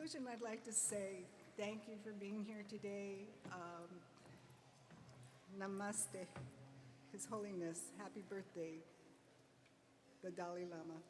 conclusion, I'd like to say thank you for being here today. Namaste, His Holiness. Happy birthday, the Dalai Lama.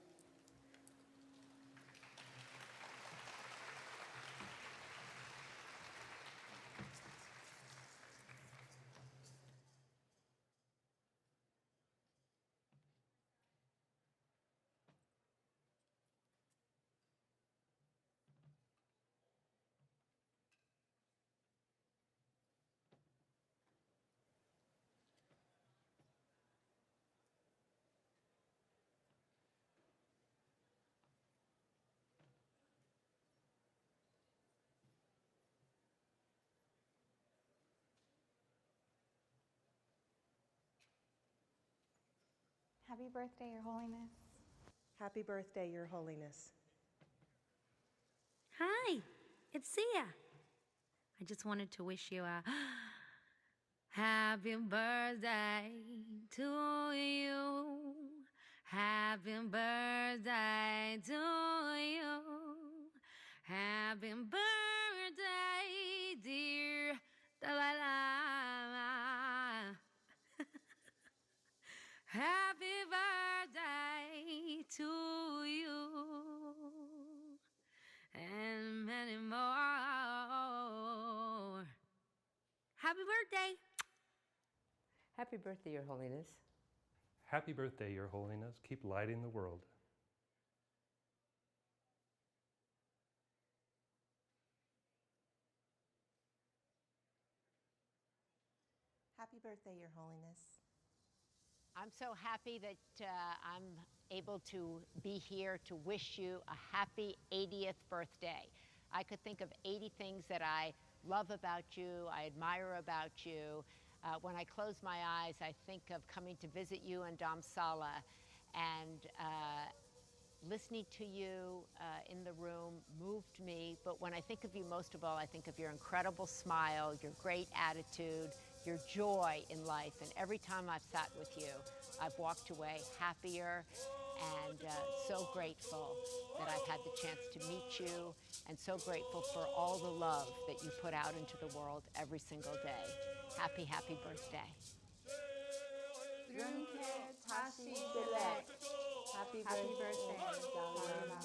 Happy birthday, Your Holiness. Happy birthday, Your Holiness. Hi, it's Sia. I just wanted to wish you a happy birthday to you. Happy birthday to you. Happy birthday, dear Dalai Lama. Happy birthday to you. And many more. Happy birthday. Happy birthday, Your Holiness. Happy birthday, Your Holiness. Keep lighting the world. Happy birthday, Your Holiness. I'm so happy that I'm able to be here to wish you a happy 80th birthday. I could think of 80 things that I love about you, I admire about you. When I close my eyes, I think of coming to visit you in Dharamsala, and listening to you in the room moved me. But when I think of you most of all, I think of your incredible smile, your great attitude, your joy in life. And every time I've sat with you, I've walked away happier and so grateful that I've had the chance to meet you, and so grateful for all the love that you put out into the world every single day. Happy, happy birthday. Happy birthday, Dalai Lama.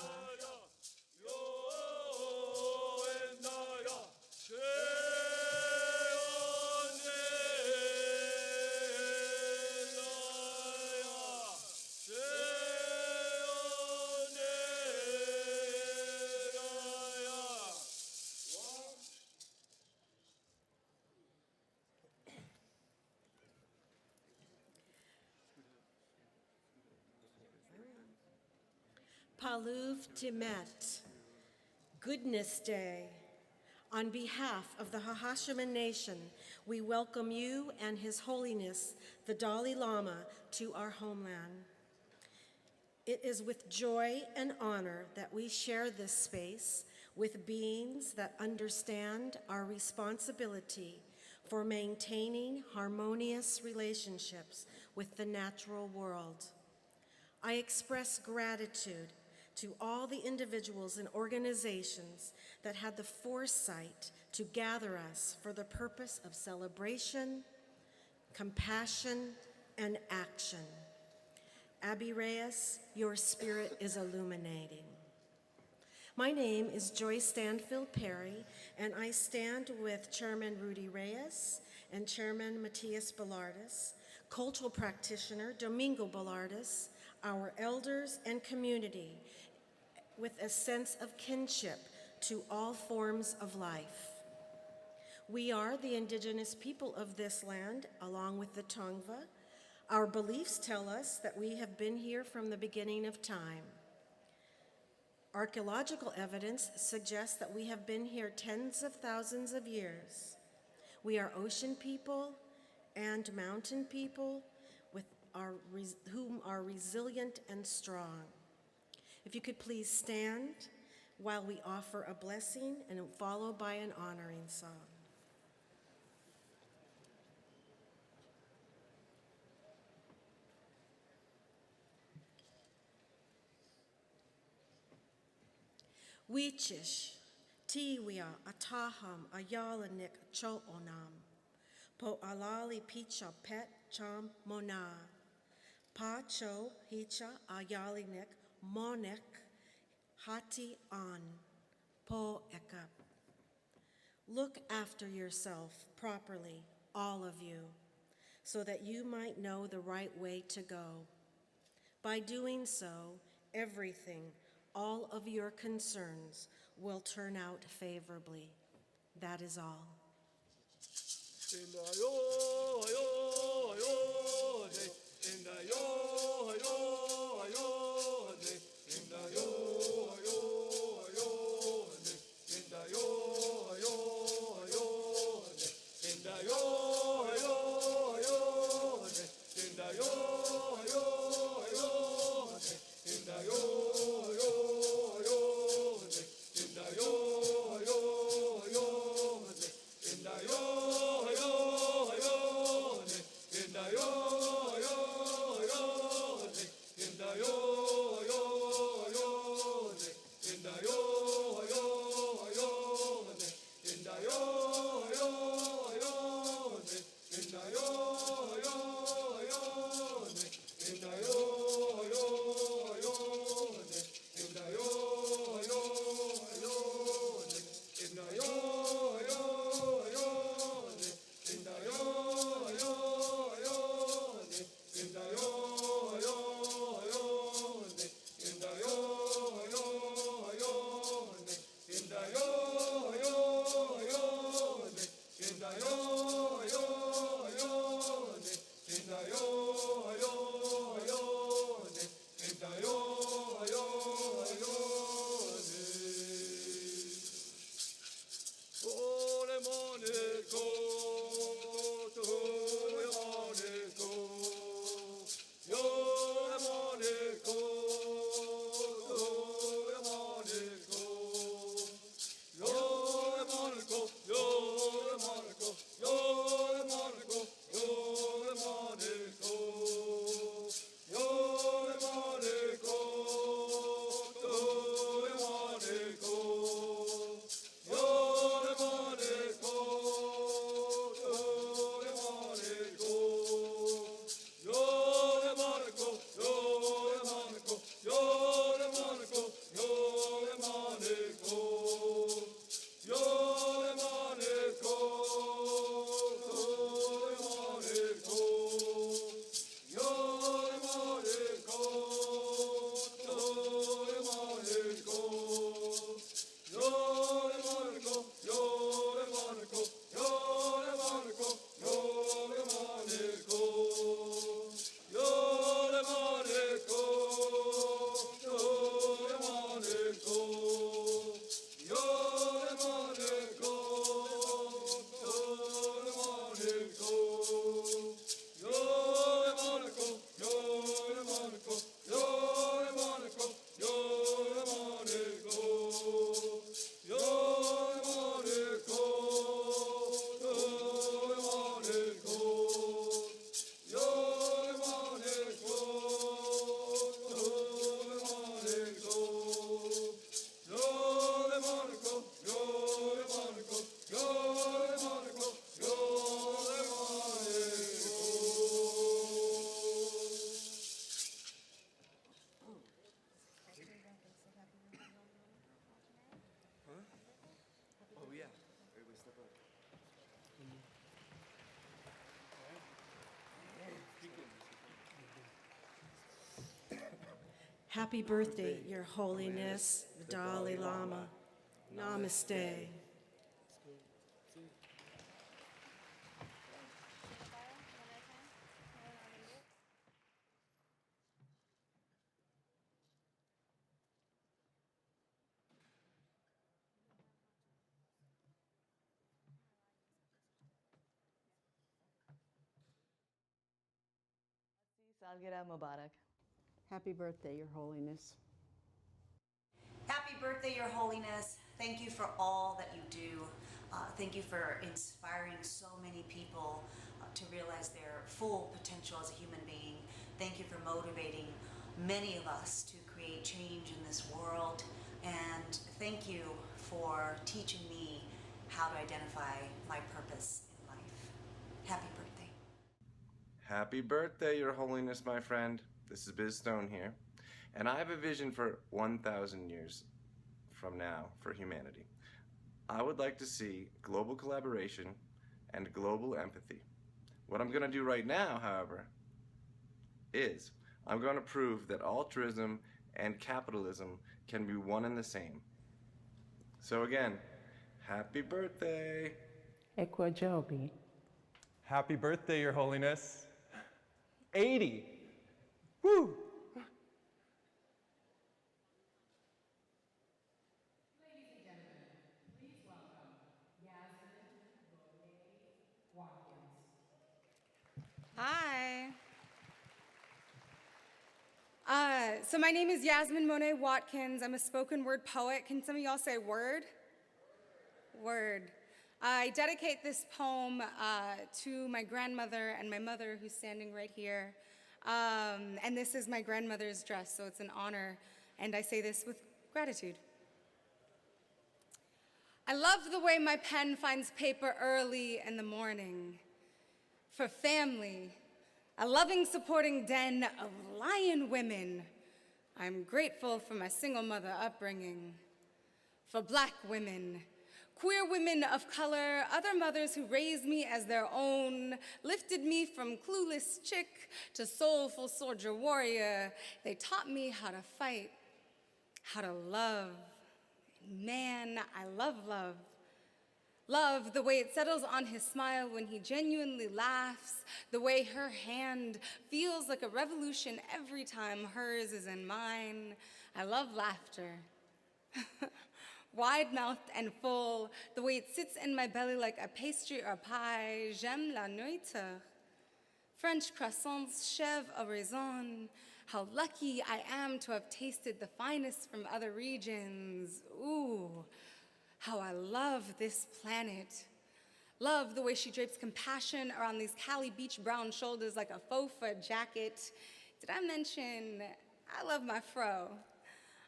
Paluv Timet, Goodness Day. On behalf of the Hahashiman Nation, we welcome you and His Holiness, the Dalai Lama, to our homeland. It is with joy and honor that we share this space with beings that understand our responsibility for maintaining harmonious relationships with the natural world. I express gratitude to all the individuals and organizations that had the foresight to gather us for the purpose of celebration, compassion, and action. Abby Reyes, your spirit is illuminating. My name is Joyce Stanfield Perry, and I stand with Chairman Rudy Reyes and Chairman Matthias Ballardis, cultural practitioner Domingo Ballardis, our elders and community, with a sense of kinship to all forms of life. We are the indigenous people of this land, along with the Tongva. Our beliefs tell us that we have been here from the beginning of time. Archaeological evidence suggests that we have been here tens of thousands of years. We are ocean people and mountain people whom are resilient and strong. If you could please stand while we offer a blessing and followed by an honoring song. Wichish, Tiwia ataham ayalanik cho'onam. Po alali picha pet cham mona. Pa cho hicha ayalinik monek hati an. Po ekap. Look after yourself properly, all of you, so that you might know the right way to go. By doing so, everything, all of your concerns, will turn out favorably. That is all. Happy birthday, Your Holiness, the Dalai Lama. Namaste. Salgira Mubarak. Happy birthday, Your Holiness. Happy birthday, Your Holiness. Thank you for all that you do. Thank you for inspiring so many people to realize their full potential as a human being. Thank you for motivating many of us to create change in this world. And thank you for teaching me how to identify my purpose in life. Happy birthday. Happy birthday, Your Holiness, my friend. This is Biz Stone here, and I have a vision for 1,000 years from now for humanity. I would like to see global collaboration and global empathy. What I'm going to do right now, however, is I'm going to prove that altruism and capitalism can be one and the same. So again, happy birthday. Ekwa Jobi. Happy birthday, Your Holiness. 80. Woo! Hi. So my name is Yasmin Monet Watkins. I'm a spoken word poet. Can some of y'all say word? Word. I dedicate this poem to my grandmother and my mother, who's standing right here. And this is my grandmother's dress, so it's an honor. And I say this with gratitude. I love the way my pen finds paper early in the morning. For family, a loving, supporting den of lion women. I'm grateful for my single mother upbringing. For Black women, queer women of color, other mothers who raised me as their own, lifted me from clueless chick to soulful soldier warrior. They taught me how to fight, how to love. Man, I love love. Love, the way it settles on his smile when he genuinely laughs, the way her hand feels like a revolution every time hers is in mine. I love laughter. Wide-mouthed and full, the way it sits in my belly like a pastry or pie. J'aime la nourriture. French croissants, chèvre au raisin. How lucky I am to have tasted the finest from other regions. Ooh. How I love this planet. Love the way she drapes compassion around these Cali Beach brown shoulders like a faux fur jacket. Did I mention I love my fro?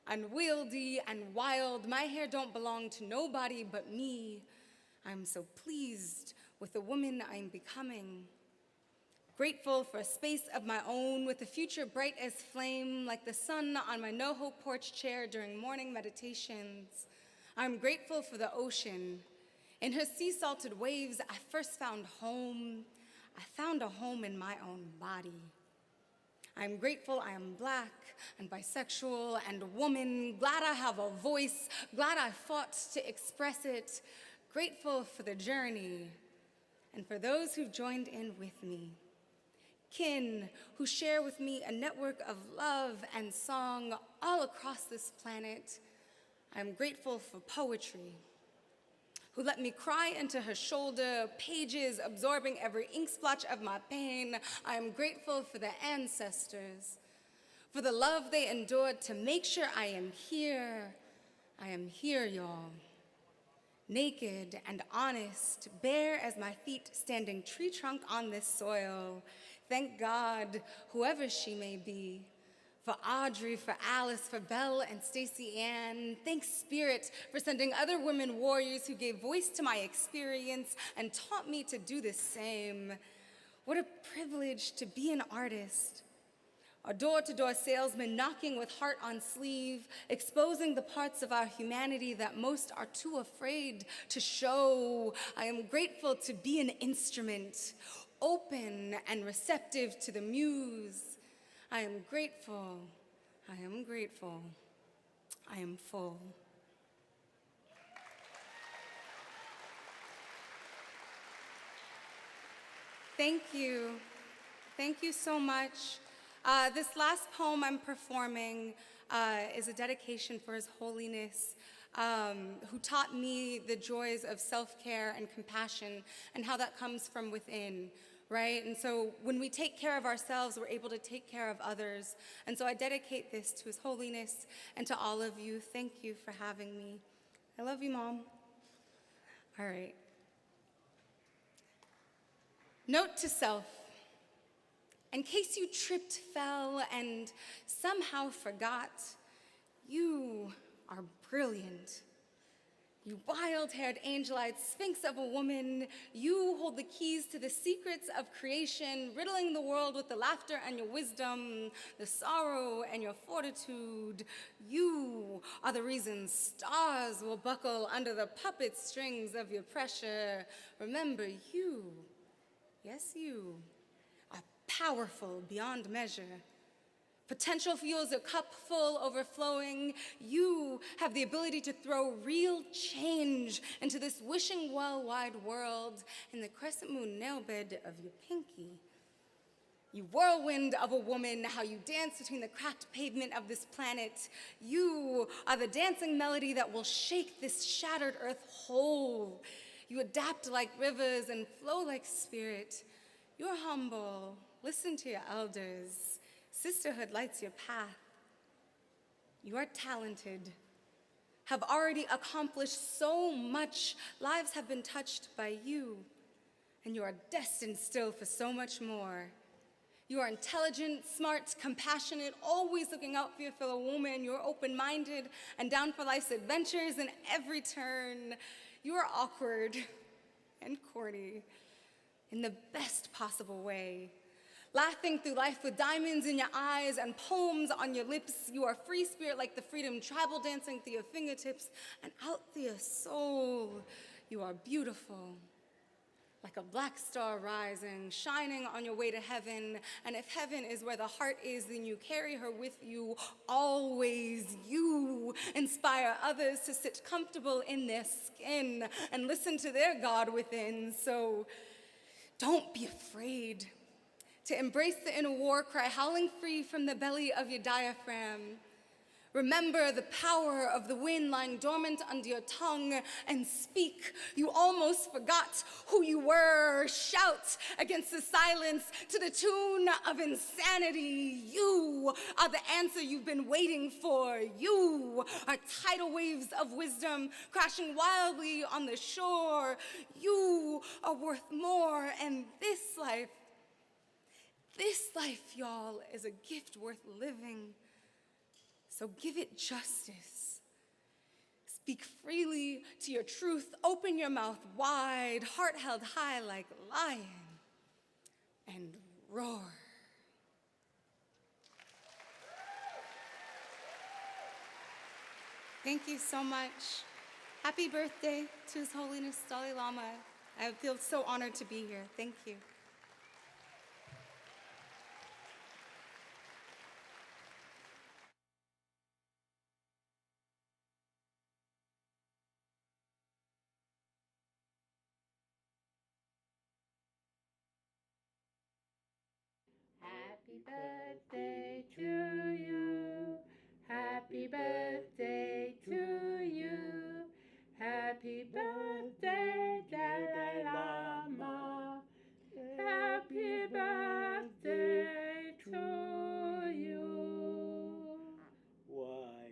Unwieldy and wild, my hair don't belong to nobody but me. I'm so pleased with the woman I'm becoming. Grateful for a space of my own with a future bright as flame like the sun on my no-hope porch chair during morning meditations. I'm grateful for the ocean. In her sea-salted waves, I first found home. I found a home in my own body. I'm grateful I am Black and bisexual and a woman. Glad I have a voice. Glad I fought to express it. Grateful for the journey and for those who've joined in with me. Kin who share with me a network of love and song all across this planet. I'm grateful for poetry, who let me cry into her shoulder, pages absorbing every ink splotch of my pain. I am grateful for the ancestors, for the love they endured to make sure I am here. I am here, y'all. Naked and honest, bare as my feet, standing tree trunk on this soil. Thank God, whoever she may be. For Audrey, for Alice, for Belle and Stacey Ann. Thanks, Spirit, for sending other women warriors who gave voice to my experience and taught me to do the same. What a privilege to be an artist. A door-to-door salesman knocking with heart on sleeve, exposing the parts of our humanity that most are too afraid to show. I am grateful to be an instrument, open and receptive to the muse. I am grateful, I am grateful, I am full. Thank you so much. This last poem I'm performing is a dedication for His Holiness, who taught me the joys of self-care and compassion and how that comes from within. Right? And so when we take care of ourselves, we're able to take care of others. And so I dedicate this to His Holiness and to all of you. Thank you for having me. I love you, Mom. All right. Note to self. In case you tripped, fell, and somehow forgot, you are brilliant. You wild-haired, angel-eyed sphinx of a woman, you hold the keys to the secrets of creation, riddling the world with the laughter and your wisdom, the sorrow and your fortitude. You are the reason stars will buckle under the puppet strings of your pressure. Remember, you, yes, you, are powerful beyond measure. Potential fuels your cup full overflowing. You have the ability to throw real change into this wishing well wide world in the crescent moon nail bed of your pinky. You whirlwind of a woman, how you dance between the cracked pavement of this planet. You are the dancing melody that will shake this shattered earth whole. You adapt like rivers and flow like spirit. You're humble. Listen to your elders. Sisterhood lights your path. You are talented, have already accomplished so much. Lives have been touched by you, and you are destined still for so much more. You are intelligent, smart, compassionate, always looking out for your fellow woman. You're open-minded and down for life's adventures in every turn. You are awkward and corny in the best possible way. Laughing through life with diamonds in your eyes and poems on your lips. You are free spirit like the freedom, tribal dancing through your fingertips and out through your soul. You are beautiful, like a black star rising, shining on your way to heaven. And if heaven is where the heart is, then you carry her with you always. You inspire others to sit comfortable in their skin and listen to their God within. So don't be afraid to embrace the inner war cry, howling free from the belly of your diaphragm. Remember the power of the wind lying dormant under your tongue and speak. You almost forgot who you were. Shout against the silence to the tune of insanity. You are the answer you've been waiting for. You are tidal waves of wisdom crashing wildly on the shore. You are worth more, and this life, y'all, is a gift worth living. So give it justice. Speak freely to your truth. Open your mouth wide, heart held high like lion, and roar. Thank you so much. Happy birthday to His Holiness Dalai Lama. I feel so honored to be here. Thank you. Happy birthday to you. Happy birthday to you. Happy birthday, Dalai Lama. Happy birthday to you. Why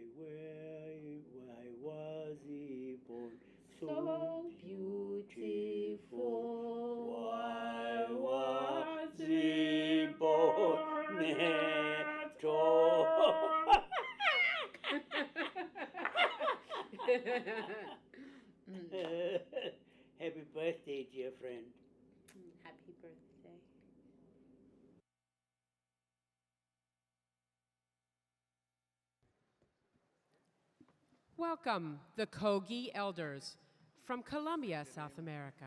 was he born so beautiful? Why was he born Metro? Happy birthday, dear friend. Happy birthday. Welcome, the Kogi Elders from Colombia, South America.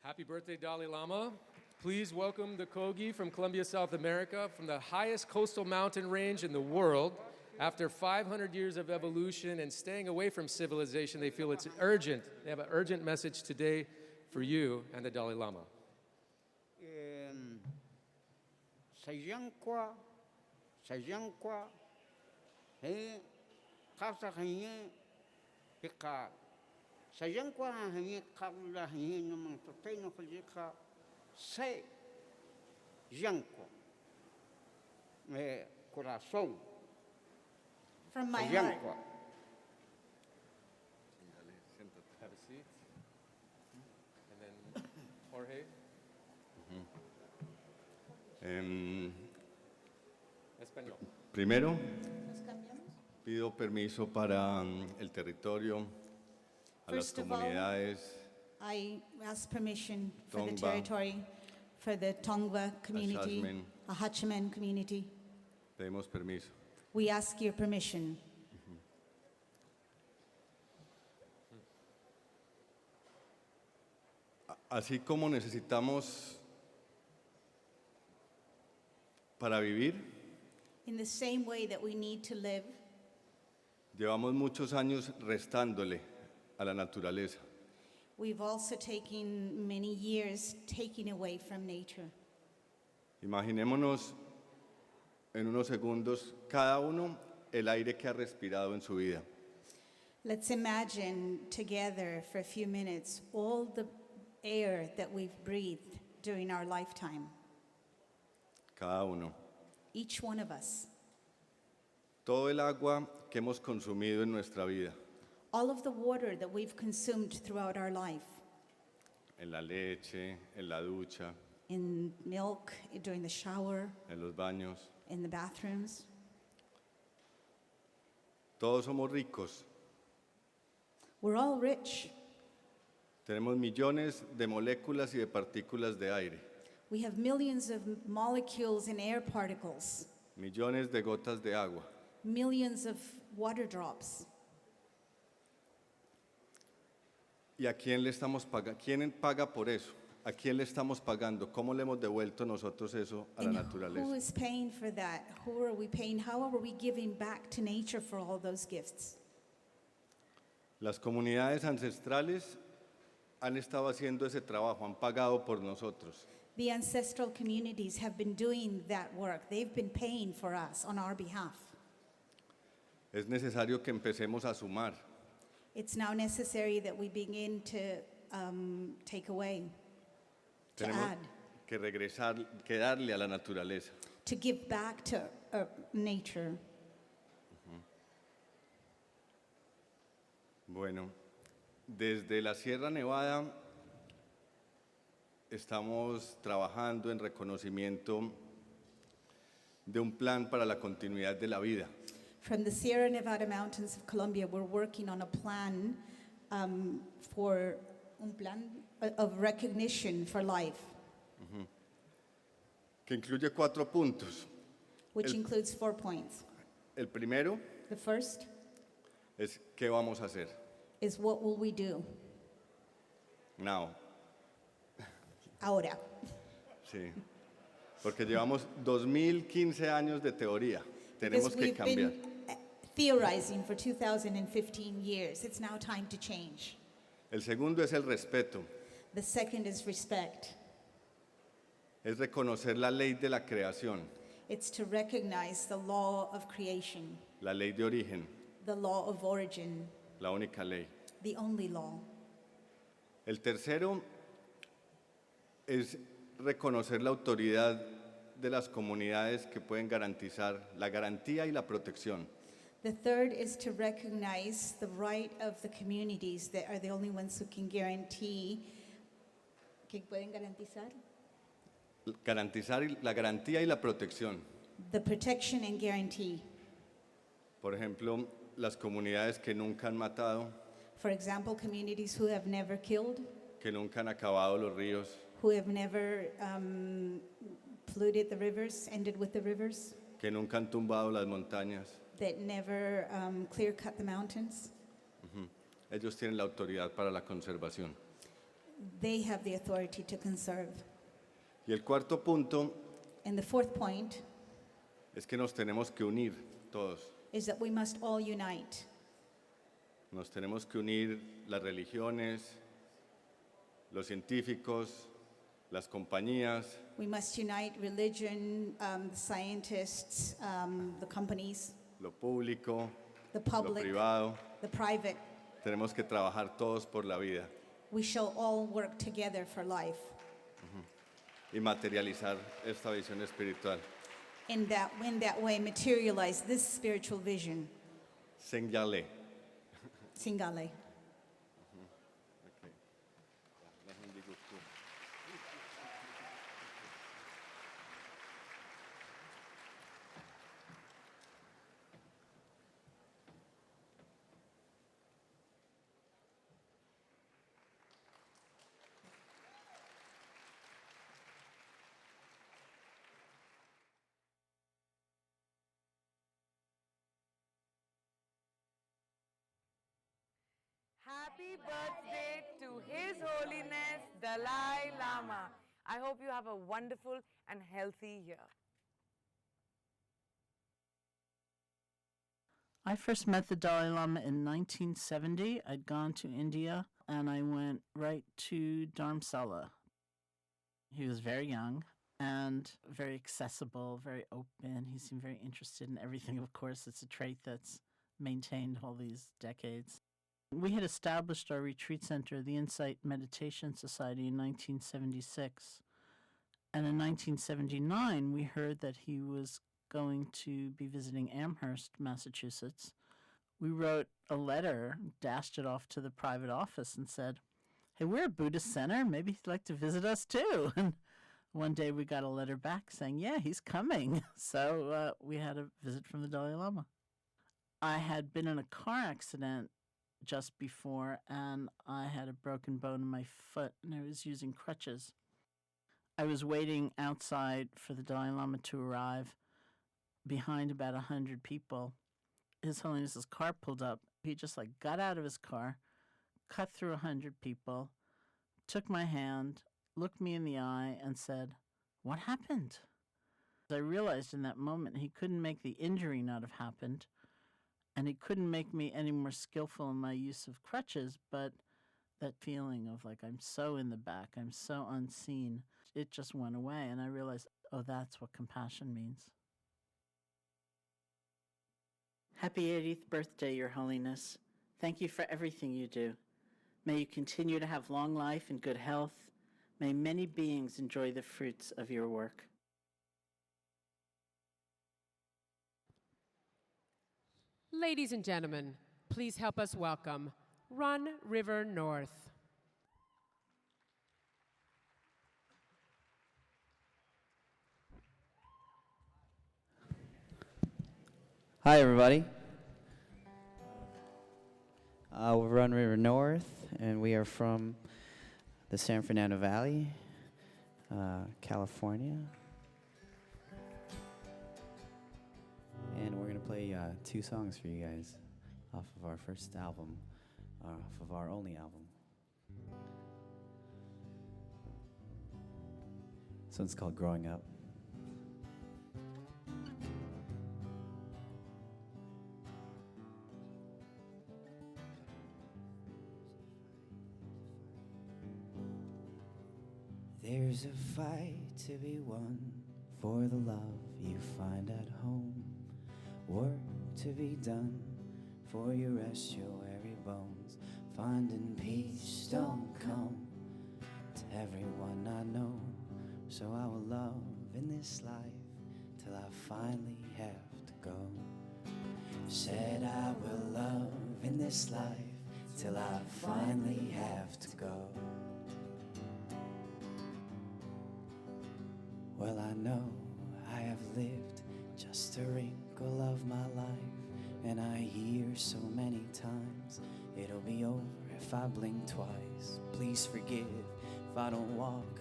Happy birthday, Dalai Lama. Please welcome the Kogi from Colombia, South America, from the highest coastal mountain range in the world. After 500 years of evolution and staying away from civilization, they feel it's urgent. They have an urgent message today for you and the Dalai Lama. Sayankwa, he kasa hanya hika. Sayankwa hanya kabla hanya naman tutay no kajika say yankwa me corazón. From my heart. Have a seat. And then Jorge. Em, Español. primero, Pido permiso para el territorio, a las First of all, comunidades, I ask permission for the Tongva, territory, for the Tongva community, Ashasmen. Ahachamen community. pedimos permiso. We ask your permission. Así como necesitamos para vivir, In the same way that we need to live, llevamos muchos años restándole a la naturaleza. we've also taken many years taking away from nature. Imaginémonos en unos segundos cada uno el aire que ha respirado en su vida. Let's imagine together for a few minutes all the air that we've breathed during our lifetime, Cada uno. each one of us. Todo el agua que hemos consumido en nuestra vida. All of the water that we've consumed throughout our life, En la leche, en la ducha, in milk, during the shower, en los baños. in the bathrooms. Todos somos ricos. We're all rich. Tenemos millones de moléculas y de partículas de aire. We have millions of molecules and air particles, Millones de gotas de agua. millions of water drops. ¿Y a quién le estamos pagando? ¿Quién paga por eso? ¿A quién le estamos pagando? ¿Cómo le hemos devuelto nosotros eso a la And naturaleza? who is paying for that? Who are we paying? How are we giving back to nature for all those gifts? Las comunidades ancestrales han estado haciendo ese trabajo, han pagado por nosotros. The ancestral communities have been doing that work. They've been paying for us on our behalf. Es necesario que empecemos a sumar. It's now necessary that we begin to take away, to Tenemos add, que regresar, que darle a la naturaleza. to give back to nature. Bueno, desde la Sierra Nevada estamos trabajando en reconocimiento de un plan para la continuidad de la vida. From the Sierra Nevada mountains of Colombia, we're working on a plan for un plan of recognition for life, Que incluye 4 puntos. which El- includes 4 points. El primero The first es ¿qué vamos a hacer? is what will we do? Now. Ahora. Sí. Porque llevamos 2015 años de teoría. Tenemos Because que we've cambiar. been theorizing for 2015 years. It's now time to change. El segundo es el respeto. The second is respect. Es reconocer la ley de la creación, It's to recognize the law of creation, la ley de origen, the law of origin, la única ley. the only law. El tercero es reconocer la autoridad de las comunidades que pueden garantizar la garantía y la protección. The third is to recognize the right of the communities that are the only ones who can guarantee, que pueden garantizar, Garantizar la garantía y la protección. the protection and guarantee. Por ejemplo, las comunidades que nunca han matado, For example, communities who have never killed, que nunca han acabado los ríos, who have never polluted the rivers, ended with the rivers, que nunca han tumbado las montañas. that never clear cut the mountains. Ujú. Ellos tienen la autoridad para la conservación. They have the authority to conserve. Y el cuarto punto And the fourth point es que nos tenemos que unir todos. is that we must all unite. Nos tenemos que unir las religiones, los científicos, las compañías, We must unite religion, the scientists, the companies, lo público, the lo public, privado. the private. Tenemos que trabajar todos por la vida We shall all work together for life. y materializar esta visión espiritual. In that way, materialize this spiritual vision. Señale. Singale. Happy birthday to His Holiness Dalai Lama. I hope you have a wonderful and healthy year. I first met the Dalai Lama in 1970. I'd gone to India and I went right to Dharamsala. He was very young and very accessible, very open. He seemed very interested in everything. Of course, it's a trait that's maintained all these decades. We had established our retreat center, the Insight Meditation Society, in 1976. And in 1979, we heard that he was going to be visiting Amherst, Massachusetts. We wrote a letter, dashed it off to the private office and said, hey, we're a Buddhist center. Maybe he'd like to visit us too. And one day we got a letter back saying, yeah, he's coming. So we had a visit from the Dalai Lama. I had been in a car accident just before, and I had a broken bone in my foot, and I was using crutches. I was waiting outside for the Dalai Lama to arrive behind about 100 people. His Holiness's car pulled up. He just got out of his car, cut through 100 people, took my hand, looked me in the eye, and said, what happened? I realized in that moment he couldn't make the injury not have happened, and he couldn't make me any more skillful in my use of crutches, but that feeling of I'm so in the back, I'm so unseen, it just went away, and I realized, oh, that's what compassion means. Happy 80th birthday, Your Holiness. Thank you for everything you do. May you continue to have long life and good health. May many beings enjoy the fruits of your work. Ladies and gentlemen, please help us welcome Run River North. Hi, everybody. We're Run River North, and we are from the San Fernando Valley, California. And we're going to play 2 songs for you guys off of our first album, off of our only album. This one's called Growing Up. There's a fight to be won for the love you find at home. Work to be done for you rest your weary bones. Finding peace don't come to everyone I know. So I will love in this life till I finally have to go. Said I will love in this life till I finally have to go. Well, I know I have lived just a wrinkle of my life, and I hear so many times it'll be over if I blink twice. Please forgive if I don't walk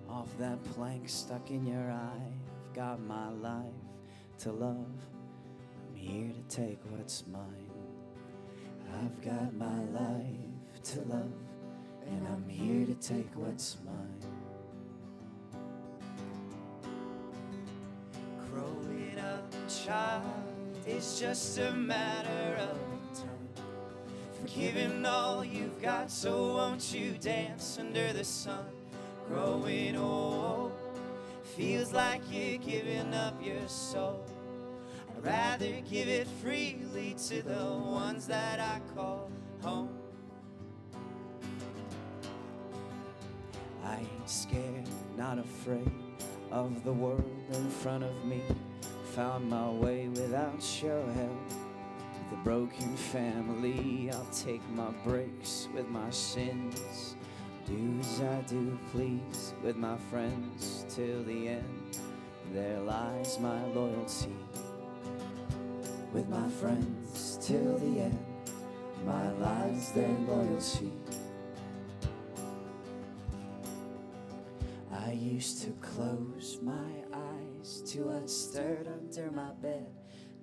off that plank stuck in your eye. I've got my life to love, I'm here to take what's mine. I've got my life to love, and I'm here to take what's mine. Growing up, child, it's just a matter of time. Forgiving all you've got, so won't you dance under the sun? Growing old feels like you're giving up your soul. I'd rather give it freely to the ones that I call home. I ain't scared, not afraid of the world in front of me. Found my way without your help. With a broken family, I'll take my breaks with my sins. Do as I do, please, with my friends till the end. There lies my loyalty. With my friends till the end, my lies their loyalty. I used to close my eyes to what stirred under my bed.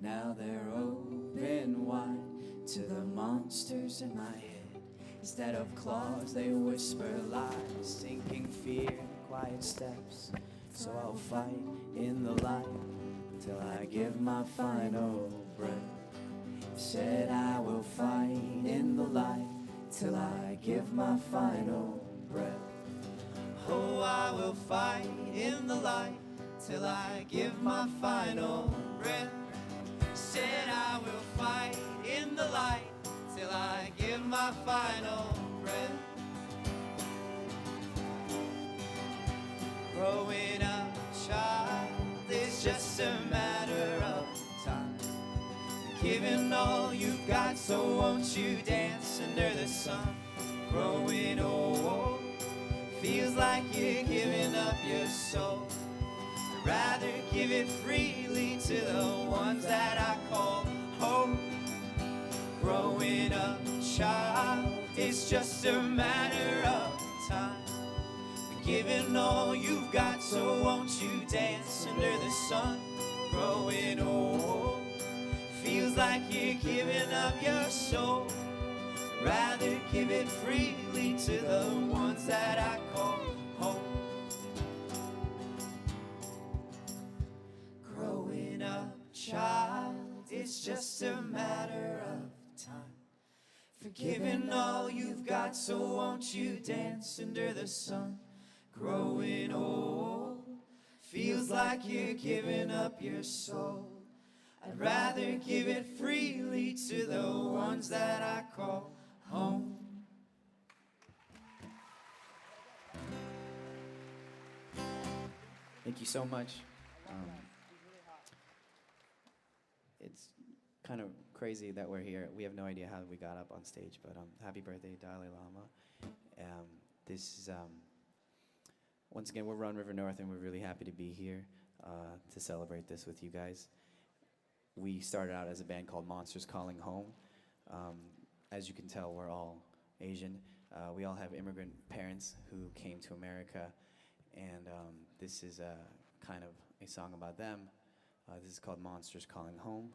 Now they're open wide to the monsters in my head. Instead of claws, they whisper lies, sinking fear in quiet steps. So I'll fight in the light till I give my final breath. Said I will fight in the light till I give my final breath. Oh, I will fight in the light till I give my final breath. Said I will fight in the light till I give my final breath. Growing up, child, is just a matter of time. Giving all you've got, so won't you dance under the sun? Growing old feels like you're giving up your soul. I'd rather give it freely to the ones that I call home. Growing up, child, it's just a matter of time. Giving all you've got, so won't you dance under the sun? Growing old feels like you're giving up your soul. Rather give it freely to the ones that I call home. Growing up, child, it's just a matter of time. Forgiving all you've got, so won't you dance under the sun? Growing old feels like you're giving up your soul. I'd rather give it freely to the ones that I call home. Thank you so much. It's kind of crazy that we're here. We have no idea how we got up on stage, but happy birthday, Dalai Lama. This is, once again, we're Run River North, and we're really happy to be here to celebrate this with you guys. We started out as a band called Monsters Calling Home. As you can tell, we're all Asian. We all have immigrant parents who came to America, and this is kind of a song about them. This is called Monsters Calling Home,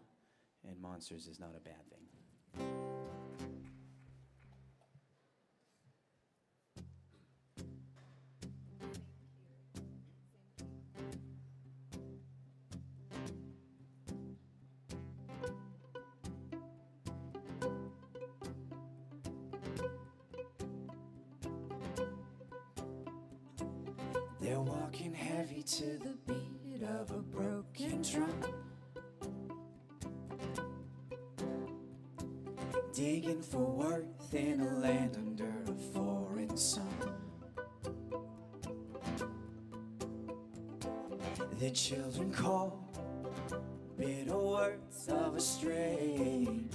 and monsters is not a bad thing. They're walking heavy to the beat of a broken drum, digging for worth in a land under a foreign sun. The children call bitter words of a strange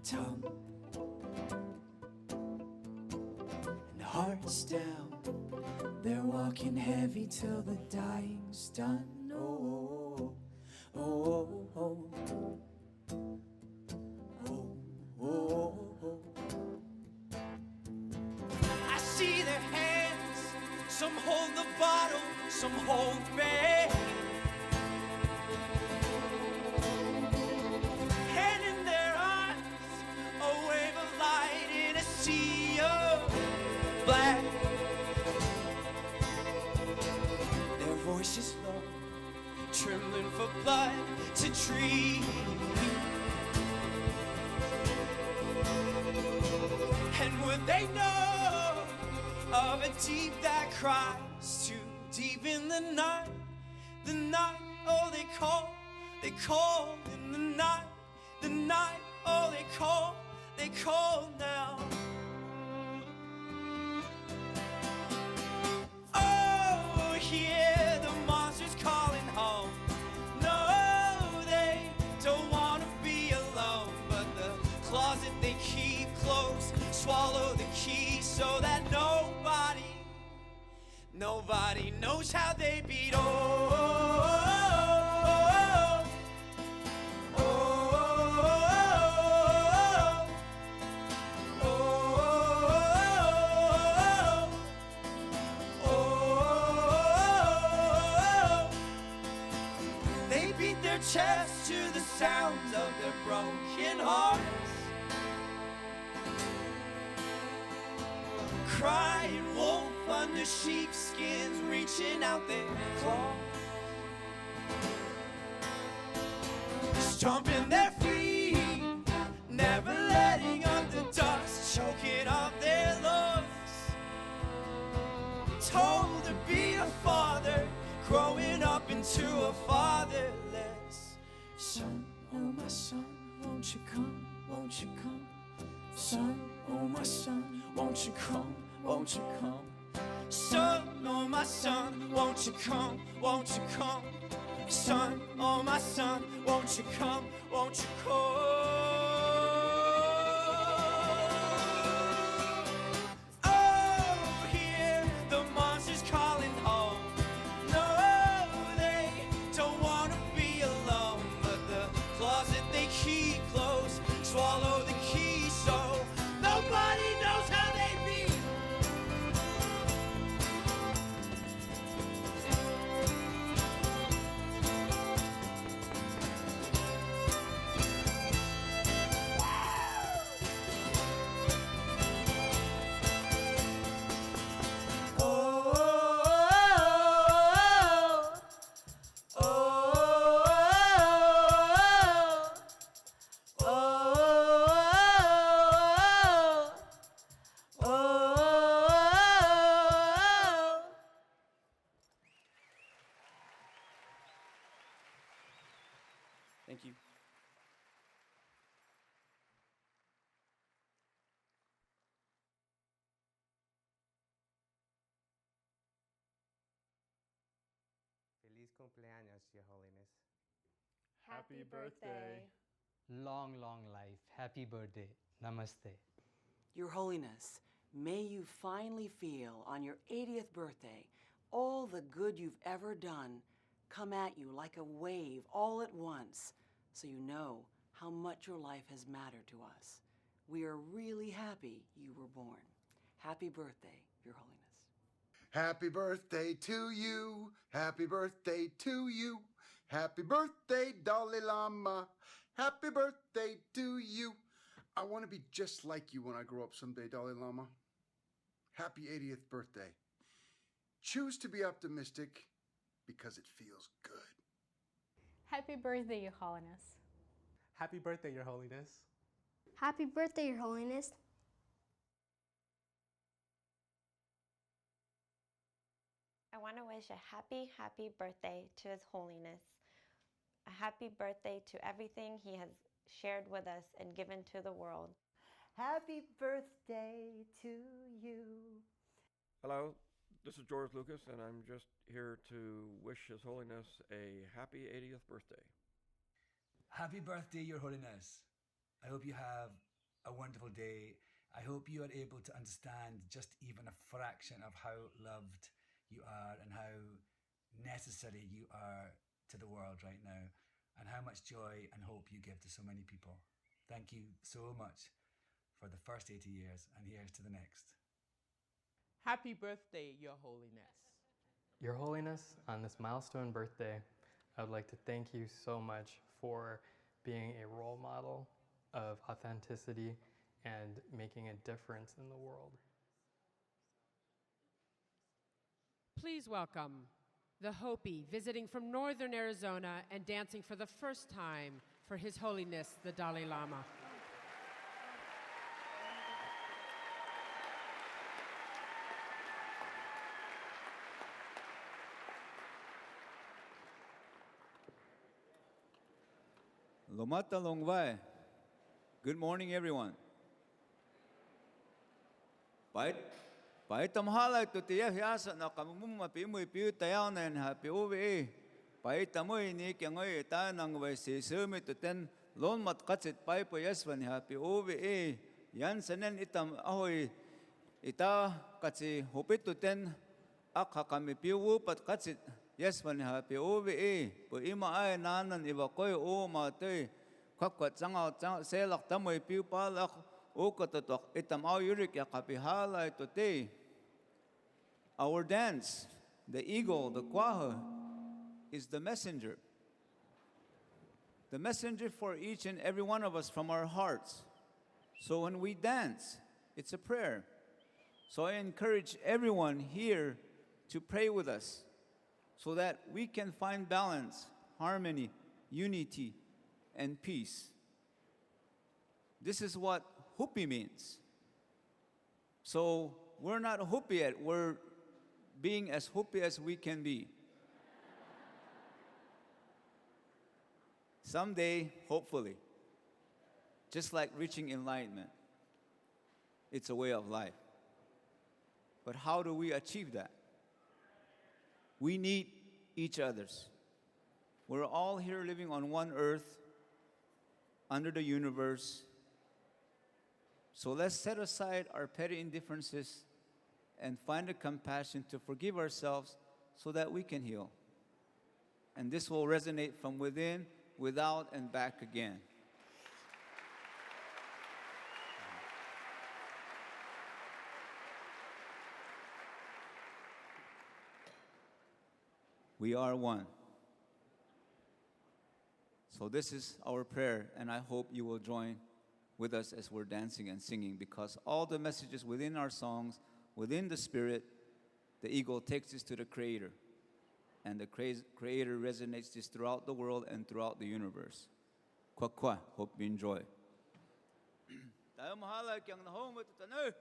tongue, and hearts down. They're walking heavy till the dying's done. Oh, oh, oh, oh, oh, oh, oh, oh. I see their hands. Some hold the bottle, some hold me. And in their eyes, a wave of light in a sea of black. Voices low, trembling for blood to treat. And would they know of a deep that cries too deep in the night? The night, oh, they call in the night, oh, they call now. Oh, hear the monsters calling home. No, they don't want to be alone, but the closet they keep closed, swallow the key so that nobody knows how they beat. Oh, oh, oh, oh. They beat their chests to the sounds of their broken hearts. Crying wolf under sheepskins, reaching out their claws, stomping their feet, never letting up the dust, choking off their lungs. Told to be a father, growing up into a fatherless son. Oh my son, won't you come, won't you come? Son, oh my son, won't you come, won't you come? Son, oh my son, won't you come, won't you come? Son, oh my son, won't you come, won't you come? Oh, hear the monsters calling home. No, they don't want to be alone, but the closet they keep closed swallow the key, so nobody knows how they be. Thank you. Feliz cumpleaños, Your Holiness. Happy birthday. Long, long life. Happy birthday. Namaste. Your Holiness, may you finally feel on your 80th birthday all the good you've ever done come at you like a wave all at once, so you know how much your life has mattered to us. We are really happy you were born. Happy birthday, Your Holiness. Happy birthday to you. Happy birthday to you. Happy birthday, Dalai Lama. Happy birthday to you. I want to be just like you when I grow up someday, Dalai Lama. Happy 80th birthday. Choose to be optimistic because it feels good. Happy birthday, Your Holiness. Happy birthday, Your Holiness. Happy birthday, Your Holiness. I want to wish a happy, happy birthday to His Holiness. A happy birthday to everything he has shared with us and given to the world. Happy birthday to you. Hello, this is George Lucas, and I'm just here to wish His Holiness a happy 80th birthday. Happy birthday, Your Holiness. I hope you have a wonderful day. I hope you are able to understand just even a fraction of how loved you are and how necessary you are to the world right now, and how much joy and hope you give to so many people. Thank you so much for the first 80 years, and here's to the next. Happy birthday, Your Holiness. Your Holiness, on this milestone birthday, I would like to thank you so much for being a role model of authenticity and making a difference in the world. Please welcome the Hopi visiting from northern Arizona and dancing for the first time for His Holiness the Dalai Lama. Lomata Longvai. Good morning, everyone. Paitam halai tu tia hiasa na kamum mapi mui piu tayaw na happy uvi. Paitamui ni kyangoi ta nang vai si sumi tu ten lon mat katsit pai po yasvan happy uvi. Yan sanen itam ahoy ita katsi hupit tu ten akha kami piu upat katsit yasvan happy uvi. Po ima ay nanan iwakoy o matay kwakwat sangaw selak tamoy piu palak o katotok itam aw yurik yakapihalay today. Our dance, the eagle, the kwaha, is the messenger. The messenger for each and every one of us from our hearts. So when we dance, it's a prayer. So I encourage everyone here to pray with us so that we can find balance, harmony, unity, and peace. This is what Hopi means. So we're not Hopi yet, we're being as Hopi as we can be. Someday, hopefully, just like reaching enlightenment, it's a way of life. But how do we achieve that? We need each other's. We're all here living on one earth, under the universe. So let's set aside our petty indifferences and find the compassion to forgive ourselves so that we can heal. And this will resonate from within, without, and back again. We are one. So this is our prayer, and I hope you will join with us as we're dancing and singing, because all the messages within our songs, within the spirit, the ego takes us to the Creator. And the Creator resonates this throughout the world and throughout the universe. Kwa kwa, hope you enjoy. Tayo mahala kyang nahong matutanu.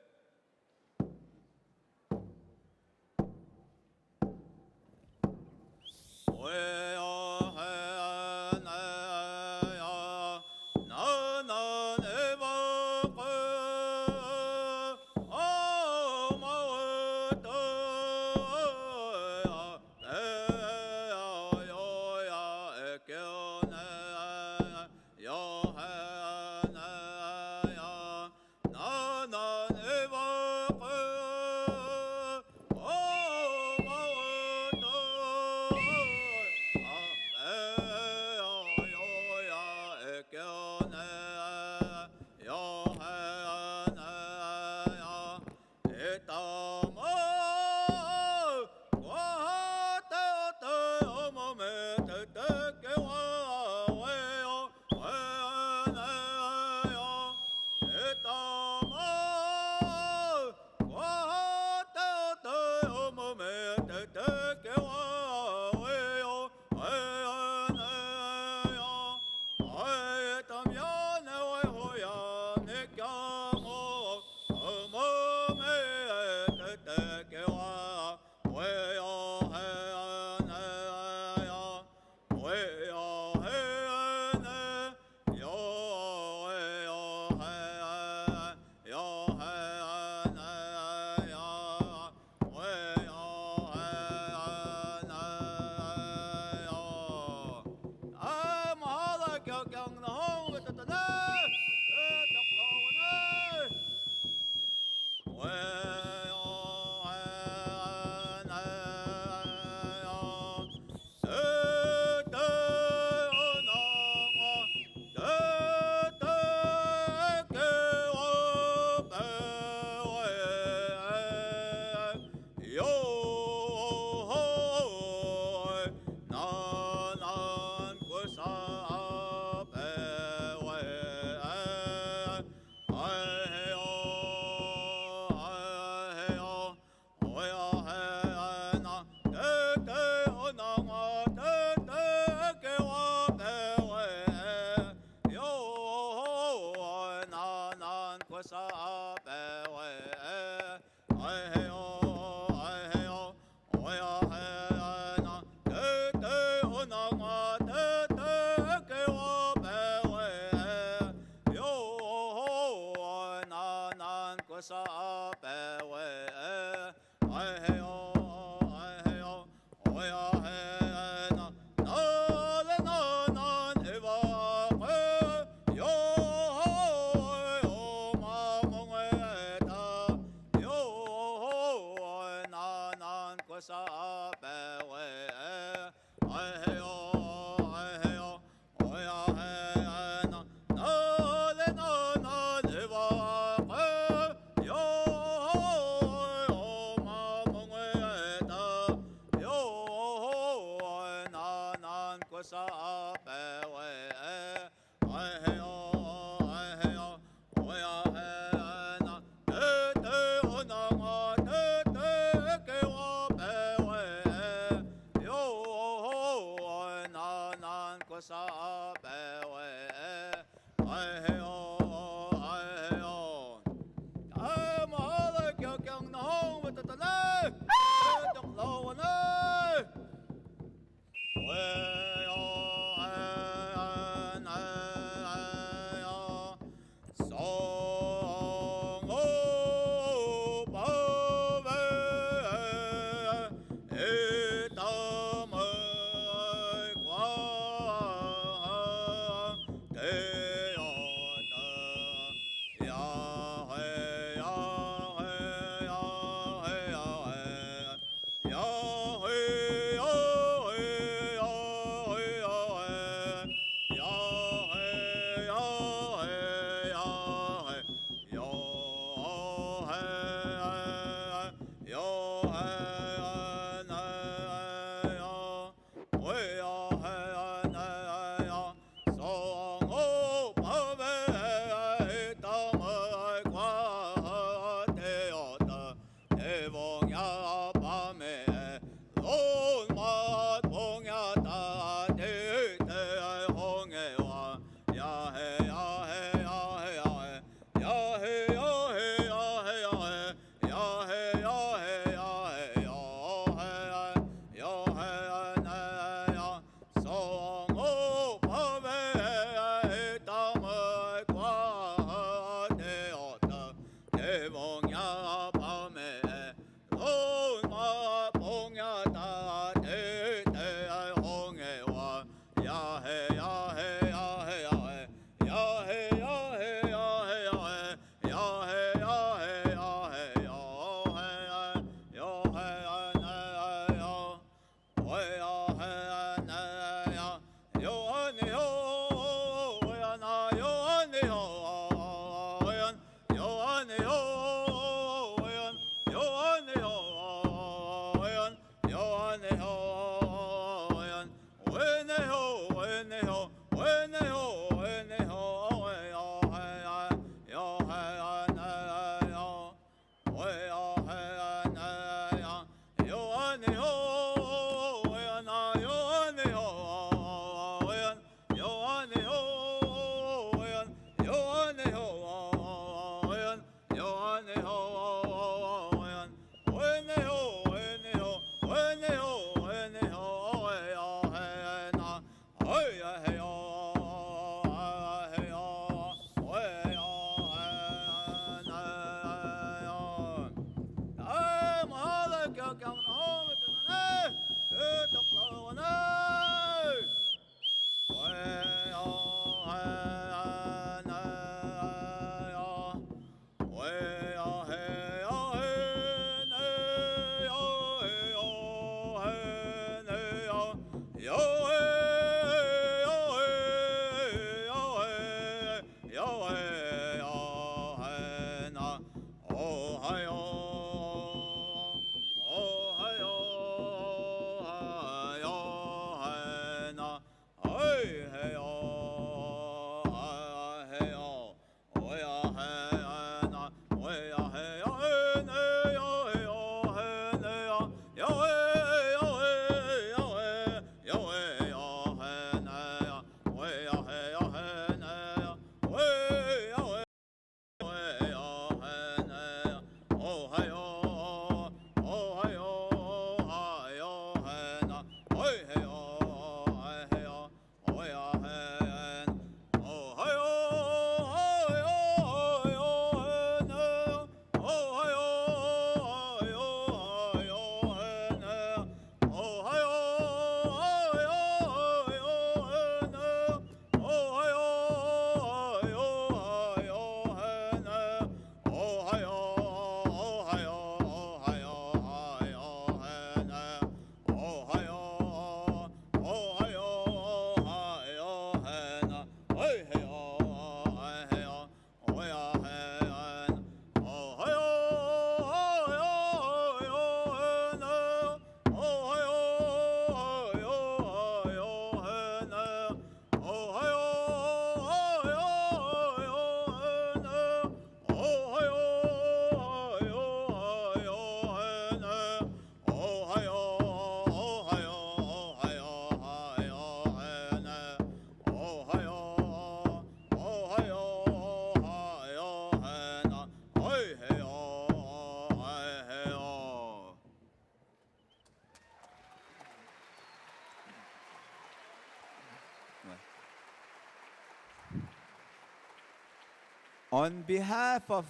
On behalf of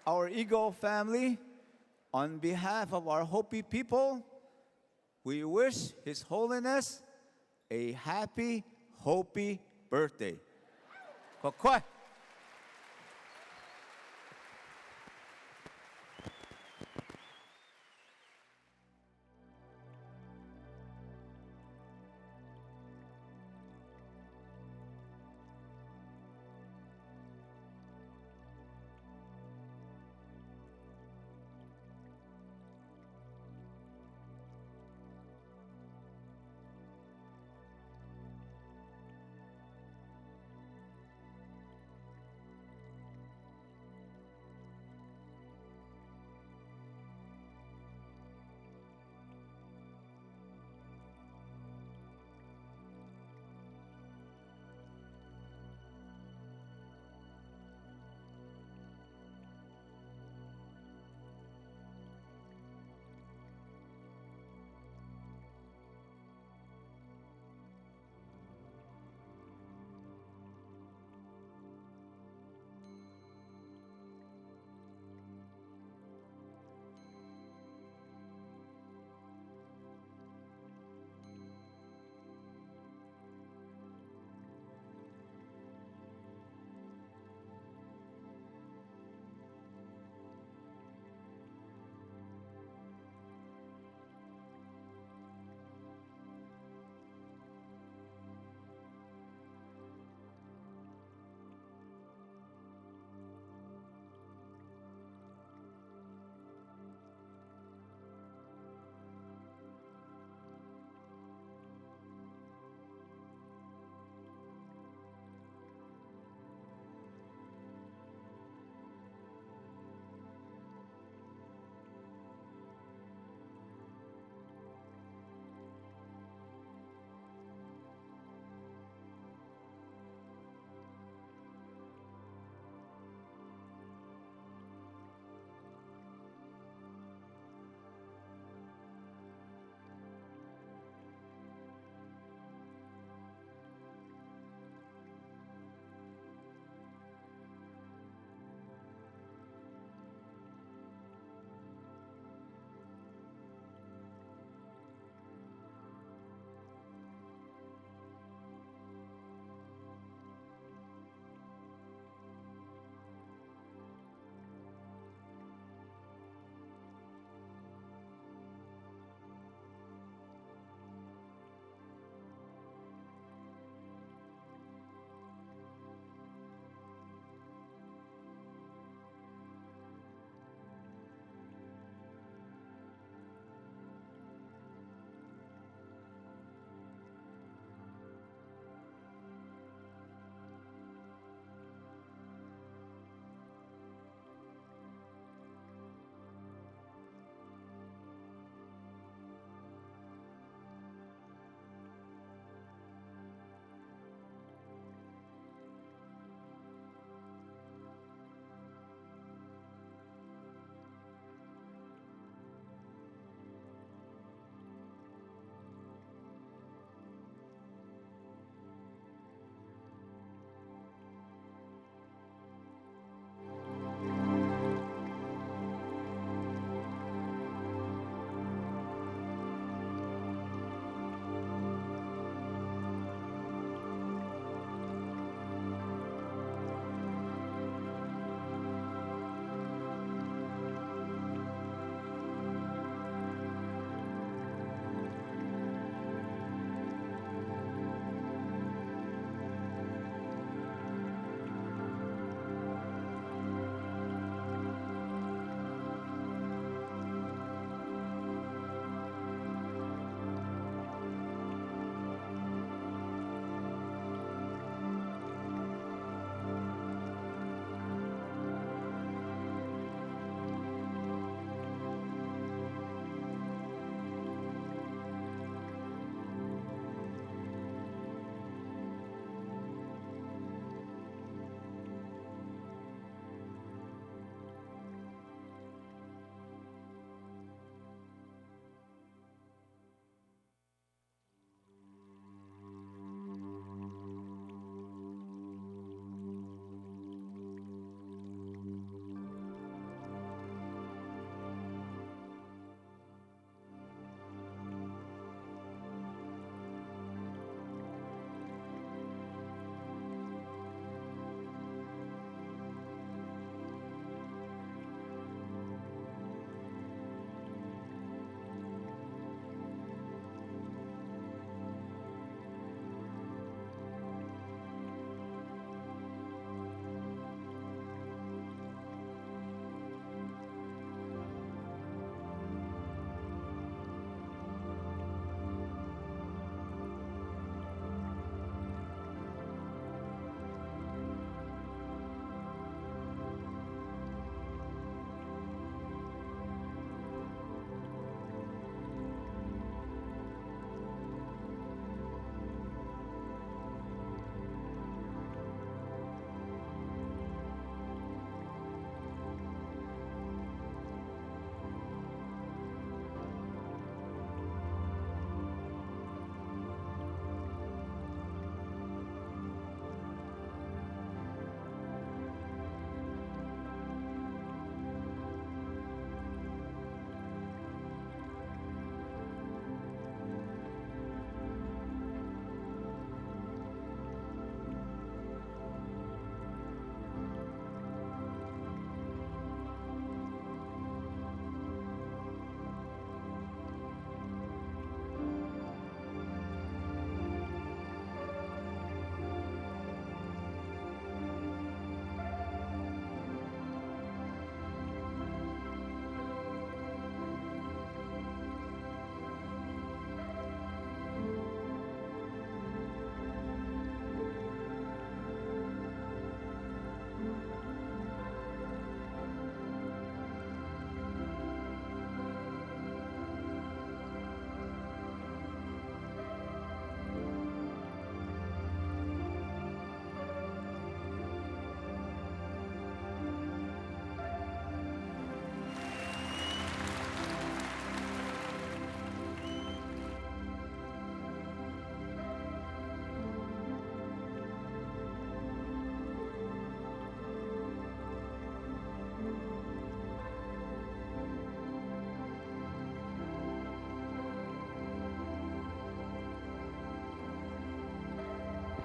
our Eagle family, on behalf of our Hopi people, we wish His Holiness a happy Hopi birthday. Kwakwai.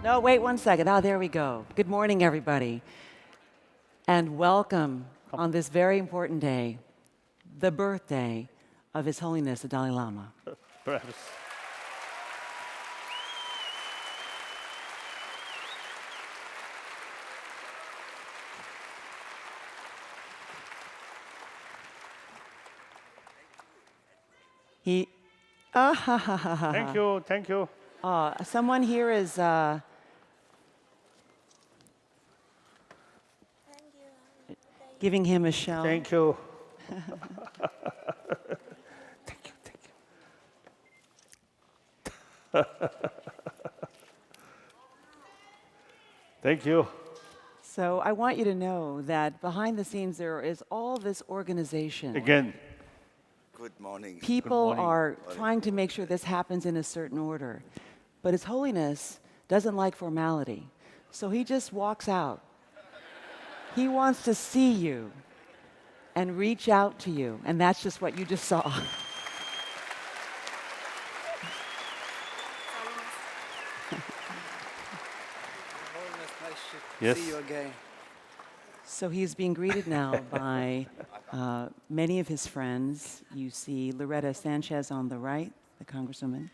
No, wait one second. Ah, there we go. Good morning, everybody. And welcome on this very important day, the birthday of His Holiness the Dalai Lama. Perhaps. Thank you, thank you. Someone here is giving him a shell. Thank you. Thank you. So I want you to know that behind the scenes there is all this organization. Again. Good morning. People are trying to make sure this happens in a certain order. But His Holiness doesn't like formality. So he just walks out. He wants to see you and reach out to you. And that's just what you just saw. Yes. See you again. So he's being greeted now by many of his friends. You see Loretta Sanchez on the right, the Congresswoman.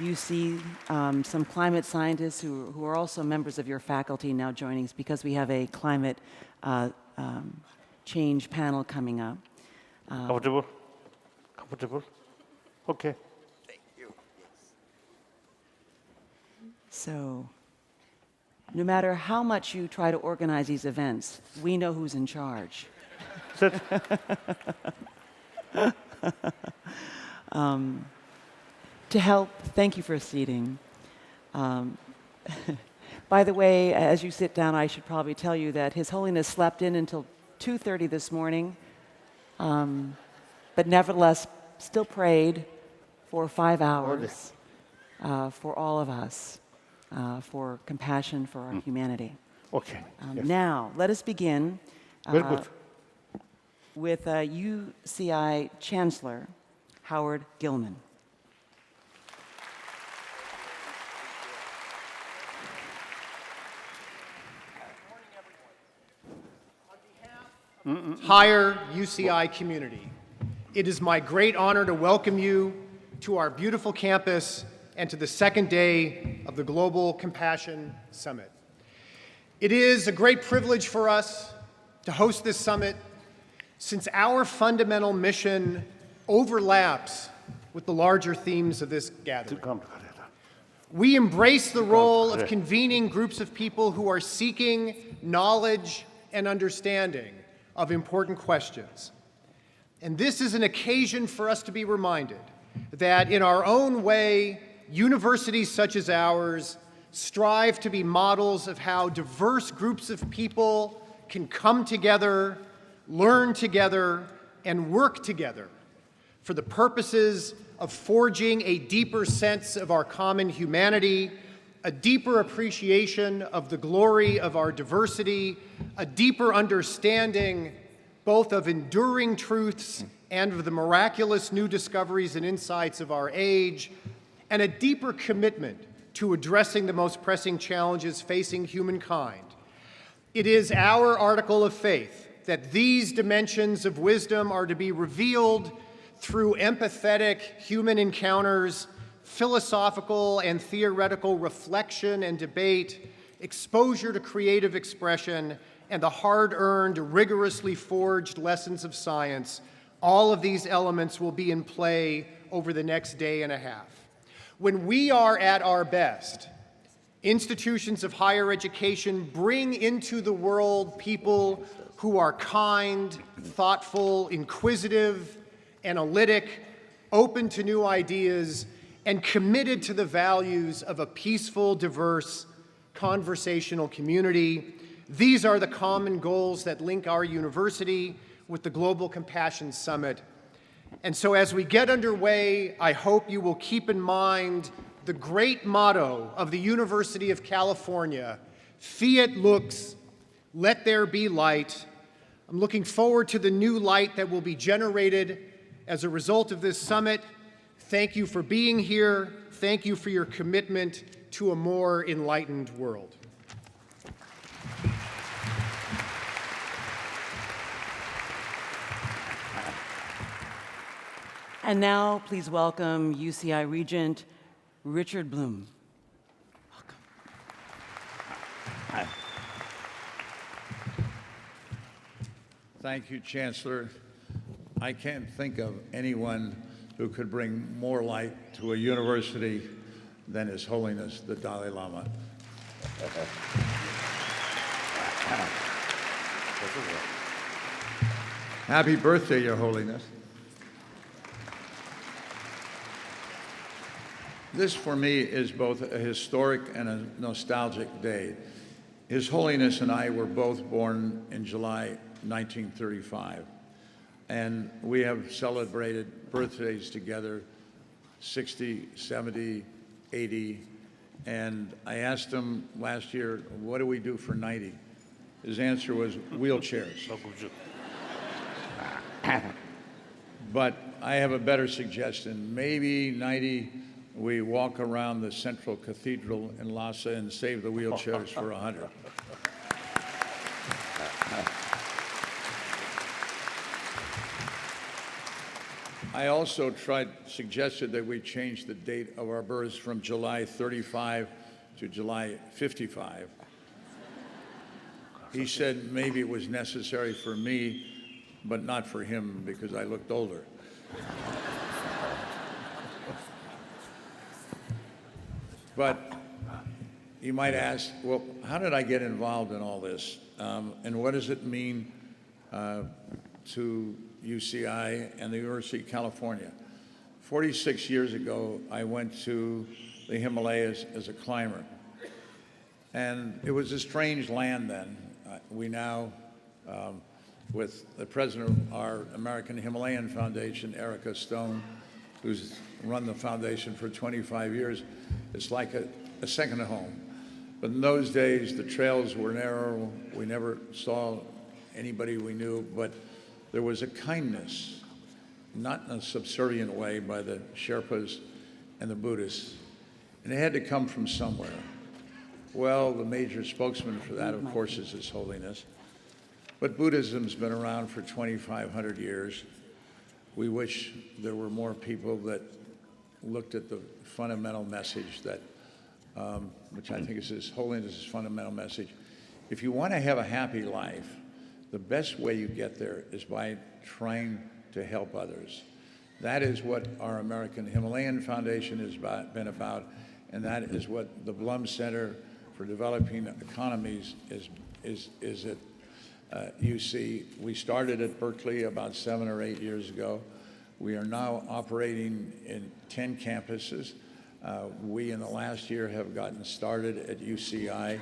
You see some climate scientists who are also members of your faculty now joining us because we have a climate change panel coming up. Comfortable? Comfortable? Okay. Thank you. So, no matter how much you try to organize these events, we know who's in charge. Sit. To help, thank you for seating. By the way, as you sit down, I should probably tell you that His Holiness slept in until 2:30 this morning, but nevertheless still prayed for 5 hours for all of us, for compassion for our humanity. Okay. Yes. Now, let us begin Very good. with UCI Chancellor Howard Gilman. Higher UCI community, it is my great honor to welcome you to our beautiful campus and to the second day of the Global Compassion Summit. It is a great privilege for us to host this summit since our fundamental mission overlaps with the larger themes of this gathering. We embrace the role of convening groups of people who are seeking knowledge and understanding of important questions. And this is an occasion for us to be reminded that in our own way, universities such as ours strive to be models of how diverse groups of people can come together, learn together, and work together for the purposes of forging a deeper sense of our common humanity, a deeper appreciation of the glory of our diversity, a deeper understanding both of enduring truths and of the miraculous new discoveries and insights of our age, and a deeper commitment to addressing the most pressing challenges facing humankind. It is our article of faith that these dimensions of wisdom are to be revealed through empathetic human encounters, philosophical and theoretical reflection and debate, exposure to creative expression, and the hard-earned, rigorously forged lessons of science. All of these elements will be in play over the next day and a half. When we are at our best, institutions of higher education bring into the world people who are kind, thoughtful, inquisitive, analytic, open to new ideas, and committed to the values of a peaceful, diverse, conversational community. These are the common goals that link our university with the Global Compassion Summit. And so as we get underway, I hope you will keep in mind the great motto of the University of California, Fiat Lux, let there be light. I'm looking forward to the new light that will be generated as a result of this summit. Thank you for being here. Thank you for your commitment to a more enlightened world. And now, please welcome UCI Regent Richard Bloom. Thank you, Chancellor. I can't think of anyone who could bring more light to a university than His Holiness the Dalai Lama. Happy birthday, Your Holiness. This, for me, is both a historic and a nostalgic day. His Holiness and I were both born in July 1935, and we have celebrated birthdays together, 60, 70, 80, and I asked him last year, what do we do for 90? His answer was wheelchairs. But I have a better suggestion. Maybe 90, we walk around the Central Cathedral in Lhasa and save the wheelchairs for 100. I also suggested that we change the date of our births from July 35 to July 55. He said maybe it was necessary for me, but not for him because I looked older. But you might ask, well, how did I get involved in all this? And what does it mean to UCI and the University of California? 46 years ago, I went to the Himalayas as a climber. And it was a strange land then. We now, with the president of our American Himalayan Foundation, Erica Stone, who's run the foundation for 25 years, it's like a second home. But in those days, the trails were narrow. We never saw anybody we knew, but there was a kindness, not in a subservient way by the Sherpas and the Buddhists. And it had to come from somewhere. Well, the major spokesman for that, of course, is His Holiness. But Buddhism's been around for 2,500 years. We wish there were more people that looked at the fundamental message that, which I think is His Holiness's fundamental message. If you want to have a happy life, the best way you get there is by trying to help others. That is what our American Himalayan Foundation has been about, and that is what the Blum Center for Developing Economies is at UC. We started at Berkeley about 7 or 8 years ago. We are now operating in 10 campuses. We, in the last year, have gotten started at UCI.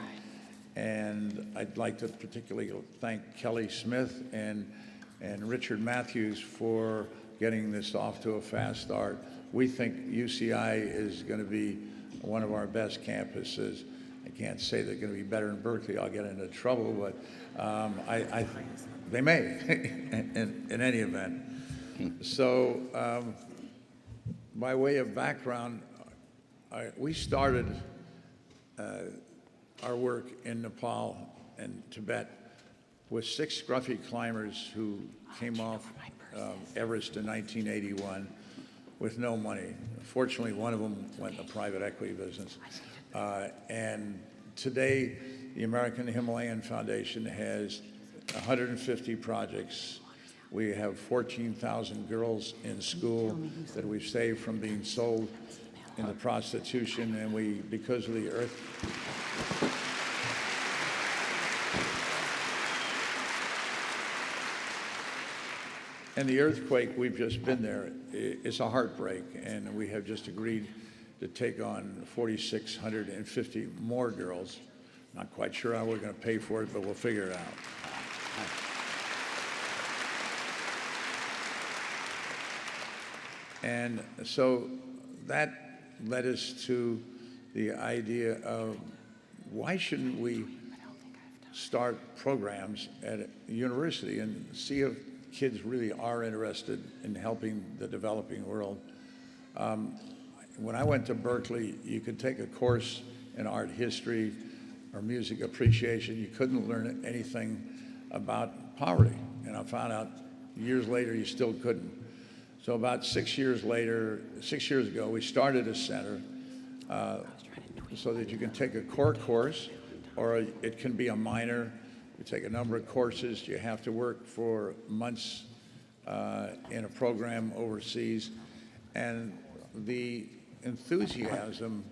And I'd like to particularly thank Kelly Smith and Richard Matthews for getting this off to a fast start. We think UCI is going to be one of our best campuses. I can't say they're going to be better than Berkeley. I'll get into trouble, but they may in any event. So by way of background, we started our work in Nepal and Tibet with 6 scruffy climbers who came off Everest in 1981 with no money. Fortunately, one of them went in the private equity business. And today, the American Himalayan Foundation has 150 projects. We have 14,000 girls in school that we've saved from being sold into prostitution, and we, because of the earth. And the earthquake, we've just been there. It's a heartbreak, and we have just agreed to take on 4,650 more girls. Not quite sure how we're going to pay for it, but we'll figure it out. And so that led us to the idea of why shouldn't we start programs at a university and see if kids really are interested in helping the developing world. When I went to Berkeley, you could take a course in art history or music appreciation. You couldn't learn anything about poverty. And I found out years later you still couldn't. So about 6 years ago, we started a center so that you can take a core course, or it can be a minor. You take a number of courses. You have to work for months in a program overseas. And the enthusiasm,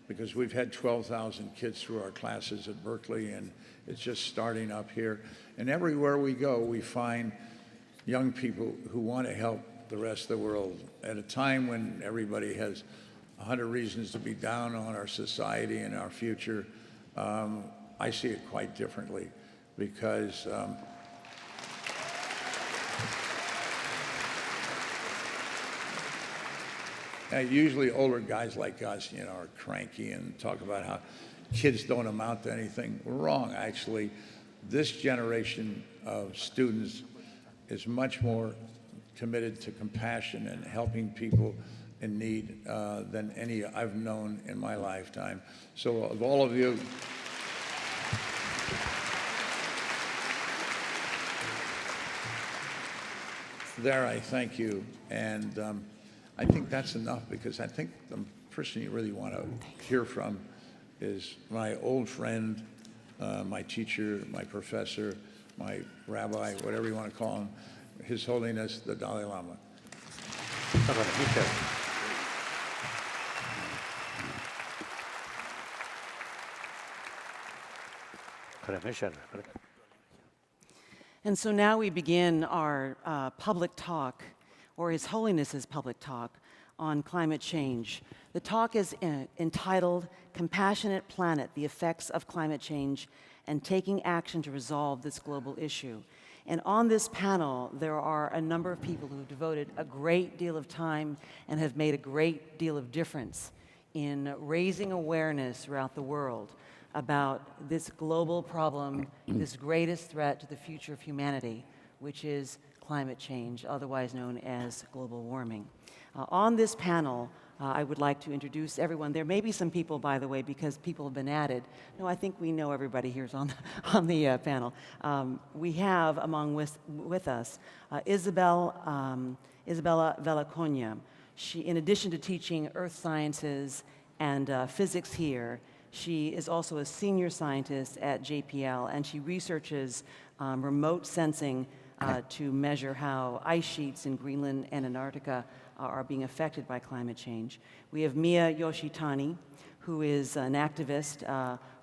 because we've had 12,000 kids through our classes at Berkeley, and it's just starting up here. And everywhere we go, we find young people who want to help the rest of the world at a time when everybody has 100 reasons to be down on our society and our future. I see it quite differently, because usually older guys like us, are cranky and talk about how kids don't amount to anything. We're wrong, actually. This generation of students is much more committed to compassion and helping people in need than any I've known in my lifetime. So of all of you, there, I thank you. And I think that's enough, because I think the person you really want to hear from is my old friend, my teacher, my professor, my rabbi, whatever you want to call him, His Holiness the Dalai Lama. And so now we begin our public talk, or His Holiness's public talk, on climate change. The talk is entitled Compassionate Planet, the Effects of Climate Change and Taking Action to Resolve This Global Issue. And on this panel, there are a number of people who have devoted a great deal of time and have made a great deal of difference in raising awareness throughout the world about this global problem, this greatest threat to the future of humanity, which is climate change, otherwise known as global warming. On this panel, I would like to introduce everyone. There may be some people, by the way, because people have been added. No, I think we know everybody here's on the panel. We have with us Isabella Vellaconia. She, in addition to teaching earth sciences and physics here, she is also a senior scientist at JPL, and she researches remote sensing to measure how ice sheets in Greenland and Antarctica are being affected by climate change. We have Mia Yoshitani, who is an activist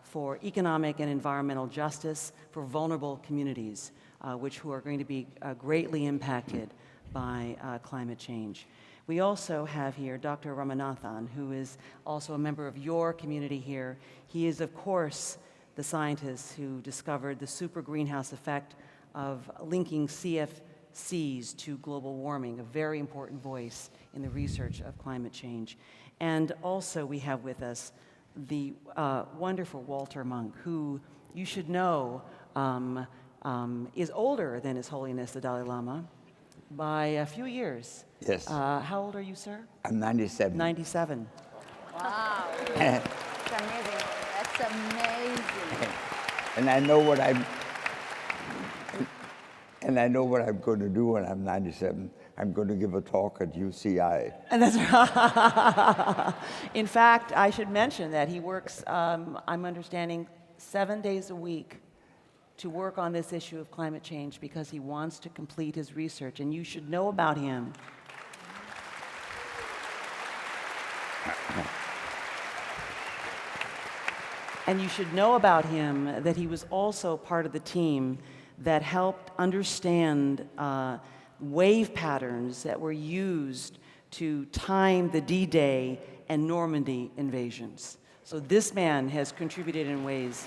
for economic and environmental justice for vulnerable communities, who are going to be greatly impacted by climate change. We also have here Dr. Ramanathan, who is also a member of your community here. He is, of course, the scientist who discovered the super greenhouse effect of linking CFCs to global warming, a very important voice in the research of climate change. And also we have with us the wonderful Walter Monk, who you should know is older than His Holiness the Dalai Lama by a few years. Yes. How old are you, sir? I'm 97. 97. Wow. And That's amazing. That's amazing. I know what I'm going to do when I'm 97. I'm going to give a talk at UCI. And that's right. In fact, I should mention that he works, I'm understanding, 7 days a week to work on this issue of climate change because he wants to complete his research, and you should know about him. And you should know about him that he was also part of the team that helped understand wave patterns that were used to time the D-Day and Normandy invasions. So this man has contributed in ways.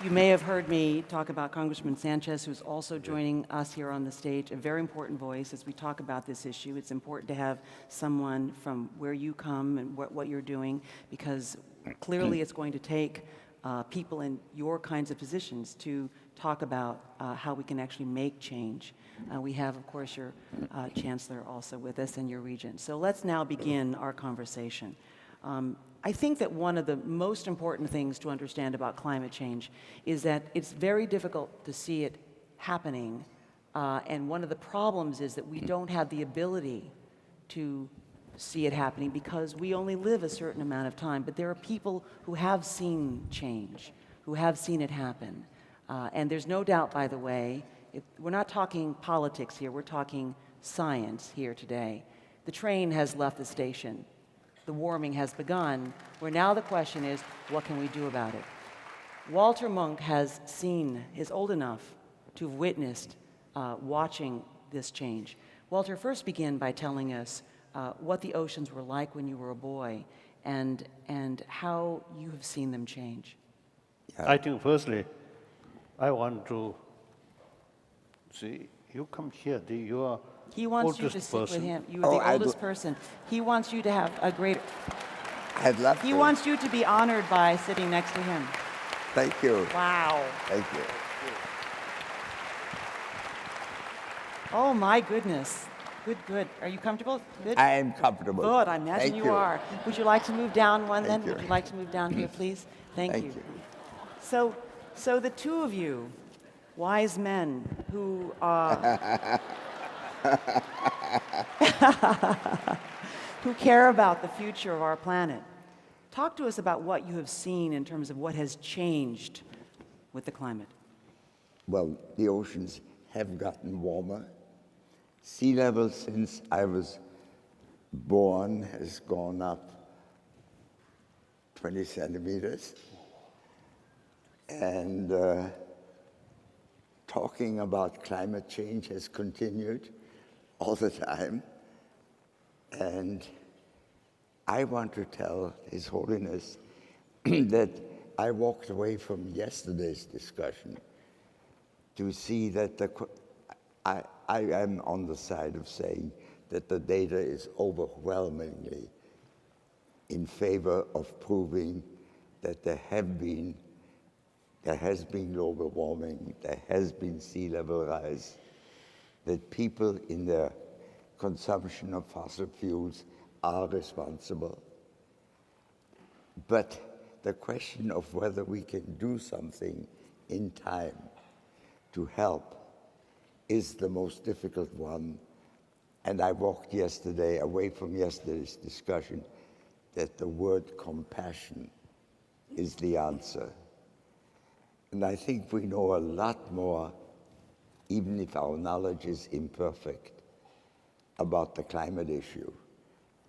You may have heard me talk about Congressman Sanchez, who's also joining us here on the stage, a very important voice as we talk about this issue. It's important to have someone from where you come and what you're doing, because clearly it's going to take people in your kinds of positions to talk about how we can actually make change. We have, of course, your chancellor also with us in your region. So let's now begin our conversation. I think that one of the most important things to understand about climate change is that it's very difficult to see it happening. And one of the problems is that we don't have the ability to see it happening because we only live a certain amount of time. But there are people who have seen change, who have seen it happen. And there's no doubt, by the way, we're not talking politics here, we're talking science here today. The train has left the station. The warming has begun, where now the question is, what can we do about it? Walter Munk is old enough to have witnessed watching this change. Walter, first begin by telling us what the oceans were like when you were a boy and how you have seen them change. I think firstly, I want to see, you come here, you are He wants you to sit with him. You are the oldest person. He wants you to have a great... I'd love to. He wants you to be honored by sitting next to him. Thank you. Wow. Thank you. Oh, my goodness. Good, good. Are you comfortable? Good? I am comfortable. Good, I imagine Thank you are. Would you like to move down one then? Thank you. Would you like to move down here, please? Thank you. So the two of you, wise men who who care about the future of our planet, talk to us about what you have seen in terms of what has changed with the climate. Well, the oceans have gotten warmer. Sea level since I was born has gone up 20 centimeters. And talking about climate change has continued all the time. And I want to tell His Holiness that I walked away from yesterday's discussion to see that I am on the side of saying that the data is overwhelmingly in favor of proving that there has been global warming, there has been sea level rise, that people in their consumption of fossil fuels are responsible. But the question of whether we can do something in time to help is the most difficult one. And I walked yesterday away from yesterday's discussion that the word compassion is the answer. And I think we know a lot more, even if our knowledge is imperfect, about the climate issue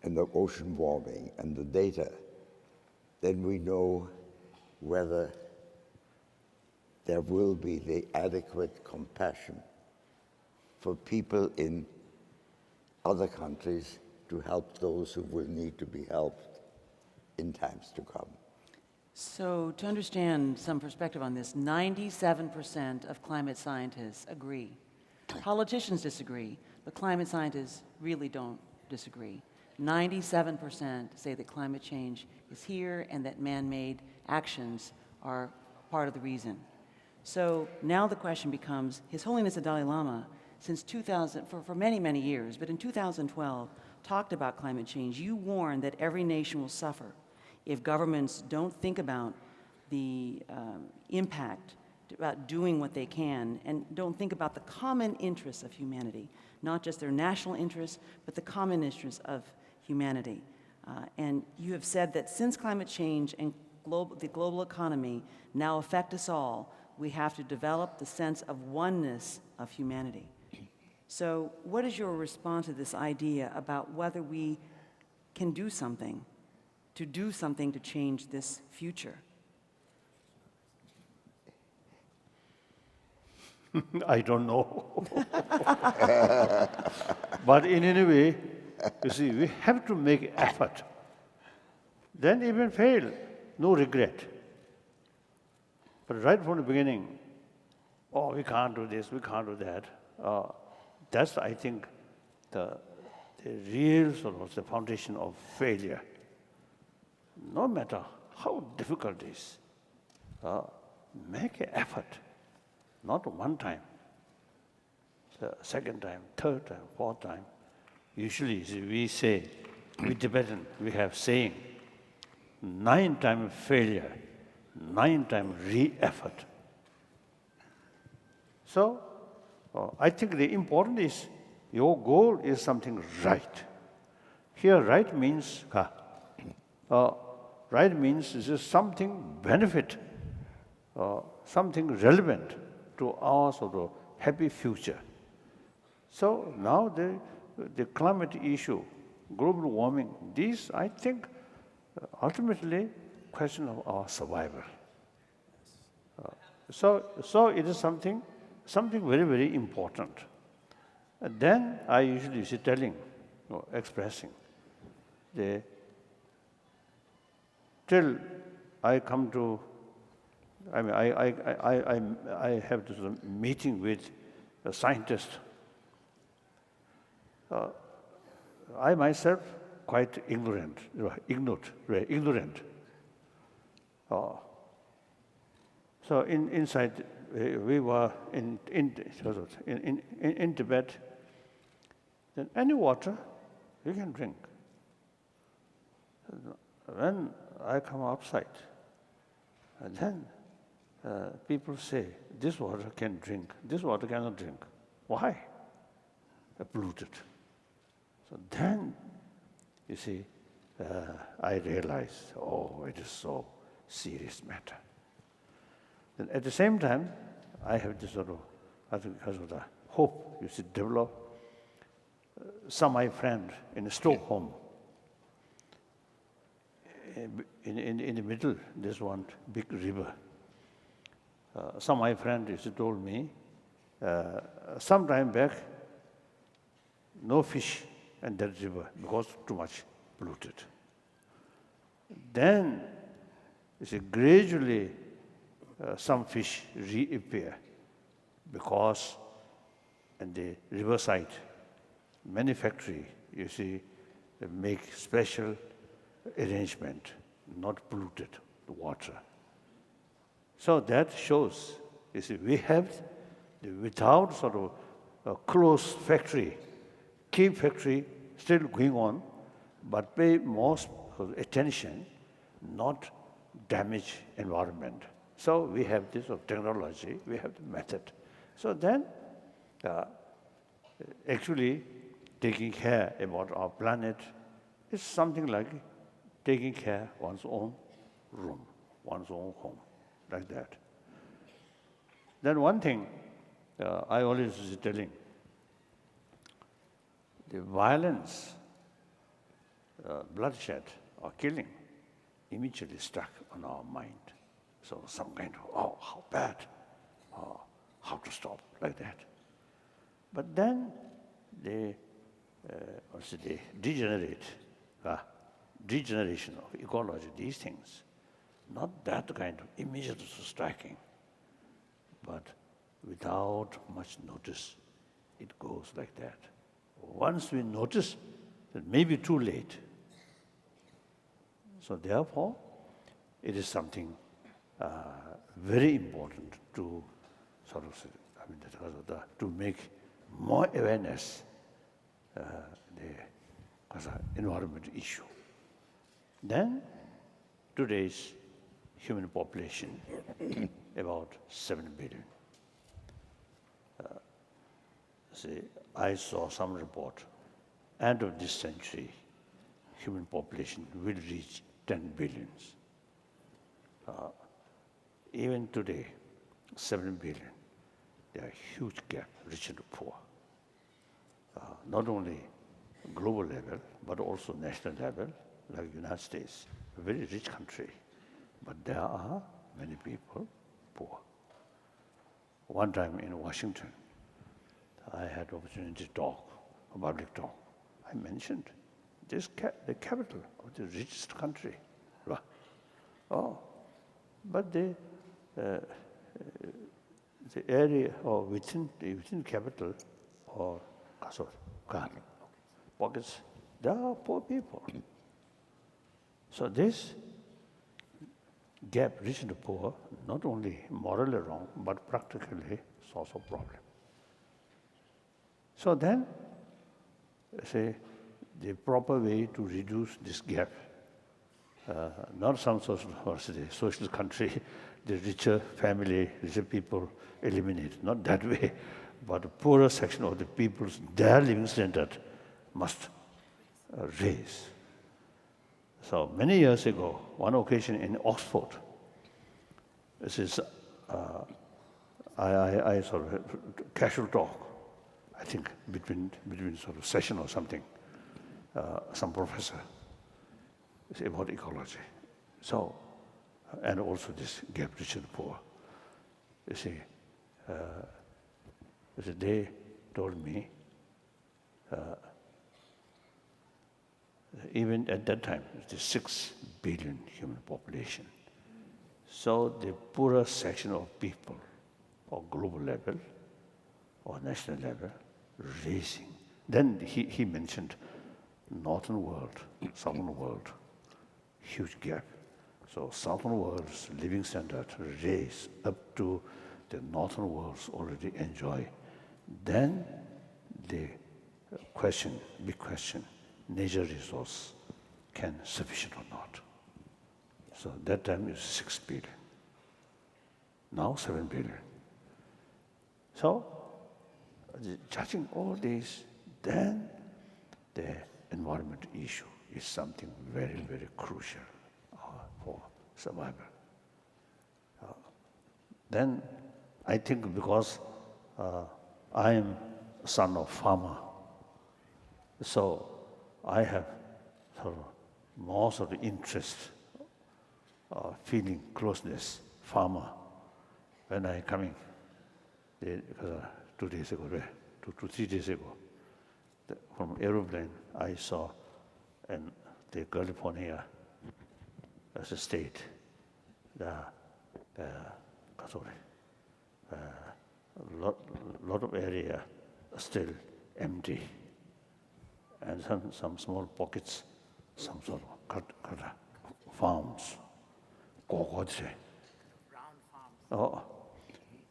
and the ocean warming and the data, then we know whether there will be the adequate compassion for people in other countries to help those who will need to be helped in times to come. So to understand some perspective on this, 97% of climate scientists agree. Politicians disagree, but climate scientists really don't disagree. 97% say that climate change is here and that man-made actions are part of the reason. So now the question becomes, His Holiness the Dalai Lama, since 2000, for many, many years, but in 2012, talked about climate change. You warned that every nation will suffer if governments don't think about the impact, about doing what they can, and don't think about the common interests of humanity, not just their national interests, but the common interests of humanity. And you have said that since climate change and the global economy now affect us all, we have to develop the sense of oneness of humanity. So what is your response to this idea about whether we can do something to change this future? I don't know. But in any way, you see, we have to make effort. Then even fail, no regret. But right from the beginning, oh, we can't do this, we can't do that. That's, I think, the real sort of the foundation of failure. No matter how difficult it is, make an effort, not one time, the second time, third time, fourth time. Usually we say, we Tibetan, we have saying, 9 times failure, 9 times re-effort. So I think the important is your goal is something right. Here, right means right means this is something benefit, something relevant to our sort of happy future. So now the climate issue, global warming, these I think ultimately question of our survival. So it is something very, very important. And then I usually see telling, expressing, till I come to, I mean, I have this meeting with a scientist. I myself quite ignorant. So inside we were in Tibet. Then any water you can drink. When I come outside, and then people say, this water can drink, this water cannot drink. Why? Polluted. So then, you see, I realized, it is so serious matter. Then at the same time, I have this sort of, I think because of the hope, you see, develop. Some my friend in Stockholm, in the middle, there's one big river. Some my friend told me, some time back, no fish in that river because too much polluted. Then, you see, gradually some fish reappear because in the riverside, many factories, you see, they make special arrangement, not polluted the water. So that shows, you see, we have, without sort of a close factory, keep factory still going on, but pay most attention, not damage environment. So we have this technology, we have the method. So then, actually, taking care about our planet is something like taking care of one's own room, one's own home, like that. Then one thing I always is telling, the violence, bloodshed, or killing immediately struck on our mind. So some kind of, how bad, how to stop, like that. But then they degeneration of ecology, these things, not that kind of immediate striking, but without much notice, it goes like that. Once we notice, it may be too late. So therefore, it is something very important to sort of, to make more awareness the environment issue. Then today's human population, about 7 billion. See, I saw some report, end of this century, human population will reach 10 billions. Even today, 7 billion, there are huge gap, rich and poor. Not only global level, but also national level, like the United States, a very rich country. But there are many people poor. One time in Washington, I had opportunity to talk, a public talk. I mentioned this the capital of the richest country. But the area or within capital or pockets, there are poor people. So this gap, rich and poor, not only morally wrong, but practically source of problem. So then, say, the proper way to reduce this gap, not some social country, the richer family, richer people eliminate, not that way, but the poorer section of the people's, their living standard must raise. So many years ago, one occasion in Oxford, this is, I sort of casual talk, I think, between sort of session or something, some professor about ecology. So, and also this gap rich and poor. You see, they told me, even at that time, it is 6 billion human population. So the poorer section of people, or global level, or national level, raising. Then he mentioned northern world, southern world, huge gap. So southern world's living standard raise up to the northern world's already enjoy. Then the question, big question, nature resource can sufficient or not. So that time is 6 billion. Now 7 billion. So judging all this, then the environment issue is something very, very crucial for survival. Then I think because I am a son of farmer, so I have sort of more sort of interest, feeling closeness, farmer. When I coming, 2 days ago, 3 days ago, from aeroplane, I saw in the California as a state, lot of area still empty, and some small pockets, some sort of cut farms, oh,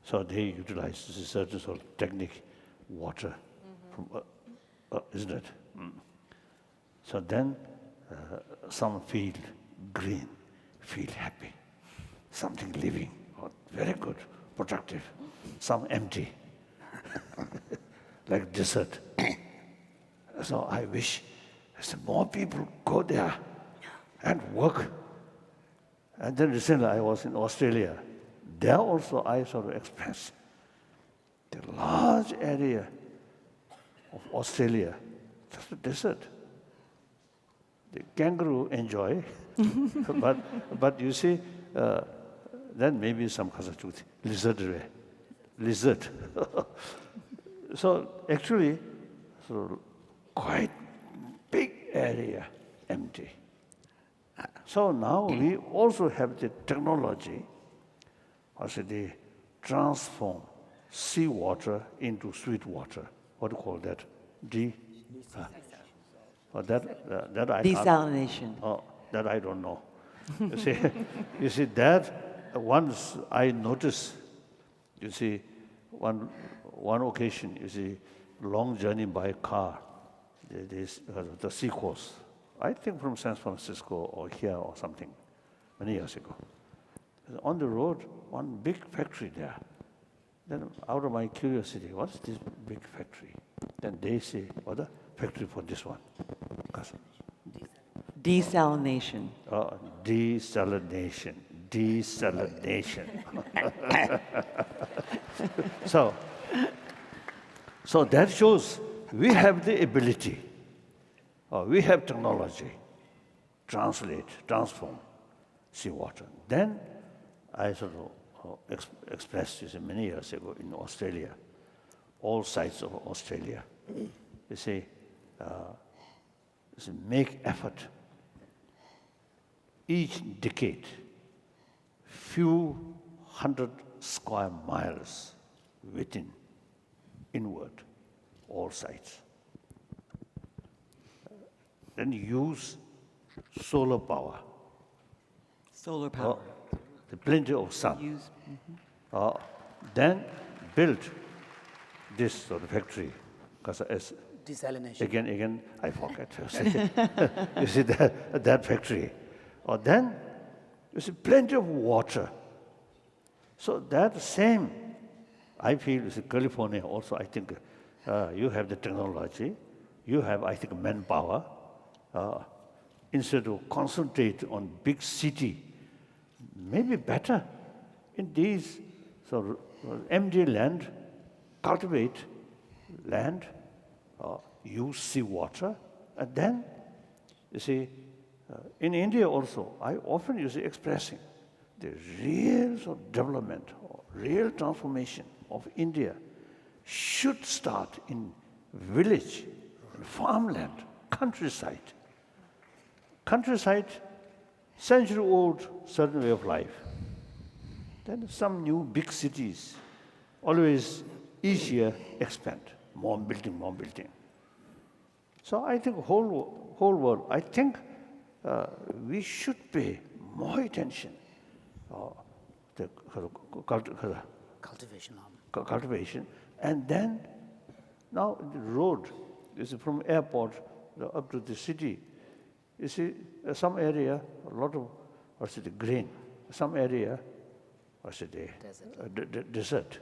so they utilize this certain sort of technique, water, from, isn't it? So then some feel green, feel happy, something living, very good, productive. Some empty, like desert. So I wish more people go there and work. And then recently I was in Australia. There also I sort of experienced the large area of Australia, just a desert. The kangaroo enjoy, but you see, then maybe some lizard. So actually, quite big area empty. So now we also have the technology, they transform seawater into sweet water. What do you call that? That I Desalination. Oh, that I don't know. You see that once I noticed. You see, one occasion, you see, long journey by car, the sea coast. I think from San Francisco or here or something, many years ago. On the road, one big factory there. Then out of my curiosity, what's this big factory? Then they say, what a factory for this one. Desalination. Desalination. So that shows we have the ability, we have technology, transform seawater. Then I sort of expressed this many years ago in Australia, all sides of Australia. You see, make effort. Each decade, few 100 square miles within, inward, all sides. Then use solar power. Solar power. the plenty of sun. Then build this sort of factory, because as desalination. Again, I forget. You see that factory. Or then you see plenty of water. So that same, I feel, is California also. I think you have the technology, you have, I think, manpower. Instead of concentrate on big city, maybe better in these sort of empty land, cultivate land, use seawater, and then, you see, in India also, I often use expressing the real sort of development, or real transformation of India should start in village, farmland, countryside. Countryside, century-old certain way of life. Then some new big cities, always easier expand, more building. So I think whole world, I think we should pay more attention to cultivation. And then now the road is from airport up to the city. You see, some area, a lot of, grain. Some area, desert.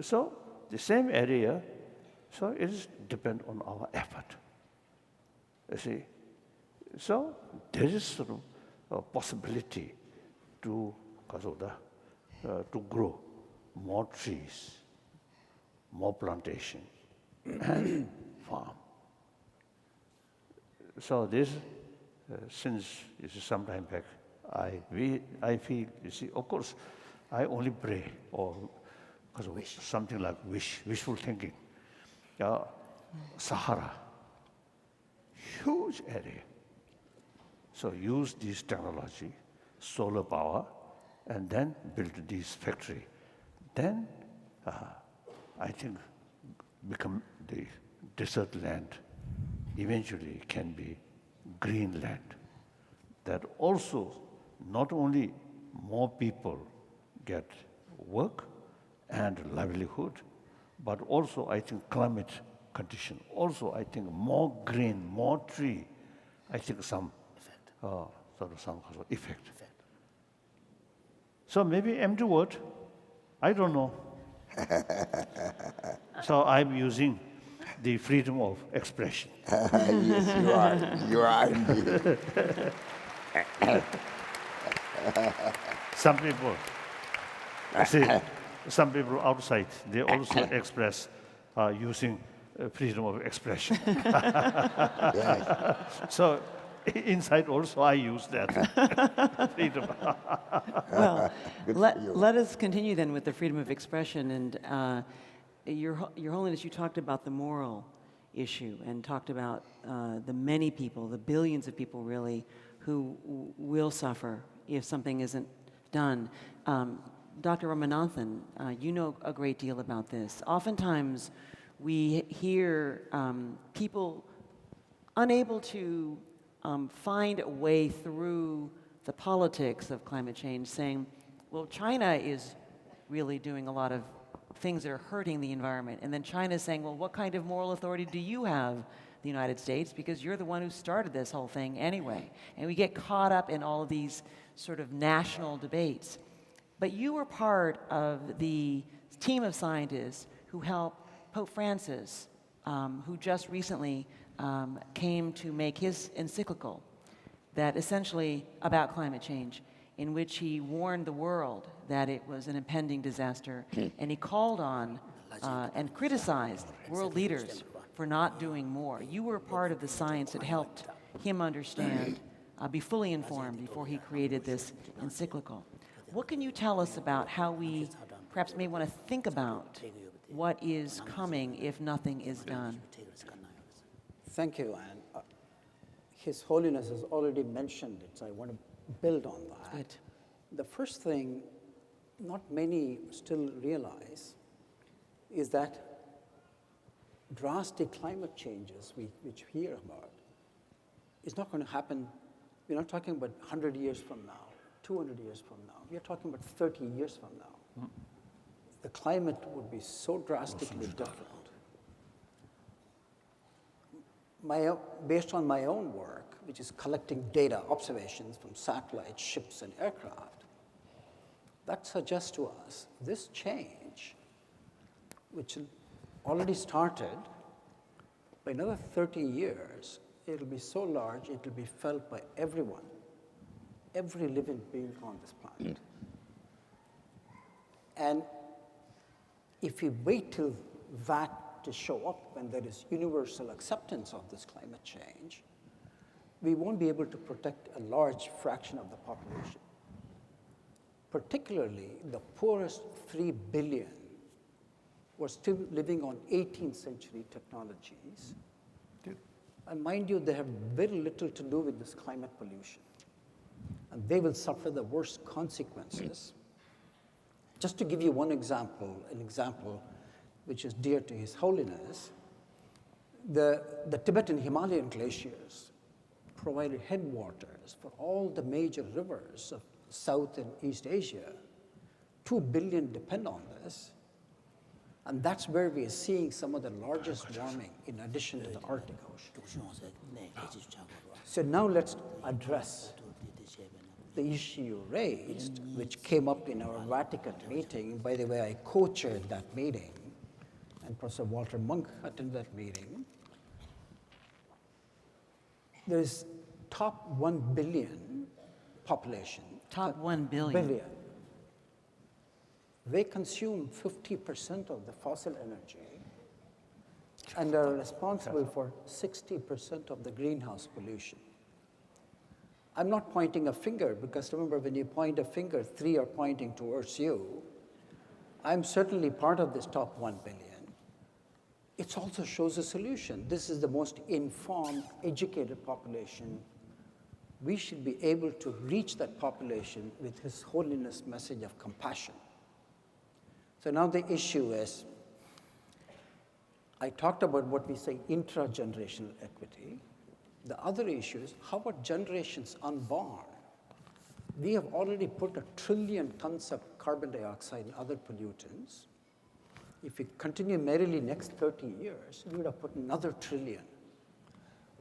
So the same area, so it is depend on our effort. You see, so there is sort of a possibility to grow more trees, more plantation, and farm. So this. Since some time back, I feel, you see, of course, I only pray or because of something like wishful thinking. Sahara, huge area. So use this technology, solar power, and then build this factory. Then I think become the desert land. Eventually can be green land. That also not only more people get work and livelihood, but also I think climate condition. Also I think more green, more tree. I think some effect. So maybe empty word, I don't know. So I'm using the freedom of expression. Yes, you are. You are indeed. Some people, some people outside, they also express using freedom of expression. Yes. So inside also I use that freedom. Well, let us continue then with the freedom of expression. And Your Holiness, you talked about the moral issue and talked about the many people, the billions of people really, who will suffer if something isn't done. Dr. Ramanathan, you know a great deal about this. Oftentimes, we hear people unable to find a way through the politics of climate change saying, well, China is really doing a lot of things that are hurting the environment. And then China is saying, well, what kind of moral authority do you have, the United States? Because you're the one who started this whole thing anyway. And we get caught up in all of these sort of national debates. But you were part of the team of scientists who helped Pope Francis, who just recently came to make his encyclical that essentially about climate change, in which he warned the world that it was an impending disaster, and he called on and criticized world leaders for not doing more. You were part of the science that helped him understand, be fully informed before he created this encyclical. What can you tell us about how we perhaps may want to think about what is coming if nothing is done? Thank you, and His Holiness has already mentioned it, so I want to build on that. Good. The first thing not many still realize is that drastic climate changes which we hear about is not going to happen. We're not talking about 100 years from now, 200 years from now. We are talking about 30 years from now. The climate would be so drastically different. Based on my own work, which is collecting data, observations from satellites, ships, and aircraft, that suggests to us this change, which already started, by another 30 years, it'll be so large, it'll be felt by everyone, every living being on this planet. And if we wait till that to show up when there is universal acceptance of this climate change, we won't be able to protect a large fraction of the population. Particularly, the poorest 3 billion were still living on 18th century technologies. And mind you, they have very little to do with this climate pollution. And they will suffer the worst consequences. Just to give you one example, an example which is dear to His Holiness, the Tibetan Himalayan glaciers provided headwaters for all the major rivers of South and East Asia. 2 billion depend on this. And that's where we are seeing some of the largest warming in addition to the Arctic Ocean. So now let's address the issue you raised, which came up in our Vatican meeting. By the way, I co-chaired that meeting, and Professor Walter Monk attended that meeting. There's top 1 billion population. Top 1 billion. Billion. They consume 50% of the fossil energy and are responsible for 60% of the greenhouse pollution. I'm not pointing a finger, because remember, when you point a finger, 3 are pointing towards you. I'm certainly part of this top 1 billion. It also shows a solution. This is the most informed, educated population. We should be able to reach that population with His Holiness' message of compassion. So now the issue is, I talked about what we say intragenerational equity. The other issue is, how about generations unborn? We have already put 1 trillion tons of carbon dioxide and other pollutants. If we continue merrily next 30 years, we would have put another 1 trillion.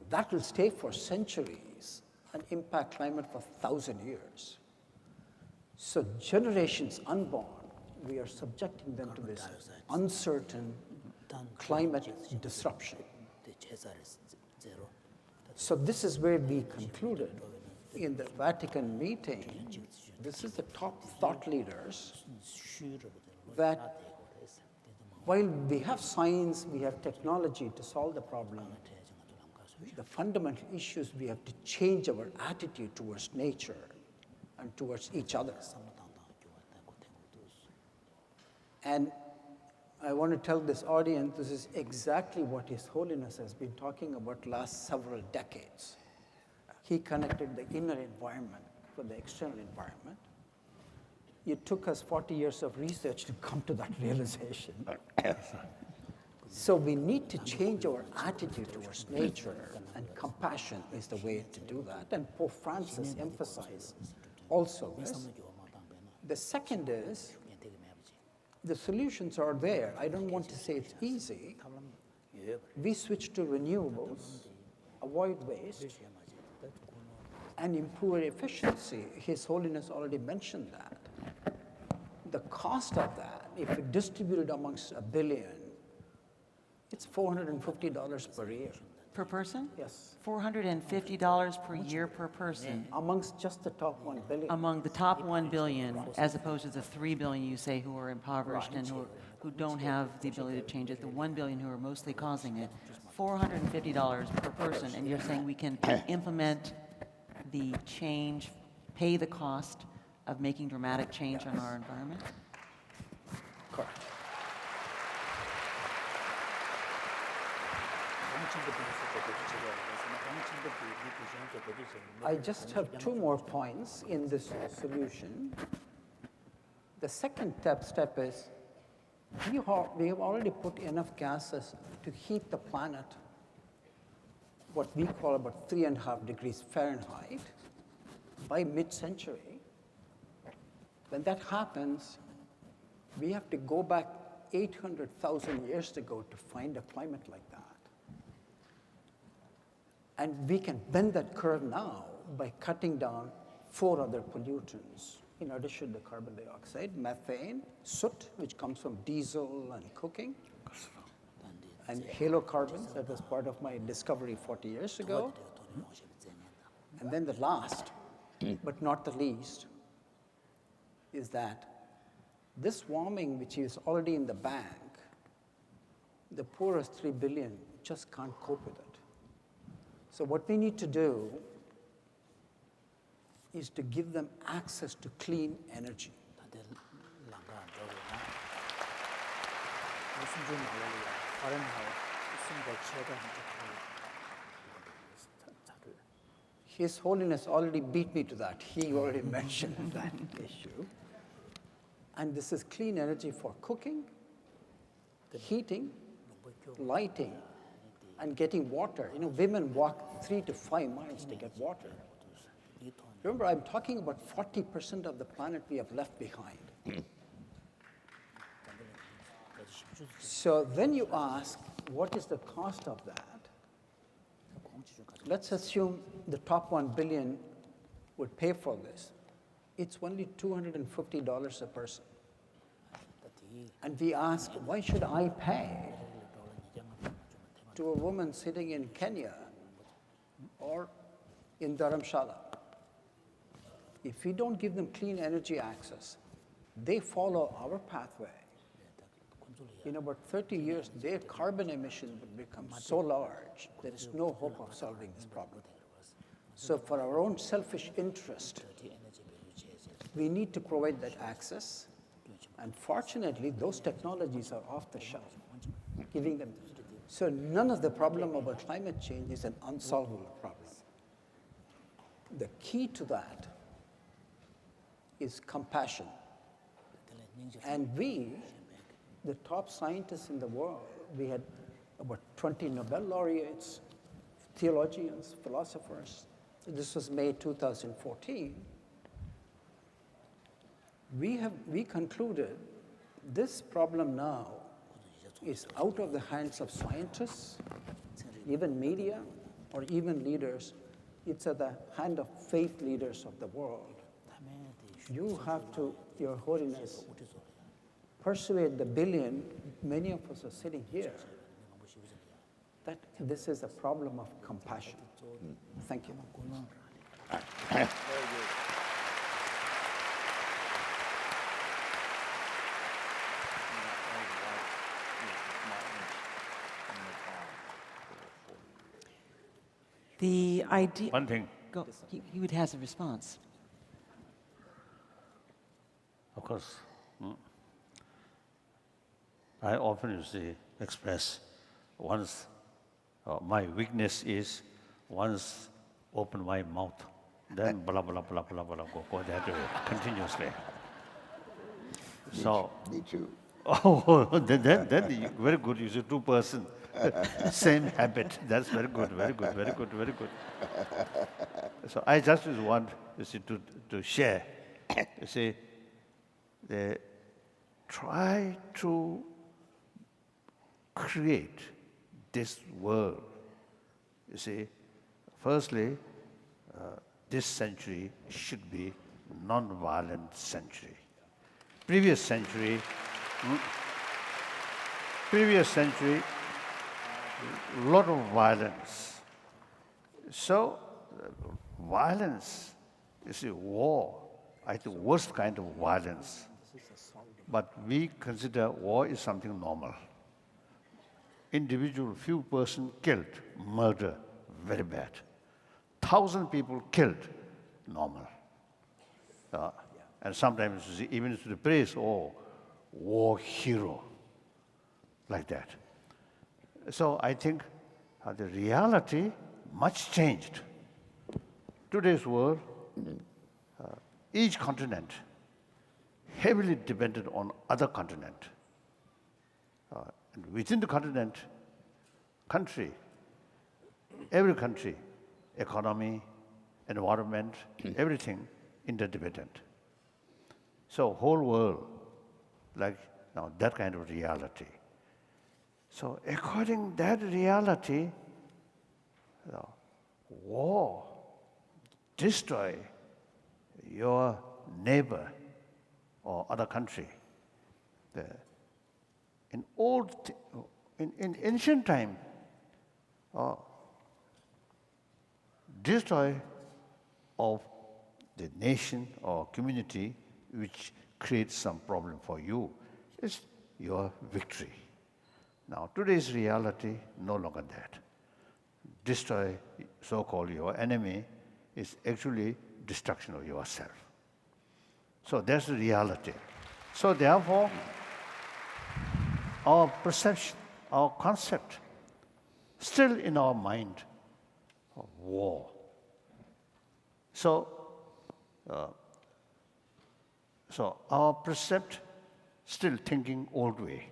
That will stay for centuries and impact climate for 1,000 years. So generations unborn, we are subjecting them to this uncertain climate disruption. So this is where we concluded in the Vatican meeting. This is the top thought leaders, that while we have science, we have technology to solve the problem, the fundamental issues, we have to change our attitude towards nature and towards each other. And I want to tell this audience, this is exactly what His Holiness has been talking about last several decades. He connected the inner environment with the external environment. It took us 40 years of research to come to that realization. So we need to change our attitude towards nature, and compassion is the way to do that. And Pope Francis emphasized also this. The second is, the solutions are there. I don't want to say it's easy. We switch to renewables, avoid waste, and improve efficiency. His Holiness already mentioned that. The cost of that, if it distributed amongst 1 billion, it's $450 per year. Per person? Yes. $450 per year per person. Amongst just the top 1 billion. Among the top 1 billion, as opposed to the 3 billion you say who are impoverished and who don't have the ability to change it, the 1 billion who are mostly causing it, $450 per person, and you're saying we can implement the change, pay the cost of making dramatic change on our environment? Correct. I just have 2 more points in this solution. The second step is, we have already put enough gases to heat the planet, what we call about 3.5 degrees Fahrenheit, by mid-century. When that happens, we have to go back 800,000 years ago to find a climate like that. And we can bend that curve now by cutting down 4 other pollutants, in addition to carbon dioxide, methane, soot, which comes from diesel and cooking, and halocarbons, that was part of my discovery 40 years ago. And then the last, but not the least, is that this warming, which is already in the bank, the poorest 3 billion just can't cope with it. So what we need to do is to give them access to clean energy. His Holiness already beat me to that. He already mentioned that issue. And this is clean energy for cooking, heating, lighting, and getting water. You know, women walk 3 to 5 miles to get water. Remember, I'm talking about 40% of the planet we have left behind. So then you ask, what is the cost of that? Let's assume the top 1 billion would pay for this. It's only $250 a person. And we ask, why should I pay to a woman sitting in Kenya or in Dharamshala? If we don't give them clean energy access, they follow our pathway. In about 30 years, their carbon emission will become so large, there is no hope of solving this problem. So for our own selfish interest, we need to provide that access. And fortunately, those technologies are off the shelf, giving them. So none of the problem about climate change is an unsolvable problem. The key to that is compassion. And we, the top scientists in the world, we had about 20 Nobel laureates, theologians, philosophers. This was May 2014. We concluded this problem now is out of the hands of scientists, even media, or even leaders. It's at the hand of faith leaders of the world. You have to, Your Holiness, persuade the billion, many of us are sitting here, that this is a problem of compassion. Thank you. The idea. One thing. Go. He would have a response. Of course. I often express once my weakness is once open my mouth, then blah blah blah blah blah go that way continuously. So me too. Oh, then very good. You see, 2 person, same habit. That's very good, very good, very good, very good. So I just want to share. You see, they try to create this world. You see, firstly, this century should be non-violent century. Previous century, lot of violence. So, violence, you see, war, I think worst kind of violence. But we consider war is something normal. Individual, few person killed, murder, very bad. 1,000 people killed, normal. And sometimes you see, even to the praise, war hero, like that. So I think the reality much changed. Today's world, each continent heavily dependent on other continent. And within the continent, every country, economy, environment, everything interdependent. So whole world, like now that kind of reality. So according that reality, war, destroy your neighbor or other country. In ancient time, destroy of the nation or community which creates some problem for you is your victory. Now, today's reality, no longer that. Destroy, so-called your enemy, is actually destruction of yourself. So that's the reality. So therefore, our perception, our concept, still in our mind of war. So our percept still thinking old way.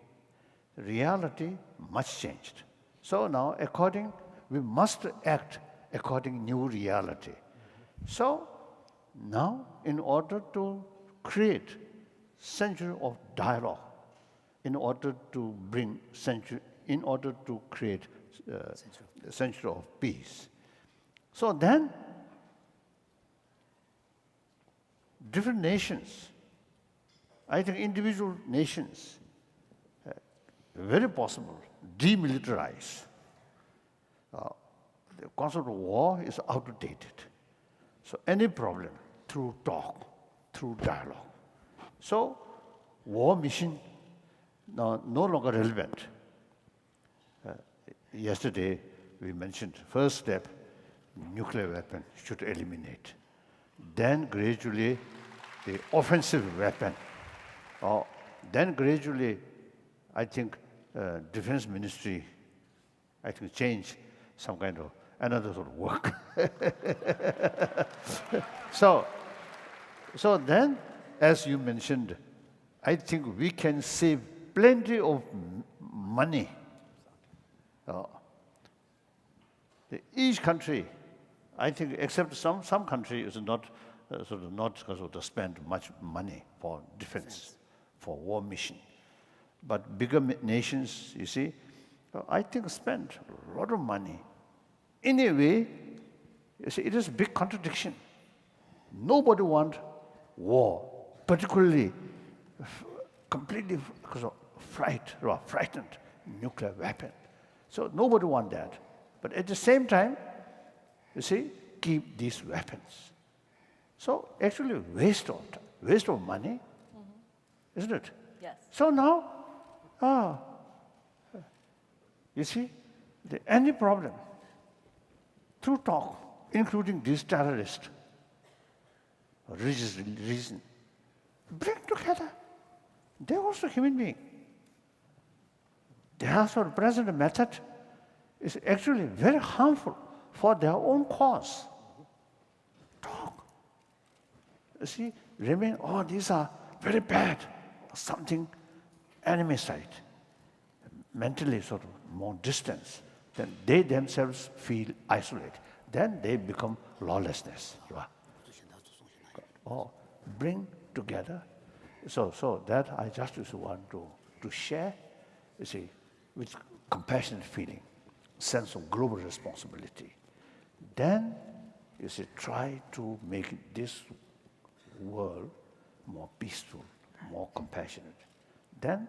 Reality much changed. So now we must act according new reality. So now in order to create century of dialogue, in order to create a century of peace. So then different nations, I think individual nations, very possible, demilitarize. The concept of war is outdated. So any problem, through talk, through dialogue. So war mission now no longer relevant. Yesterday we mentioned first step, nuclear weapon should eliminate. Then gradually the offensive weapon. Then gradually, I think defense ministry, I think change some kind of another sort of work. So then, as you mentioned, I think we can save plenty of money. Each country, I think, except some country is not to spend much money for defense, for war mission. But bigger nations, you see, I think spend a lot of money. In a way, you see, it is a big contradiction. Nobody wants war, particularly completely because of frightened nuclear weapon. So nobody wants that. But at the same time, you see, keep these weapons. So actually waste of money, isn't it? Yes. So now, you see, any problem, through talk, including these terrorists, religious reason, bring together. They're also human beings. Their sort of present method is actually very harmful for their own cause. Talk. You see, these are very bad. Something enemy side. Mentally sort of more distance. Then they themselves feel isolated. Then they become lawlessness. Bring together. So that I just want to share, you see, with compassionate feeling, sense of global responsibility. Then, you see, try to make this world more peaceful, more compassionate. Then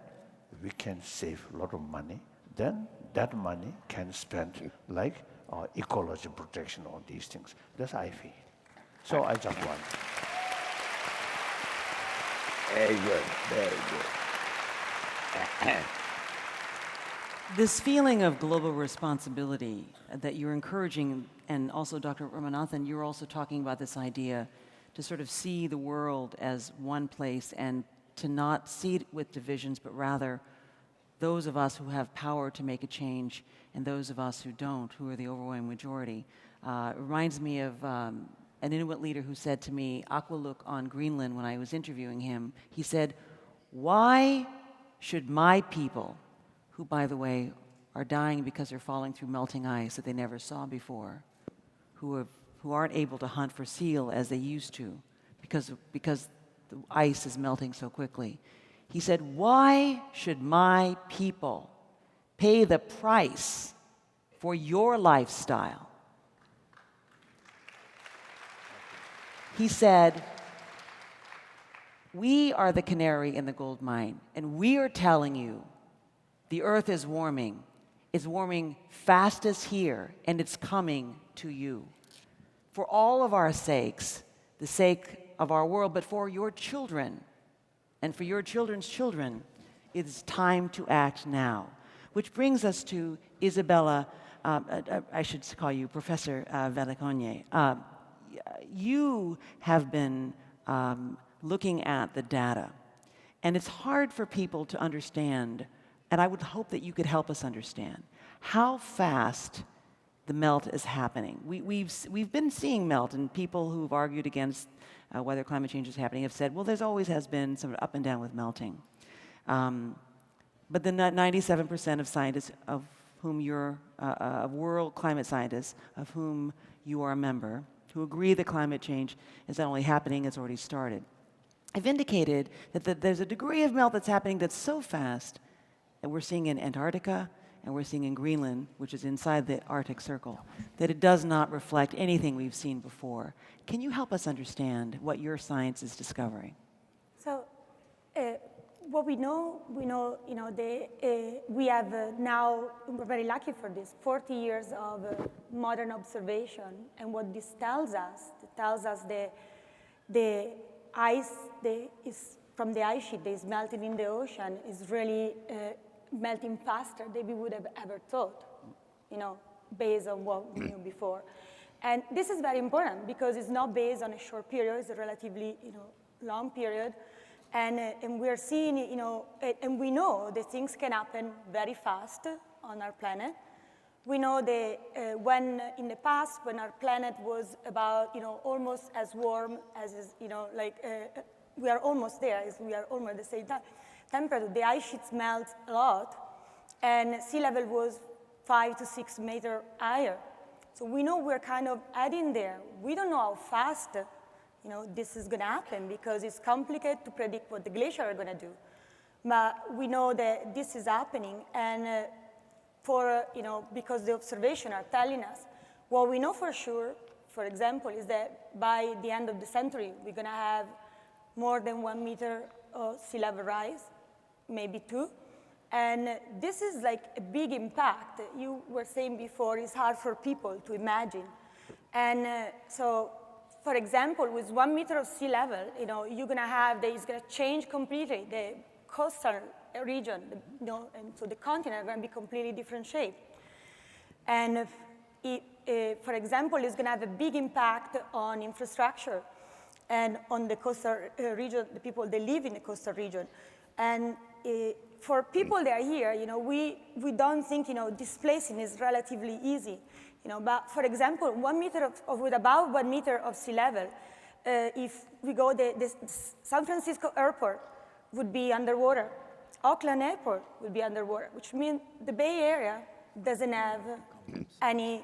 we can save a lot of money. Then that money can spend like ecology protection, all these things. That's I feel. So I just want. Very good, very good. This feeling of global responsibility that you're encouraging, and also Dr. Ramanathan, you're also talking about this idea to sort of see the world as one place and to not see it with divisions, but rather those of us who have power to make a change and those of us who don't, who are the overwhelming majority. It reminds me of an Inuit leader who said to me, Aqualuk on Greenland, when I was interviewing him, he said, "Why should my people, who, by the way, are dying because they're falling through melting ice that they never saw before, who aren't able to hunt for seal as they used to, because the ice is melting so quickly. He said, "Why should my people pay the price for your lifestyle?" He said, "We are the canary in the gold mine, and we are telling you the earth is warming. It's warming fastest here, and it's coming to you. For all of our sakes, the sake of our world, but for your children and for your children's children, it is time to act now." Which brings us to Isabella, I should call you Professor Velikonye. You have been looking at the data, and it's hard for people to understand, and I would hope that you could help us understand how fast the melt is happening. We've been seeing melt, and people who've argued against whether climate change is happening have said, well, there's always has been sort of up and down with melting. But the 97% of scientists of whom you're, of world climate scientists, of whom you are a member, who agree that climate change is not only happening, it's already started. I've indicated that there's a degree of melt that's happening that's so fast that we're seeing in Antarctica and we're seeing in Greenland, which is inside the Arctic Circle, that it does not reflect anything we've seen before. Can you help us understand what your science is discovering? So, what we know, we have now, we're very lucky for this, 40 years of modern observation. And what this tells us, the ice is from the ice sheet that is melting in the ocean is really melting faster than we would have ever thought, based on what we knew before. And this is very important because it's not based on a short period, it's a relatively, long period. And we're seeing, and we know that things can happen very fast on our planet. We know that when in the past, when our planet was about, almost as warm as is, we are almost there, we are almost at the same temperature. The ice sheets melt a lot, and sea level was 5 to 6 meters higher. So we know we're kind of heading there. We don't know how fast this is going to happen because it's complicated to predict what the glaciers are going to do. But we know that this is happening, and because the observations are telling us, what we know for sure, for example, is that by the end of the century, we're going to have more than 1 meter of sea level rise, maybe 2. And this is like a big impact. You were saying before, it's hard for people to imagine. And so, for example, with 1 meter of sea level, you're going to have, it's going to change completely the coastal region, and so the continent are going to be completely different shape. And for example, it's going to have a big impact on infrastructure and on the coastal region, the people that live in the coastal region. And for people that are here, we don't think, displacing is relatively easy. But for example, 1 meter with about 1 meter of sea level, if we go, the San Francisco airport would be underwater. Oakland airport would be underwater, which means the Bay Area doesn't have any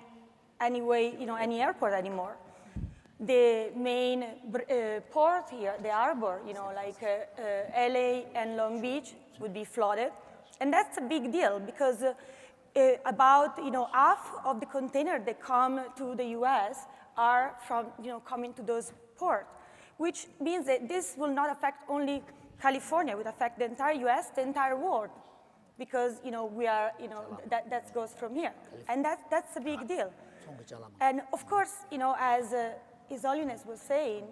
airport anymore. The main port here, the harbor, like LA and Long Beach would be flooded. And that's a big deal because about half of the containers that come to the US are from coming to those ports, which means that this will not affect only California, it would affect the entire US, the entire world, because we are that goes from here, and that's a big deal. And of course, as His Holiness was saying,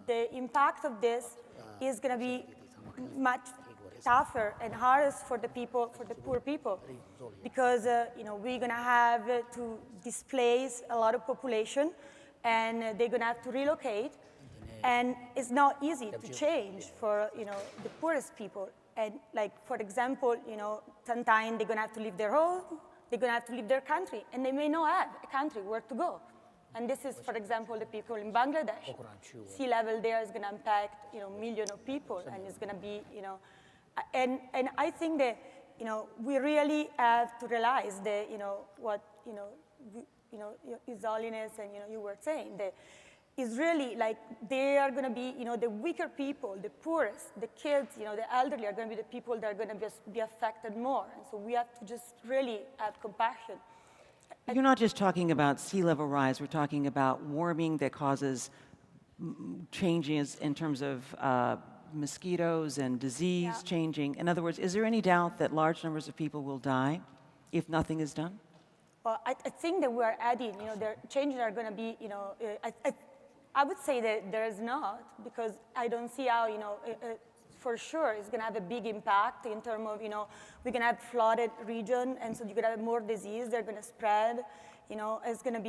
the impact of this is going to be much tougher and hardest for the people, for the poor people, because we're going to have to displace a lot of population, and they're going to have to relocate, and it's not easy to change for the poorest people. And like, for example, sometimes they're going to have to leave their home, they're going to have to leave their country, and they may not have a country where to go. And this is, for example, the people in Bangladesh. Sea level there is going to impact millions of people, and it's going to be and I think that we really have to realize that what His Holiness and you were saying, that is really like they are going to be, the weaker people, the poorest, the kids, the elderly are going to be the people that are going to be affected more. And so we have to just really have compassion. You're not just talking about sea level rise, we're talking about warming that causes changes in terms of mosquitoes and disease changing. In other words, is there any doubt that large numbers of people will die if nothing is done? Well, I think that we're adding, the changes are going to be, I would say that there is not, because I don't see how, for sure it's going to have a big impact in terms of, we're going to have flooded region, and so you're going to have more disease, they're going to spread, it's going to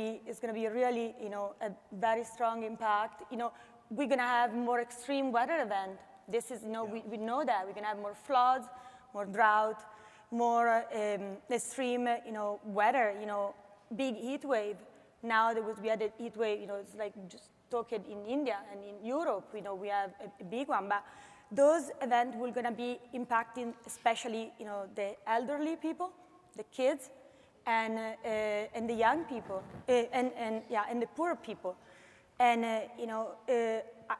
be really, a very strong impact. We're going to have more extreme weather event. This is, we know that. We're going to have more floods, more drought, more extreme, weather, big heat wave. Now we had a heat wave, it's like just talking in India and in Europe, we have a big one. But those events will going to be impacting especially, the elderly people, the kids, and the young people, and the poor people. And,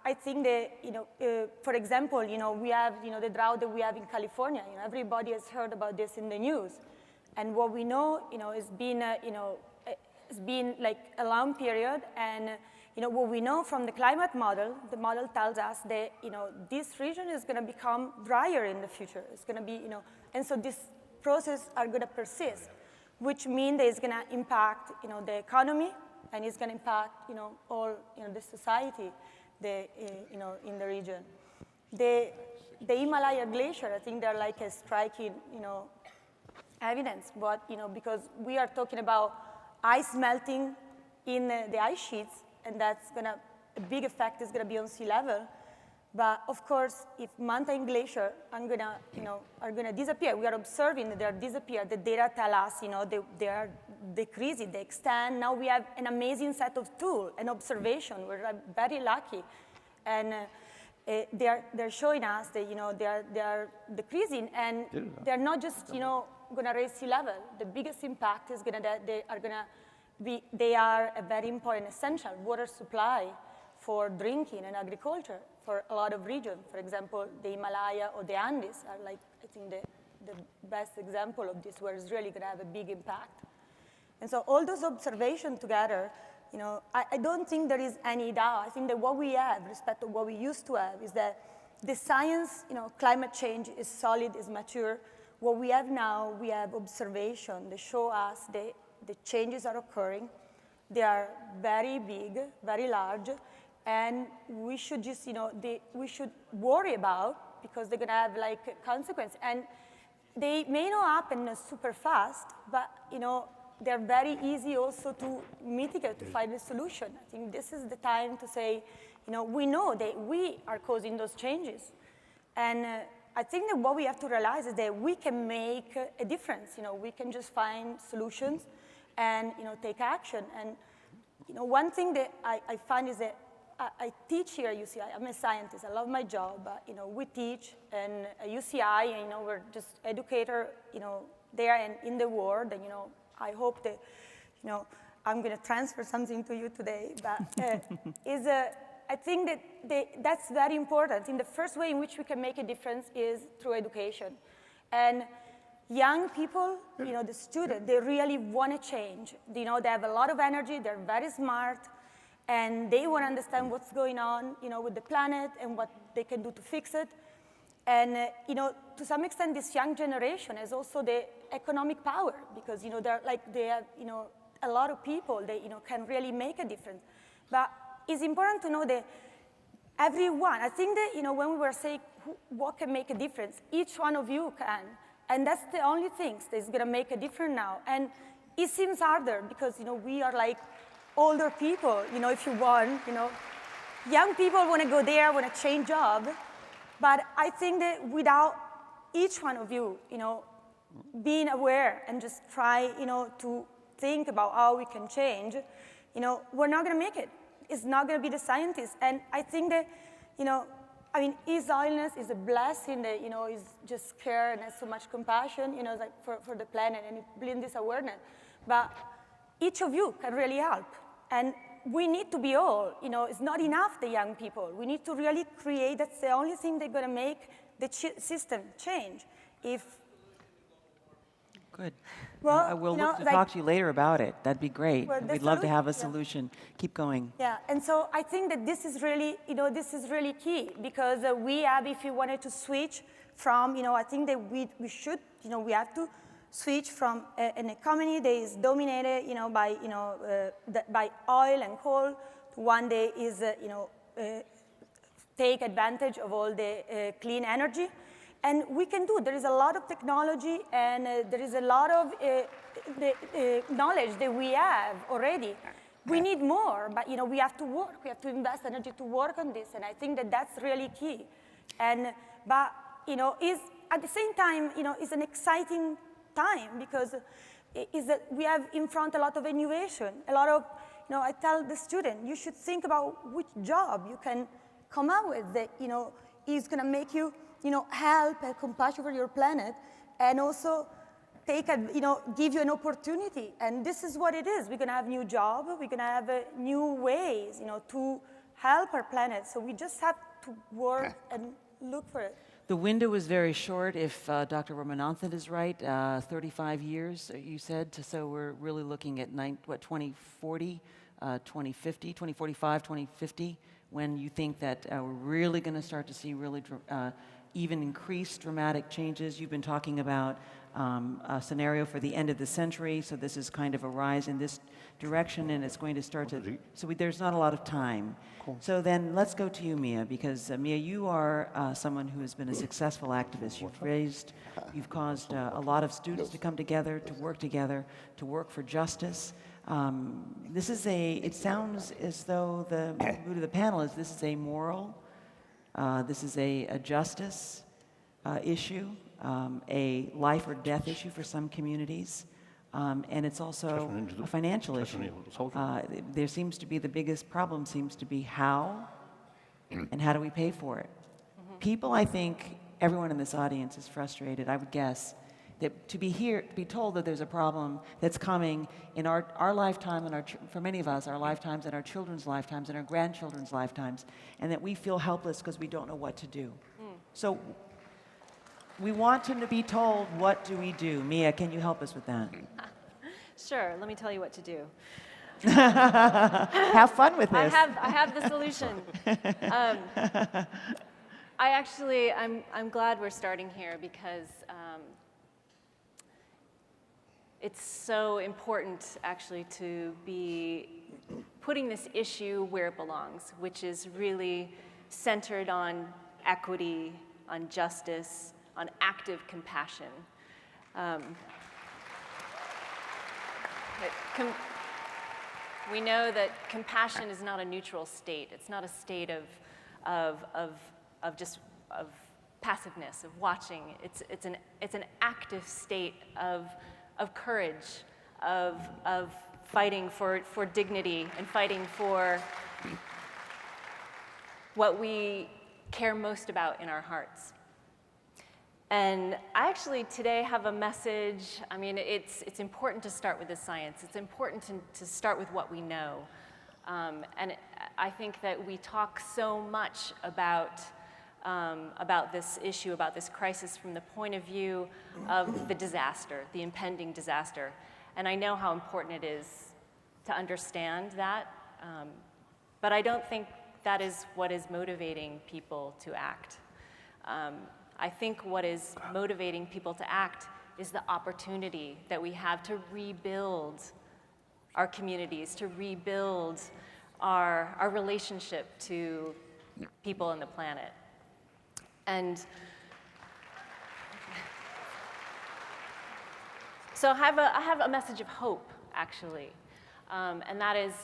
I think that, for example, we have, the drought that we have in California. Everybody has heard about this in the news. And what we know, it's been like a long period. And, what we know from the climate model, the model tells us that, this region is going to become drier in the future. It's going to be, and so this process are going to persist, which means that it's going to impact, the economy, and it's going to impact, all, the society, in the region. The Himalaya glacier, I think they're like a striking, evidence. But, because we are talking about ice melting in the ice sheets, and that's going to, a big effect is going to be on sea level. But of course, if mountain glaciers are going to disappear, we are observing that they are disappearing. The data tell us, they are decreasing, they extend. Now we have an amazing set of tools and observation. We're very lucky, and they're showing us that they are decreasing, and they're not just going to raise sea level. The biggest impact is they are a very important essential water supply for drinking and agriculture for a lot of regions. For example, the Himalaya or the Andes are like, I think, the best example of this, where it's really going to have a big impact. And so all those observations together, I don't think there is any doubt. I think that what we have, respect to what we used to have, is that the science, climate change is solid, is mature. What we have now, we have observation that show us the changes are occurring. They are very big, very large, and we should just, we should worry about, because they're going to have like consequence. And they may not happen super fast, but they're very easy also to mitigate, to find a solution. I think this is the time to say, we know that we are causing those changes. And I think that what we have to realize is that we can make a difference. We can just find solutions and take action. And one thing that I find is that I teach here at UCI. I'm a scientist. I love my job. But we teach, and at UCI, and we're just educator, there and in the world. And I hope that I'm going to transfer something to you today. But I think that that's very important. I think the first way in which we can make a difference is through education. And young people, the students, they really want to change. They have a lot of energy, they're very smart, and they want to understand what's going on, with the planet and what they can do to fix it. And, to some extent, this young generation has also the economic power, because, they have, a lot of people that, can really make a difference. But it's important to know that everyone, I think that, when we were saying what can make a difference, each one of you can. And that's the only thing that's going to make a difference now. And it seems harder because, we are like older people, if you want, Young people want to go there, want to change job. But I think that without each one of you, being aware and just try, to think about how we can change, we're not going to make it. It's not going to be the scientists. And I think that, His Holiness is a blessing that, is just care and has so much compassion, like for the planet, and it brings this awareness. But each of you can really help. And we need to be all, it's not enough, the young people. We need to really create, that's the only thing that's going to make the system change. Good. Well, we'll look to talk to you later about it. That'd be great. Well, We'd love to have a solution. Keep going. Yeah, and so I think that this is really, this is really key, because we have, if you wanted to switch from, I think that we should, we have to switch from an economy that is dominated, by oil and coal to one that is, take advantage of all the clean energy. And we can do. There is a lot of technology, and there is a lot of knowledge that we have already. We need more, but we have to work. We have to invest energy to work on this, and I think that that's really key. But is at the same time, it's an exciting time, because we have in front a lot of innovation, a lot of. I tell the student, you should think about which job you can come out with that is going to make you. Help, have compassion for your planet, and also give you an opportunity. And this is what it is. We're going to have new jobs. We're going to have new ways, to help our planet. So we just have to work and look for it. The window is very short, if Dr. Ramanathan is right, 35 years, you said. So we're really looking at 2040, 2050, 2045, 2050, when you think that we're really going to start to see really even increased dramatic changes. You've been talking about a scenario for the end of the century, so this is kind of a rise in this direction, and it's going to start to, there's not a lot of time. Cool. So then let's go to you, Mia, because Mia, you are someone who has been a successful activist. You've caused a lot of students to come together, to work for justice. It sounds as though the mood of the panel is this is a moral, this is a justice issue, a life or death issue for some communities, and it's also a financial issue. There seems to be the biggest problem seems to be how, and how do we pay for it? Mm-hmm. People, I think, everyone in this audience is frustrated, I would guess, that to be told that there's a problem that's coming in our lifetime, and for many of us, our lifetimes, and our children's lifetimes, and our grandchildren's lifetimes, and that we feel helpless because we don't know what to do. So we want to be told, what do we do? Mia, can you help us with that? Sure, let me tell you what to do. Have fun with this. I have the solution. I'm glad we're starting here, because it's so important, actually, to be putting this issue where it belongs, which is really centered on equity, on justice, on active compassion. We know that compassion is not a neutral state. It's not a state of passiveness, of watching. It's an active state of courage, of fighting for dignity, and fighting for what we care most about in our hearts. And I actually today have a message. I mean, it's important to start with the science. It's important to start with what we know. And I think that we talk so much about this issue, about this crisis, from the point of view of the disaster, the impending disaster. And I know how important it is to understand that, but I don't think that is what is motivating people to act. I think what is motivating people to act is the opportunity that we have to rebuild our communities, to rebuild our relationship to people and the planet. And so I have a message of hope, actually, and that is,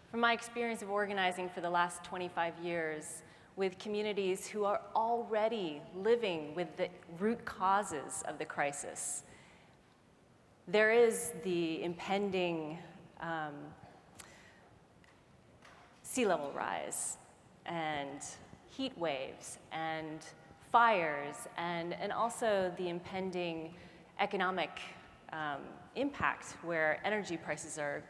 from my experience of organizing for the last 25 years with communities who are already living with the root causes of the crisis. There is the impending sea level rise, and heat waves, and fires, and also the impending economic impact, where energy prices are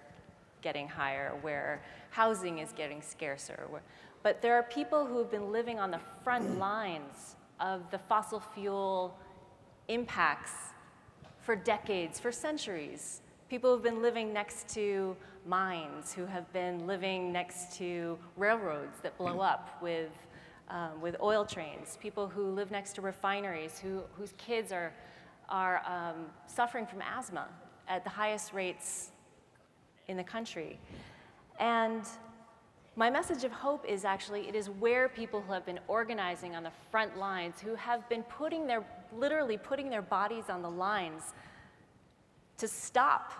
getting higher, where housing is getting scarcer. But there are people who have been living on the front lines of the fossil fuel impacts for decades, for centuries. People who've been living next to mines, who have been living next to railroads that blow up with oil trains, people who live next to refineries, whose kids are suffering from asthma at the highest rates in the country. And my message of hope is actually, it is where people who have been organizing on the front lines, who have been literally putting their bodies on the lines to stop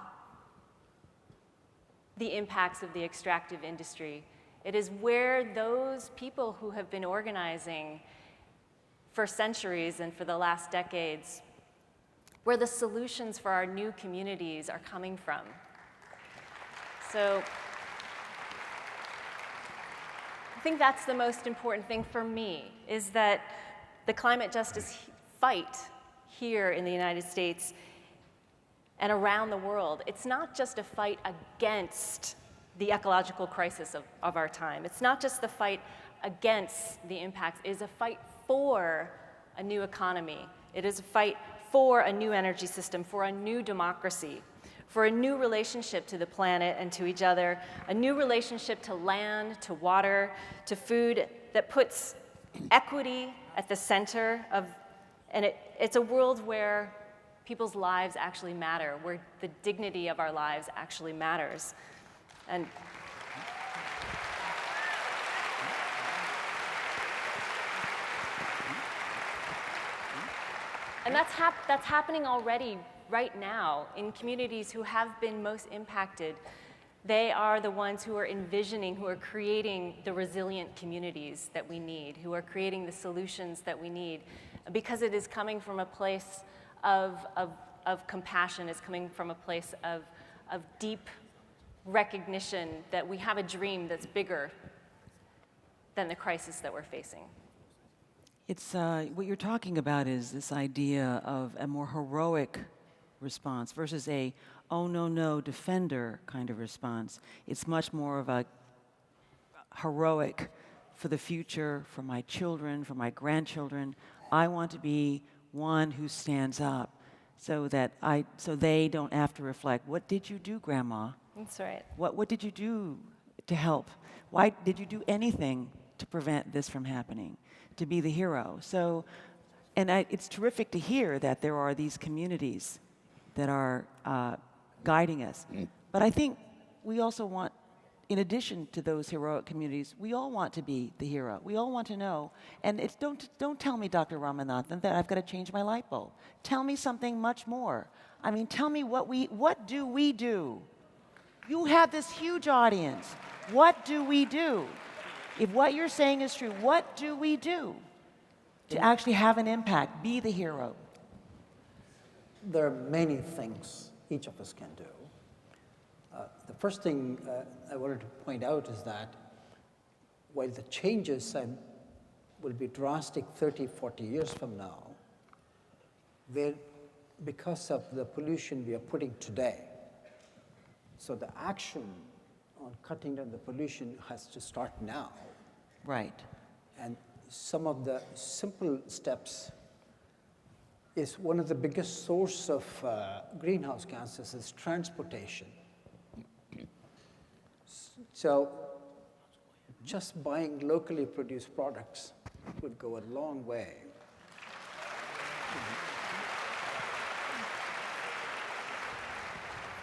the impacts of the extractive industry. It is where those people who have been organizing for centuries and for the last decades, where the solutions for our new communities are coming from. So I think that's the most important thing for me, is that the climate justice fight here in the United States and around the world, it's not just a fight against the ecological crisis of our time. It's not just the fight against the impacts. It is a fight for a new economy. It is a fight for a new energy system, for a new democracy, for a new relationship to the planet and to each other, a new relationship to land, to water, to food, that puts equity at the center of, and it's a world where people's lives actually matter, where the dignity of our lives actually matters. And that's happening already right now in communities who have been most impacted. They are the ones who are envisioning, who are creating the resilient communities that we need, who are creating the solutions that we need, because it is coming from a place of compassion, it's coming from a place of deep recognition that we have a dream that's bigger than the crisis that we're facing. It's what you're talking about is this idea of a more heroic response versus a oh no defender kind of response. It's much more of a heroic for the future, for my children, for my grandchildren. I want to be one who stands up so that so they don't have to reflect, what did you do, Grandma? That's right. What did you do to help? Why did you do anything to prevent this from happening? To be the hero. So, and it's terrific to hear that there are these communities that are guiding us. But I think we also want, in addition to those heroic communities, we all want to be the hero. We all want to know. And it's don't tell me, Dr. Ramanathan, that I've got to change my light bulb. Tell me something much more. I mean, tell me what do we do? You have this huge audience. What do we do? If what you're saying is true, what do we do to actually have an impact, be the hero? There are many things each of us can do. The first thing I wanted to point out is that while the changes will be drastic 30, 40 years from now, because of the pollution we are putting today. So the action on cutting down the pollution has to start now. Right. And some of the simple steps is one of the biggest source of greenhouse gases is transportation. So just buying locally produced products would go a long way.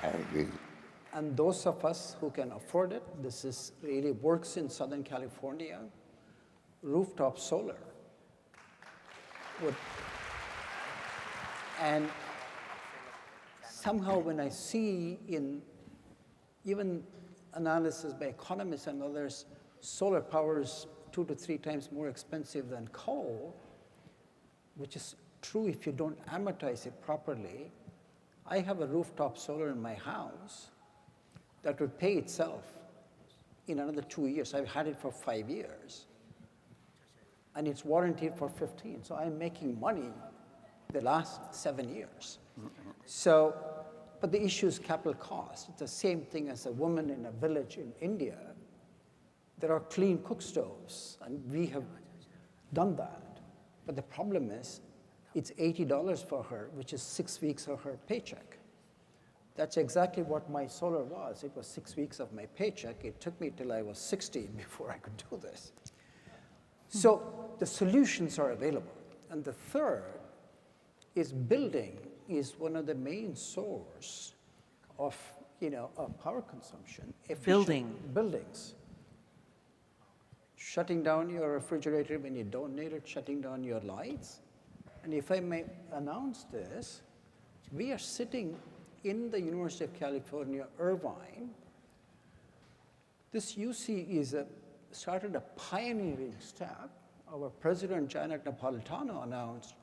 I agree. And those of us who can afford it, this really works in Southern California, rooftop solar. And somehow when I see in even analysis by economists and others, solar power is 2 to 3 times more expensive than coal, which is true if you don't amortize it properly. I have a rooftop solar in my house that would pay itself in another 2 years. I've had it for 5 years. And it's warranted for 15. So I'm making money the last 7 years. So But the issue is capital cost. It's the same thing as a woman in a village in India. There are clean cook stoves, and we have done that. But the problem is, it's $80 for her, which is 6 weeks of her paycheck. That's exactly what my solar was. It was 6 weeks of my paycheck. It took me till I was 60 before I could do this. So the solutions are available. And the third is building is one of the main source of, of power consumption. Buildings. Shutting down your refrigerator when you don't need it, shutting down your lights. And if I may announce this, we are sitting in the University of California, Irvine. This UC started a pioneering step. Our president, Janet Napolitano, announced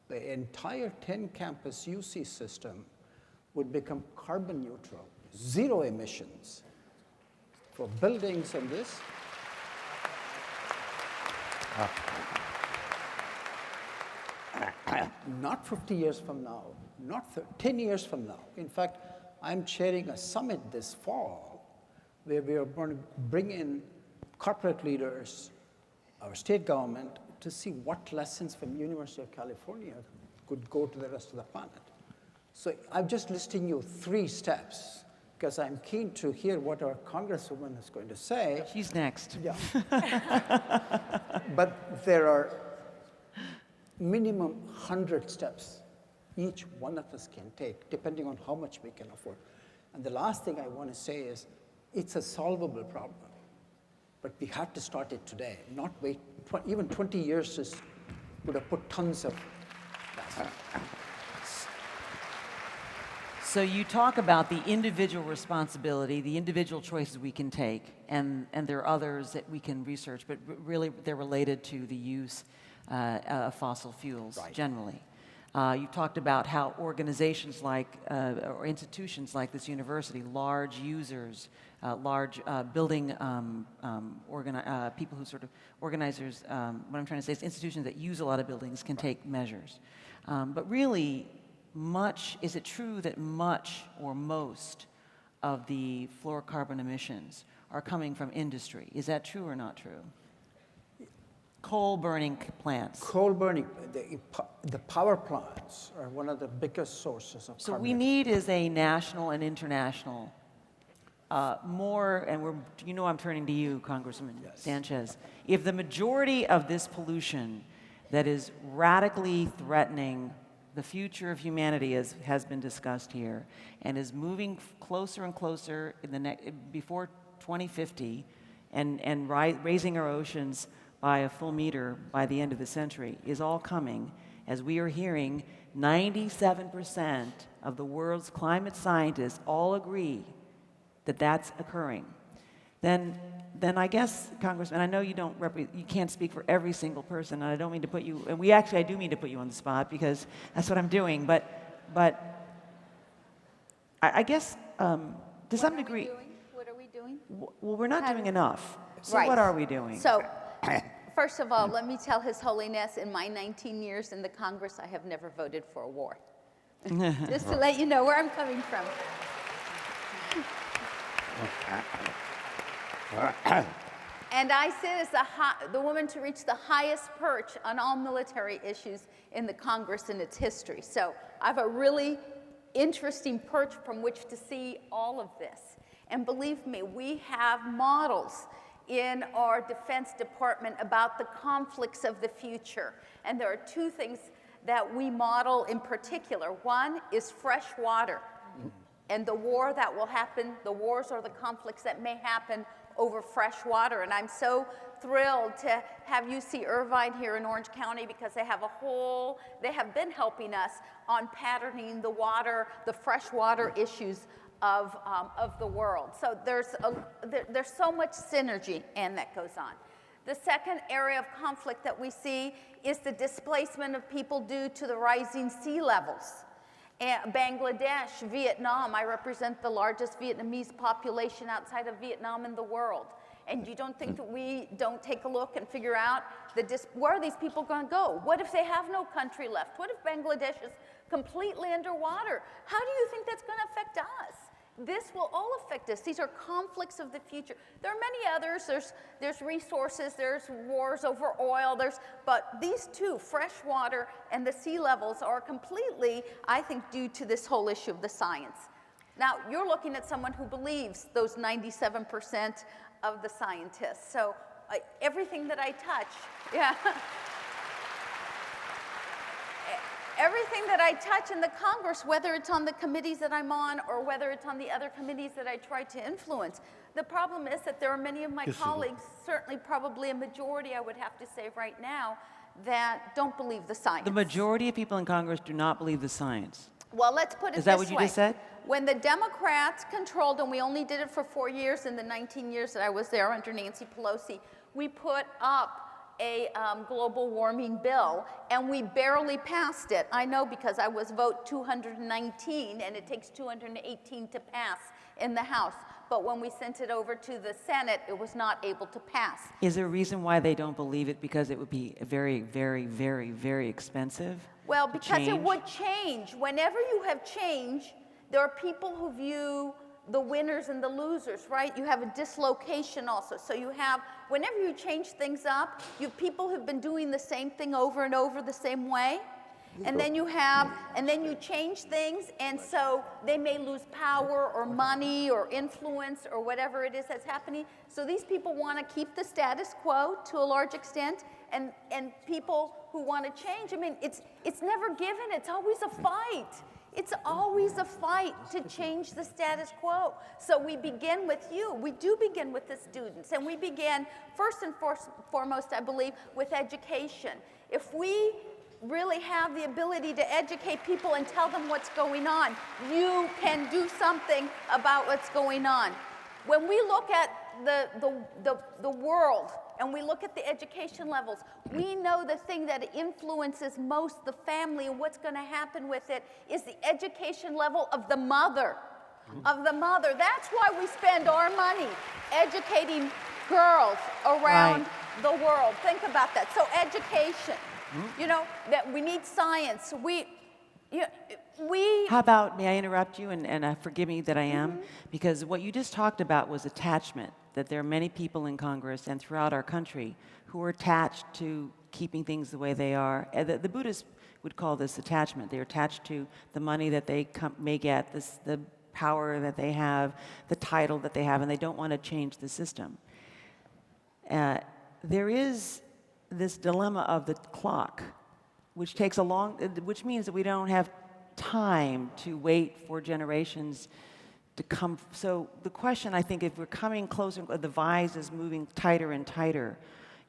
the entire 10-campus UC system would become carbon neutral, 0 emissions for buildings and this. Not 50 years from now, not 10 years from now. In fact, I'm chairing a summit this fall where we are going to bring in corporate leaders, our state government, to see what lessons from University of California could go to the rest of the planet. So I'm just listing you 3 steps because I'm keen to hear what our Congresswoman is going to say. She's next. Yeah. But there are minimum 100 steps each one of us can take, depending on how much we can afford. And the last thing I want to say is, it's a solvable problem. But we have to start it today, not wait. Even 20 years would have put tons of. So you talk about the individual responsibility, the individual choices we can take, and there are others that we can research, but really they're related to the use of fossil fuels generally. You talked about how organizations like, or institutions like this university, large users, large building people who sort of, organizers, what I'm trying to say is institutions that use a lot of buildings can take measures. But really, is it true that much or most of the fluorocarbon emissions are coming from industry? Is that true or not true? Coal burning plants. Coal burning, the power plants are one of the biggest sources of so carbon. We need is a national and international more, and I'm turning to you, Congressman Sanchez. If the majority of this pollution that is radically threatening the future of humanity, as has been discussed here, and is moving closer and closer before 2050, and raising our oceans by a full meter by the end of the century, is all coming, as we are hearing, 97% of the world's climate scientists all agree that that's occurring. Then I guess, Congressman, I know you can't speak for every single person, and I don't mean to put you, and I do mean to put you on the spot because that's what I'm doing, but I guess to some degree. What are we doing? Well, we're not doing enough. So Right. what are we doing? So, first of all, let me tell His Holiness, in my 19 years in the Congress, I have never voted for a war. Just to let you know where I'm coming from. And I sit as the woman to reach the highest perch on all military issues in the Congress in its history. So I have a really interesting perch from which to see all of this. And believe me, we have models in our Defense Department about the conflicts of the future. And there are 2 things that we model in particular. One is fresh water. And the war that will happen, the wars or the conflicts that may happen over fresh water. And I'm so thrilled to have UC Irvine here in Orange County because they have been helping us on patterning the fresh water issues of the world. So there's so much synergy that goes on. The second area of conflict that we see is the displacement of people due to the rising sea levels. Bangladesh, Vietnam, I represent the largest Vietnamese population outside of Vietnam in the world. And you don't think that we don't take a look and figure out where are these people going to go? What if they have no country left? What if Bangladesh's completely underwater. How do you think that's going to affect us? This will all affect us. These are conflicts of the future. There are many others. There's resources, there's wars over oil, but these two, fresh water and the sea levels, are completely, I think, due to this whole issue of the science. Now, you're looking at someone who believes those 97% of the scientists. So everything that I touch, yeah. Everything that I touch in the Congress, whether it's on the committees that I'm on or whether it's on the other committees that I try to influence, the problem is that there are many of my colleagues, certainly probably a majority, I would have to say right now, that don't believe the science. The majority of people in Congress do not believe the science. Well, let's put it this way. Is that what you just said? When the Democrats controlled, and we only did it for 4 years in the 19 years that I was there under Nancy Pelosi, we put up a global warming bill, and we barely passed it. I know because I was vote 219, and it takes 218 to pass in the House. But when we sent it over to the Senate, it was not able to pass. Is there a reason why they don't believe it? Because it would be very, very, very, very expensive? Well, because it would change. Whenever you have change, there are people who view the winners and the losers, right? You have a dislocation also. So you have, whenever you change things up, you have people who've been doing the same thing over and over the same way. And then you change things, and so they may lose power or money or influence or whatever it is that's happening. So these people want to keep the status quo to a large extent, and people who want to change, I mean, it's never given, it's always a fight. It's always a fight to change the status quo. So we begin with you. We do begin with the students. And we begin, first and foremost, I believe, with education. If we really have the ability to educate people and tell them what's going on, you can do something about what's going on. When we look at the world, and we look at the education levels, we know the thing that influences most the family and what's going to happen with it is the education level of the mother. Of the mother. That's why we spend our money educating girls around the world. Think about that. So education, you know, that we need science. How about, may I interrupt you, and forgive me that I am, because what you just talked about was attachment, that there are many people in Congress and throughout our country who are attached to keeping things the way they are. The Buddhists would call this attachment. They're attached to the money that they may get, the power that they have, the title that they have, and they don't want to change the system. There is this dilemma of the clock, which takes which means that we don't have time to wait for generations to come. So the question, I think, if we're coming closer, the vise is moving tighter and tighter,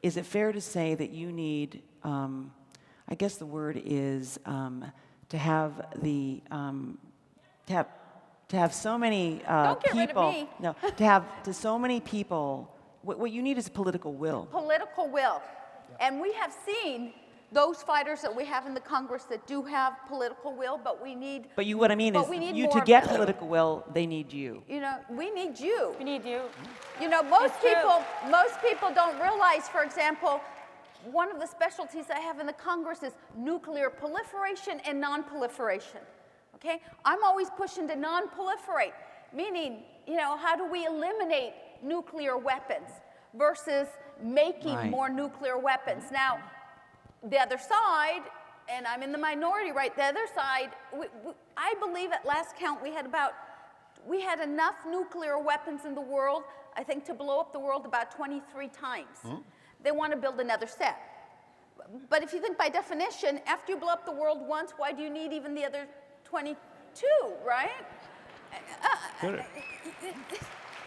is it fair to say that you need, I guess the word is to have the, to have so many Don't get people, rid of me. no, to have so many people, what you need is political will. Political will. And we have seen those fighters that we have in the Congress that do have political will, but we need. But what I mean is, you to get political will, they need you. You know, we need you. We need you. You know, most people don't realize, for example, one of the specialties I have in the Congress is nuclear proliferation and non-proliferation. Okay, I'm always pushing to non-proliferate, meaning, you know, how do we eliminate nuclear weapons versus making more nuclear weapons? Now, the other side, and I'm in the minority, right? The other side, I believe at last count we had enough nuclear weapons in the world, I think, to blow up the world about 23 times. They want to build another set. But if you think by definition, after you blow up the world once, why do you need even the other 22, right?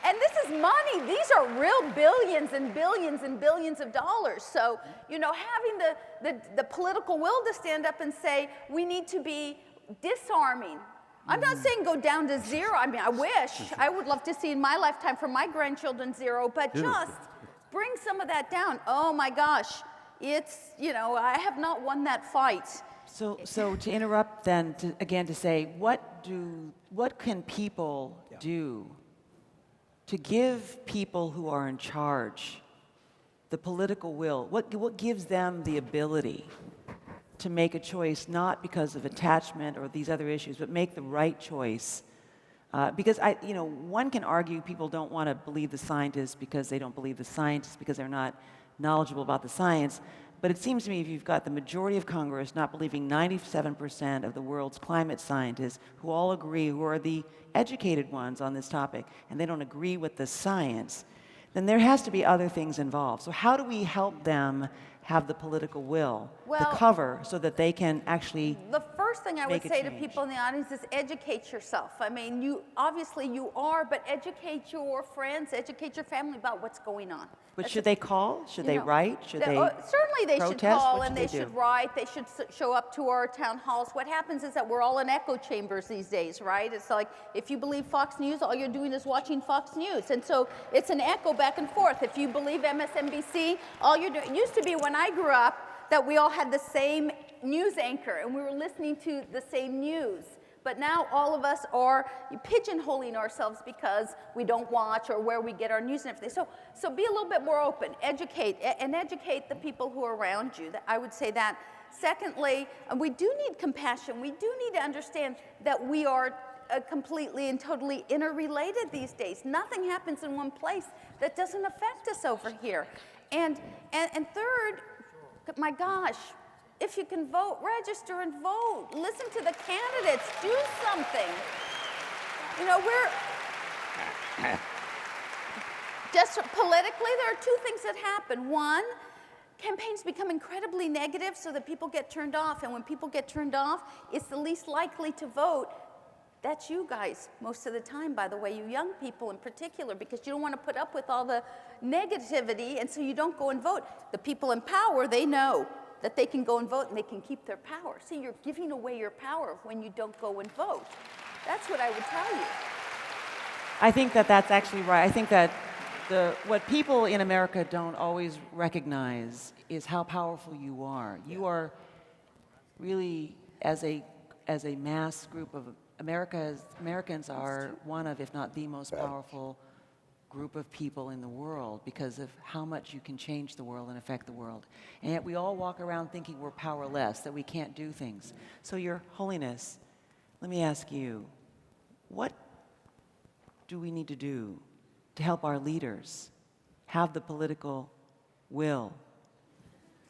And this is money. These are real billions and billions and billions of dollars. So, you know, having the political will to stand up and say, we need to be disarming. I'm not saying go down to zero. I mean, I wish. I would love to see in my lifetime for my grandchildren zero, but just bring some of that down. Oh my gosh. It's, you know, I have not won that fight. So to interrupt then, again to say, what can people do to give people who are in charge the political will? What gives them the ability to make a choice not because of attachment or these other issues, but make the right choice. Because one can argue people don't want to believe the scientists because they don't believe the scientists because they're not knowledgeable about the science. But it seems to me if you've got the majority of Congress not believing 97% of the world's climate scientists who all agree, who are the educated ones on this topic, and they don't agree with the science, then there has to be other things involved. So how do we help them have the political will, the cover, so that they can actually The first thing I would make a say to change? people in the audience is educate yourself. I mean, you are, but educate your friends, educate your family about what's going on. But should they call? Should they write? Should they certainly they should protest? call What and should they they should do? write. They should show up to our town halls. What happens is that we're all in echo chambers these days, right? It's like if you believe Fox News, all you're doing is watching Fox News. And so it's an echo back and forth. If you believe MSNBC, all you're doing, it used to be when I grew up that we all had the same news anchor and we were listening to the same news. But now all of us are pigeonholing ourselves because we don't watch or where we get our news and everything. So be a little bit more open, educate the people who are around you. I would say that. Secondly, we do need compassion. We do need to understand that we are completely and totally interrelated these days. Nothing happens in one place that doesn't affect us over here. And third, my gosh, if you can vote, register and vote. Listen to the candidates. Do something. You know, we're just politically, there are two things that happen. One, campaigns become incredibly negative so that people get turned off. And when people get turned off, it's the least likely to vote. That's you guys most of the time, by the way, you young people in particular, because you don't want to put up with all the negativity, and so you don't go and vote. The people in power, they know that they can go and vote and they can keep their power. See, you're giving away your power when you don't go and vote. That's what I would tell you. I think that that's actually right. I think that what people in America don't always recognize is how powerful you are. You are really, as a mass group of Americans are one of, if not the most powerful group of people in the world because of how much you can change the world and affect the world. And yet we all walk around thinking we're powerless, that we can't do things. So Your Holiness, let me ask you, what do we need to do to help our leaders have the political will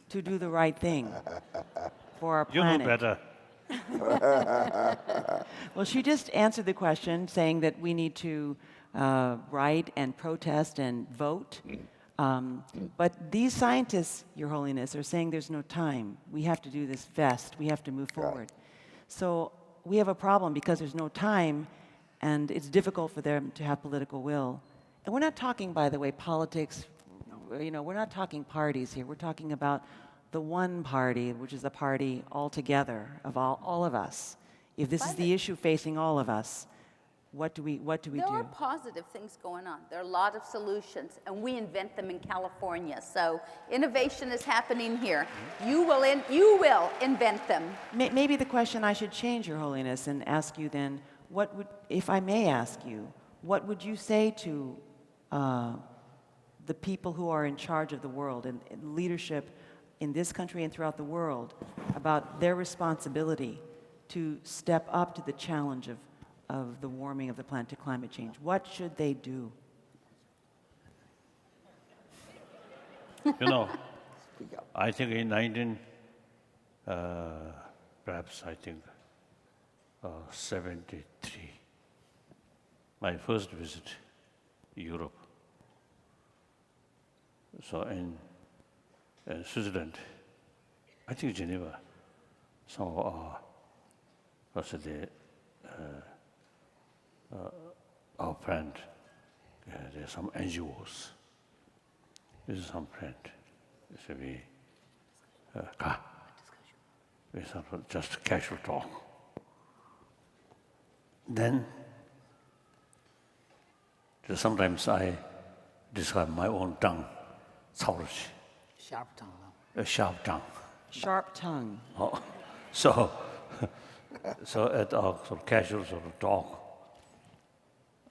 to do the right thing for our planet? You know better. Well, she just answered the question saying that we need to write and protest and vote. But these scientists, Your Holiness, are saying there's no time. We have to do this fast. We have to move forward. So we have a problem because there's no time and it's difficult for them to have political will. And we're not talking, by the way, politics. We're not talking parties here. We're talking about the one party, which is the party altogether of all of us. If this is the issue facing all of us, what do we There are positive things going on. There are a lot of solutions, and we invent them in California. So innovation is happening here. You will invent them. Maybe the question I should change, Your Holiness, and ask you then, if I may ask you, what would you say to the people who are in charge of the world and leadership in this country and throughout the world about their responsibility to step up to the challenge of the warming of the planet, to climate change? What should they do? I think in 73, my first visit Europe. So in Switzerland, I think Geneva, some of our friend, there's some NGOs. This is some friend. So we just casual talk. Then sometimes I describe my own tongue, 操着去. Sharp tongue. A sharp tongue. Sharp tongue. Oh, so at our sort of casual sort of talk,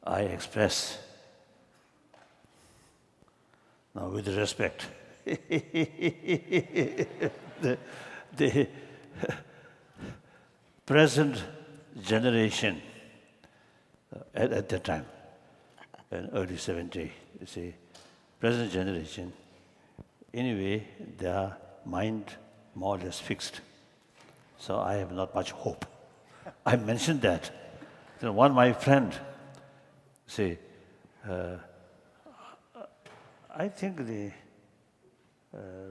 I express, now with respect, the present generation at that time, in early 70s, you see, present generation, anyway, their mind more or less fixed. So I have not much hope. I mentioned that. You know, one my friend say, I think the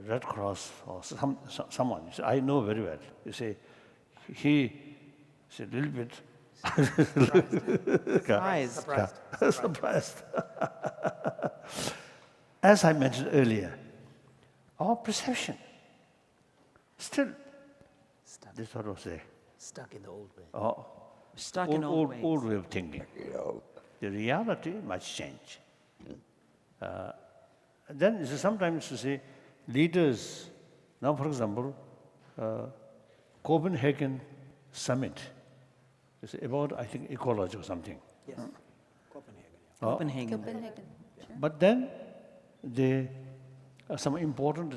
Red Cross or someone, you say, I know very well. You say, he is a little bit surprised. As I mentioned earlier, our perception still, this sort of say, Stuck in the old way. Stuck in old ways. Old way of thinking. The reality must change. Then sometimes you see leaders, now for example, Copenhagen summit, is about, I think, ecology or something. Yes, Copenhagen. Copenhagen. Sure. But then some important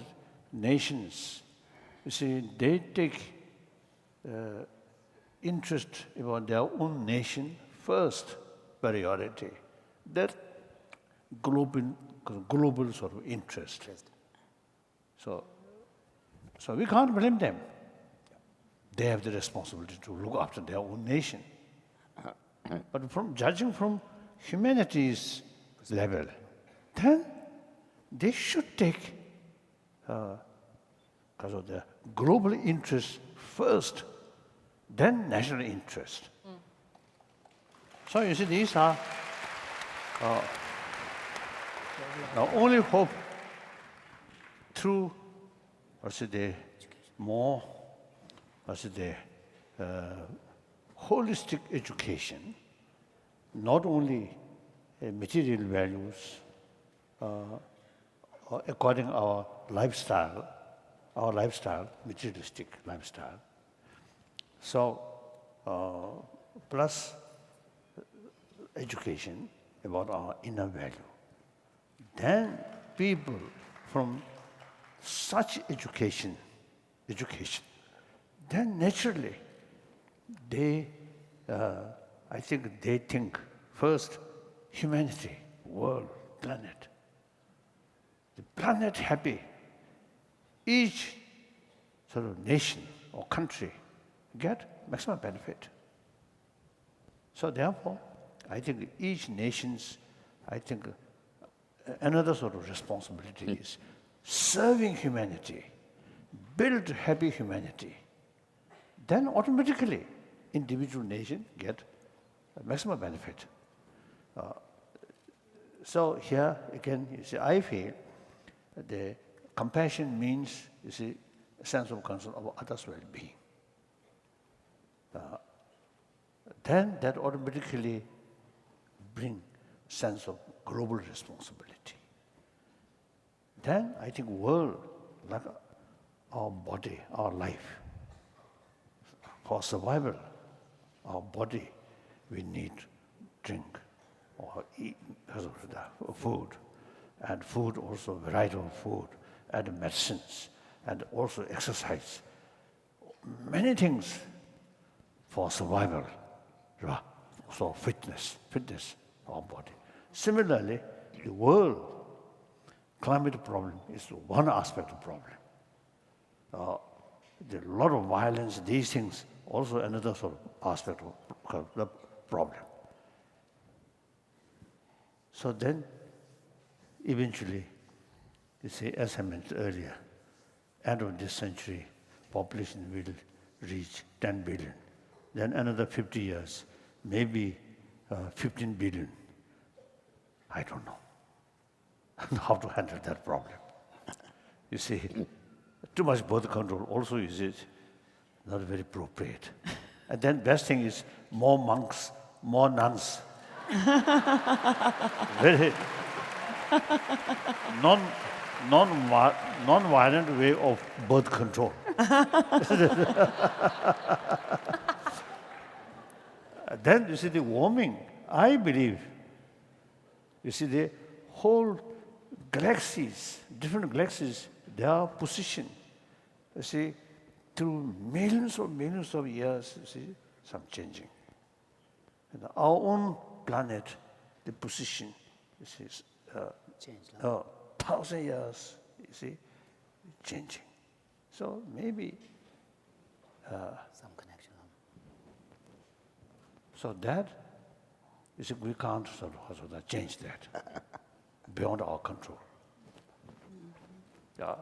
nations, you see, they take interest about their own nation first priority. That global sort of interest. So we can't blame them. They have the responsibility to look after their own nation. But judging from humanity's level, then they should take because of the global interest first, then national interest. So you see, these are our only hope through, more, holistic education, not only material values, according to our lifestyle, materialistic lifestyle. So, plus education about our inner value. Then people from such education, then naturally they, I think they think first humanity, world, planet. The planet happy, each sort of nation or country get maximum benefit. So therefore, I think each nation's, another sort of responsibility is serving humanity, build happy humanity. Then automatically, individual nation get maximum benefit. So here again, you see, I feel the compassion means, you see, a sense of concern of others' well-being. Then that automatically bring sense of global responsibility. Then I think world, like our body, our life, for survival, our body, we need drink or eat because of the food, and food also, variety of food, and medicines, and also exercise. Many things for survival, so fitness of our body. Similarly, the world climate problem is one aspect of the problem. There are a lot of violence, these things, also another sort of aspect of the problem. So then, eventually, you see, as I mentioned earlier, end of this century, population will reach 10 billion. Then another 50 years, maybe 15 billion. I don't know how to handle that problem. You see, too much birth control also is not very appropriate. And then best thing is more monks, more nuns. Very non-violent way of birth control. Then you see the warming, I believe, you see the whole galaxies, different galaxies, their position. You see, through millions of years, you see, some changing. And our own planet, the position, you see, Changed. 1,000 years, you see, changing. So maybe. Some connection. So that, you see, we can't sort of change that beyond our control. Yeah.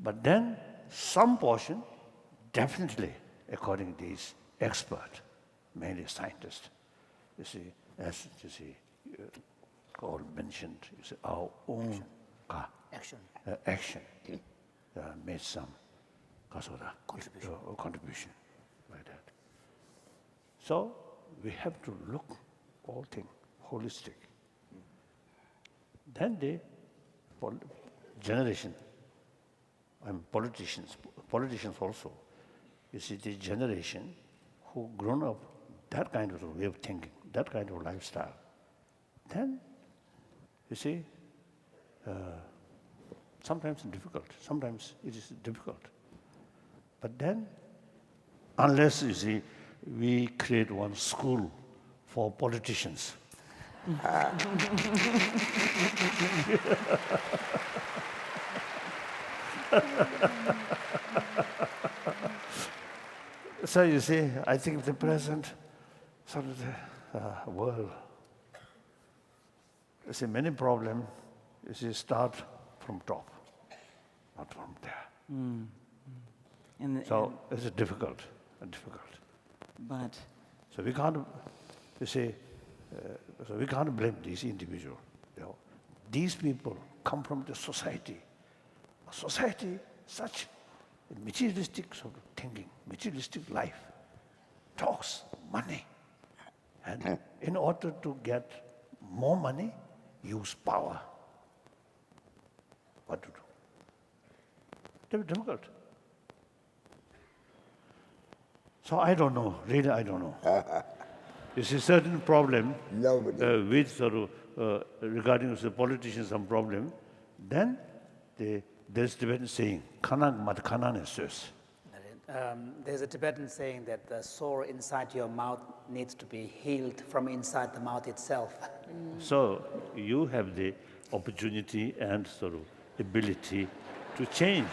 But then some portion, definitely, according to these experts, mainly scientists, you see, as you see, all mentioned, you see, our own action made some contribution like that. So we have to look all things holistic. Then the generation, and politicians also, you see the generation who grown up that kind of way of thinking, that kind of lifestyle, then you see, sometimes it is difficult. But then, unless you see, we create one school for politicians. So you see, I think the present sort of the world, you see, many problems, you see, start from top, not from there. So it's difficult. But so we can't, you see, so we can't blame these individuals. You know, these people come from the society. A society, such a materialistic sort of thinking, materialistic life, talks money, and in order to get more money, use power. What to do? It's difficult. So I don't know, really I don't know. You see certain problem with sort of, regarding the politicians some problem, then there's Tibetan saying, Kanang mat kanan sus. There's a Tibetan saying that the sore inside your mouth needs to be healed from inside the mouth itself. So you have the opportunity and sort of ability to change.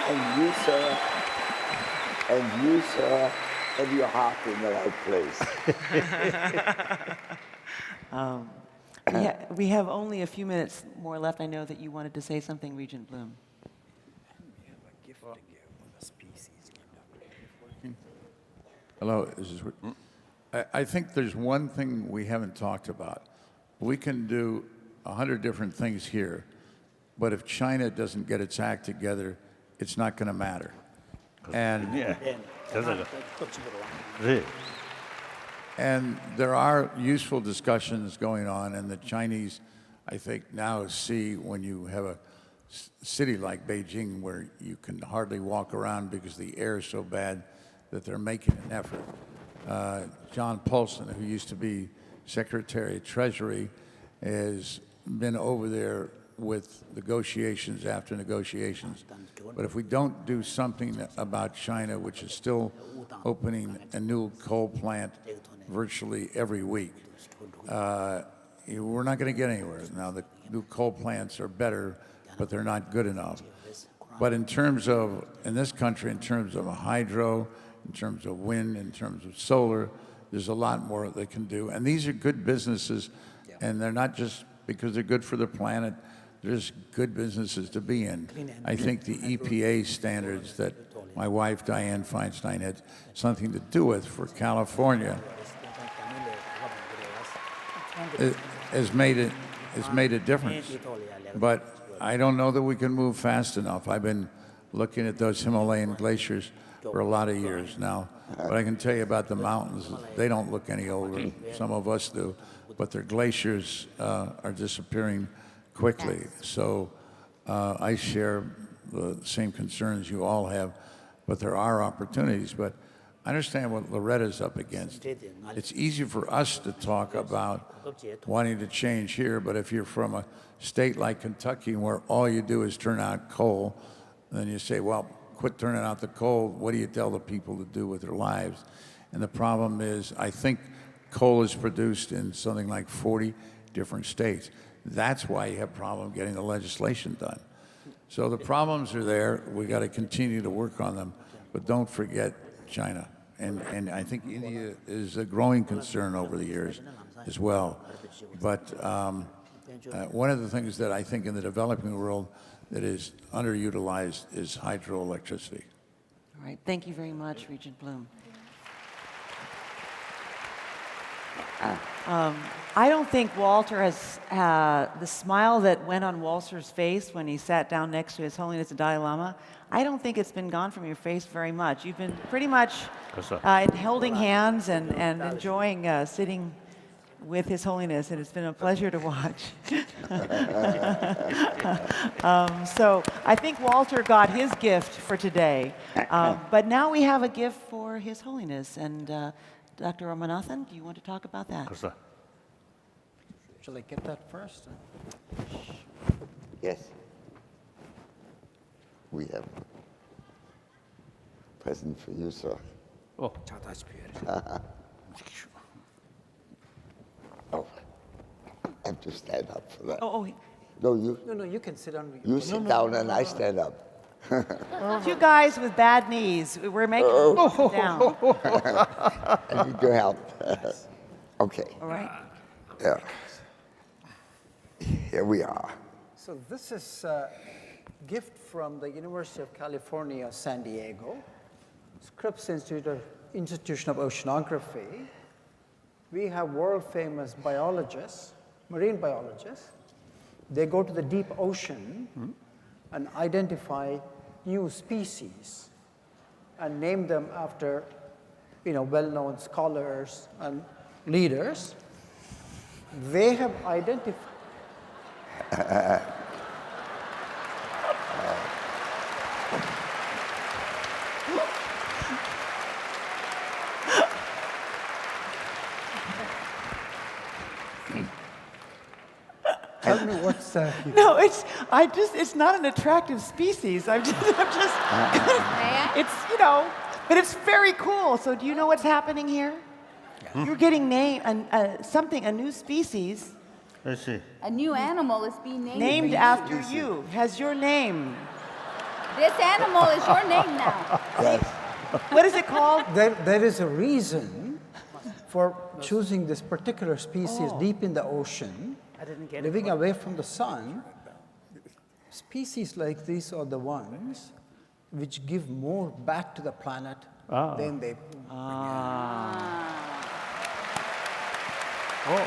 And you, sir, have your heart in the right place. We have only a few minutes more left. I know that you wanted to say something, Regent Bloom. Hello. I think there's one thing we haven't talked about. We can do 100 different things here, but if China doesn't get its act together, it's not going to matter. And and there are useful discussions going on, and the Chinese, I think, now see when you have a city like Beijing where you can hardly walk around because the air is so bad that they're making an effort. John Paulson, who used to be Secretary of Treasury, has been over there with negotiations after negotiations. But if we don't do something about China, which is still opening a new coal plant virtually every week, we're not going to get anywhere. Now, the new coal plants are better, but they're not good enough. But in terms of, in this country, in terms of hydro, in terms of wind, in terms of solar, there's a lot more they can do. And these are good businesses, and they're not just because they're good for the planet, they're just good businesses to be in. I think the EPA standards that my wife, Dianne Feinstein, had something to do with for California has made a difference. But I don't know that we can move fast enough. I've been looking at those Himalayan glaciers for a lot of years now. But I can tell you about the mountains. They don't look any older. Some of us do. But their glaciers are disappearing quickly. So I share the same concerns you all have. But there are opportunities. But I understand what Loretta's up against. It's easy for us to talk about wanting to change here, but if you're from a state like Kentucky where all you do is turn out coal, then you say, well, quit turning out the coal. What do you tell the people to do with their lives? And the problem is, I think coal is produced in something like 40 different states. That's why you have a problem getting the legislation done. So the problems are there. We got to continue to work on them, but don't forget China. And I think India is a growing concern over the years as well. But one of the things that I think in the developing world that is underutilized is hydroelectricity. All right, thank you very much, Regent Bloom. I don't think Walter has, the smile that went on Walter's face when he sat down next to His Holiness the Dalai Lama, I don't think it's been gone from your face very much. You've been pretty much holding hands and enjoying sitting with His Holiness, and it's been a pleasure to watch. So I think Walter got his gift for today. But now we have a gift for His Holiness, and Dr. Ramanathan, do you want to talk about that? Shall I get that first? Yes. We have a present for you, sir. Oh. Oh, I have to stand up for that. Oh. No, you. No, you can sit down. You sit down and I stand up. Two guys with bad knees. We're making them down. I need your help. Okay. All right. Yeah. Here we are. So this is a gift from the University of California, San Diego, Scripps Institution of Oceanography. We have world-famous biologists, marine biologists. They go to the deep ocean and identify new species and name them after, well-known scholars and leaders. They have identified. Tell me what's No, it's not an attractive species. It's but it's very cool. So do you know what's happening here? You're getting a new species. Let's see. A new animal is being named after you. Has your name. This animal is your name now. Yes. What is it called? There is a reason for choosing this particular species deep in the ocean, living away from the sun. Species like these are the ones which give more back to the planet than they bring in.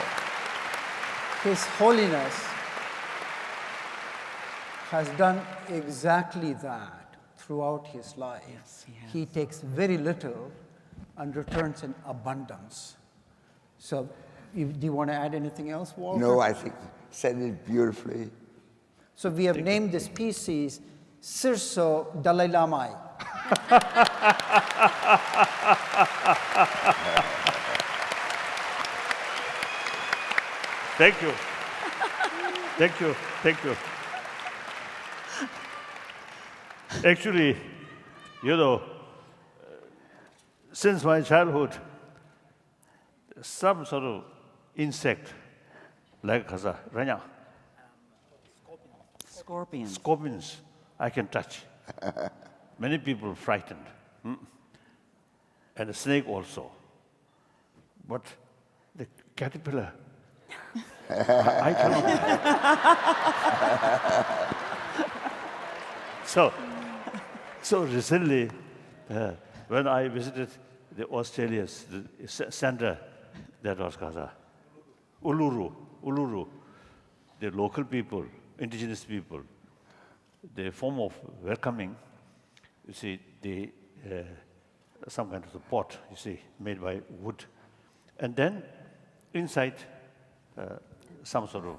His Holiness has done exactly that throughout his life. Yes, he takes very little and returns in abundance. So, do you want to add anything else, Walter? No, I think said it beautifully. So we have named the species Sirso Dalai Lama. Thank you. Thank you. Thank you. Actually, since my childhood, some sort of insect, like ranya, scorpions, I can touch. Many people frightened. And a snake also. But the caterpillar, I cannot. So recently, when I visited the Australia's center, that was Uluru, the local people, indigenous people, the form of welcoming, you see, some kind of a pot, you see, made by wood. And then inside, some sort of,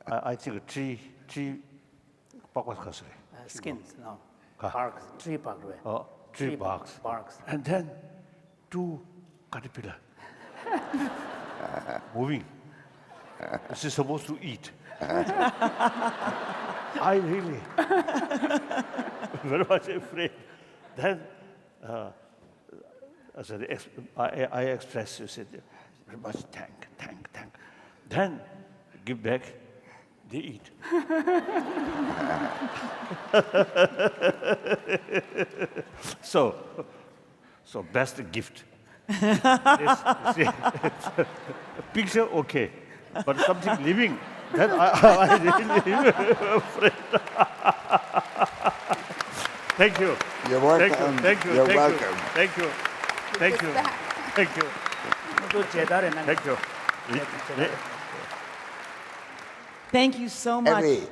I think a tree skins, no. Bark, tree bark. tree barks. And then 2 caterpillar moving. This is supposed to eat. I really very much afraid. Then I expressed, you said, very much thank. Then give back, they eat. So best gift. Picture okay, but something living, then I really afraid. Thank you. You're welcome. Thank you. You're Thank you. welcome. Thank you. Thank you. Thank you. Thank you. Thank you so much. Evie.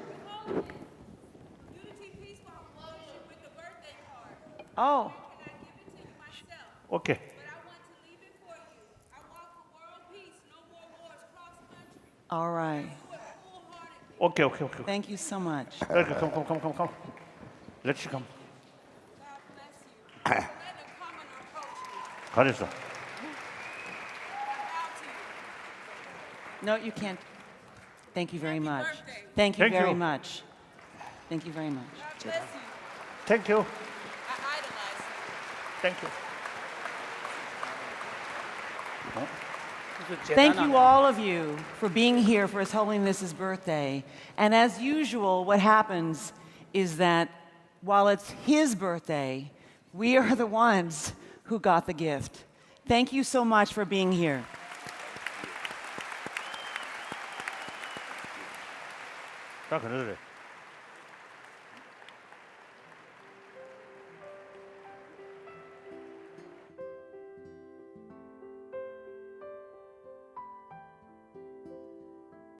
Oh. Okay. All right. Okay. Thank you so much. Come. Let she come. 가렸어. No, you can't. Thank you very much. Thank you very much. Thank you very much. Thank you. Thank you. Thank you, all of you, for being here for His Holiness's birthday. And as usual, what happens is that while it's his birthday, we are the ones who got the gift. Thank you so much for being here. 딱 그러래.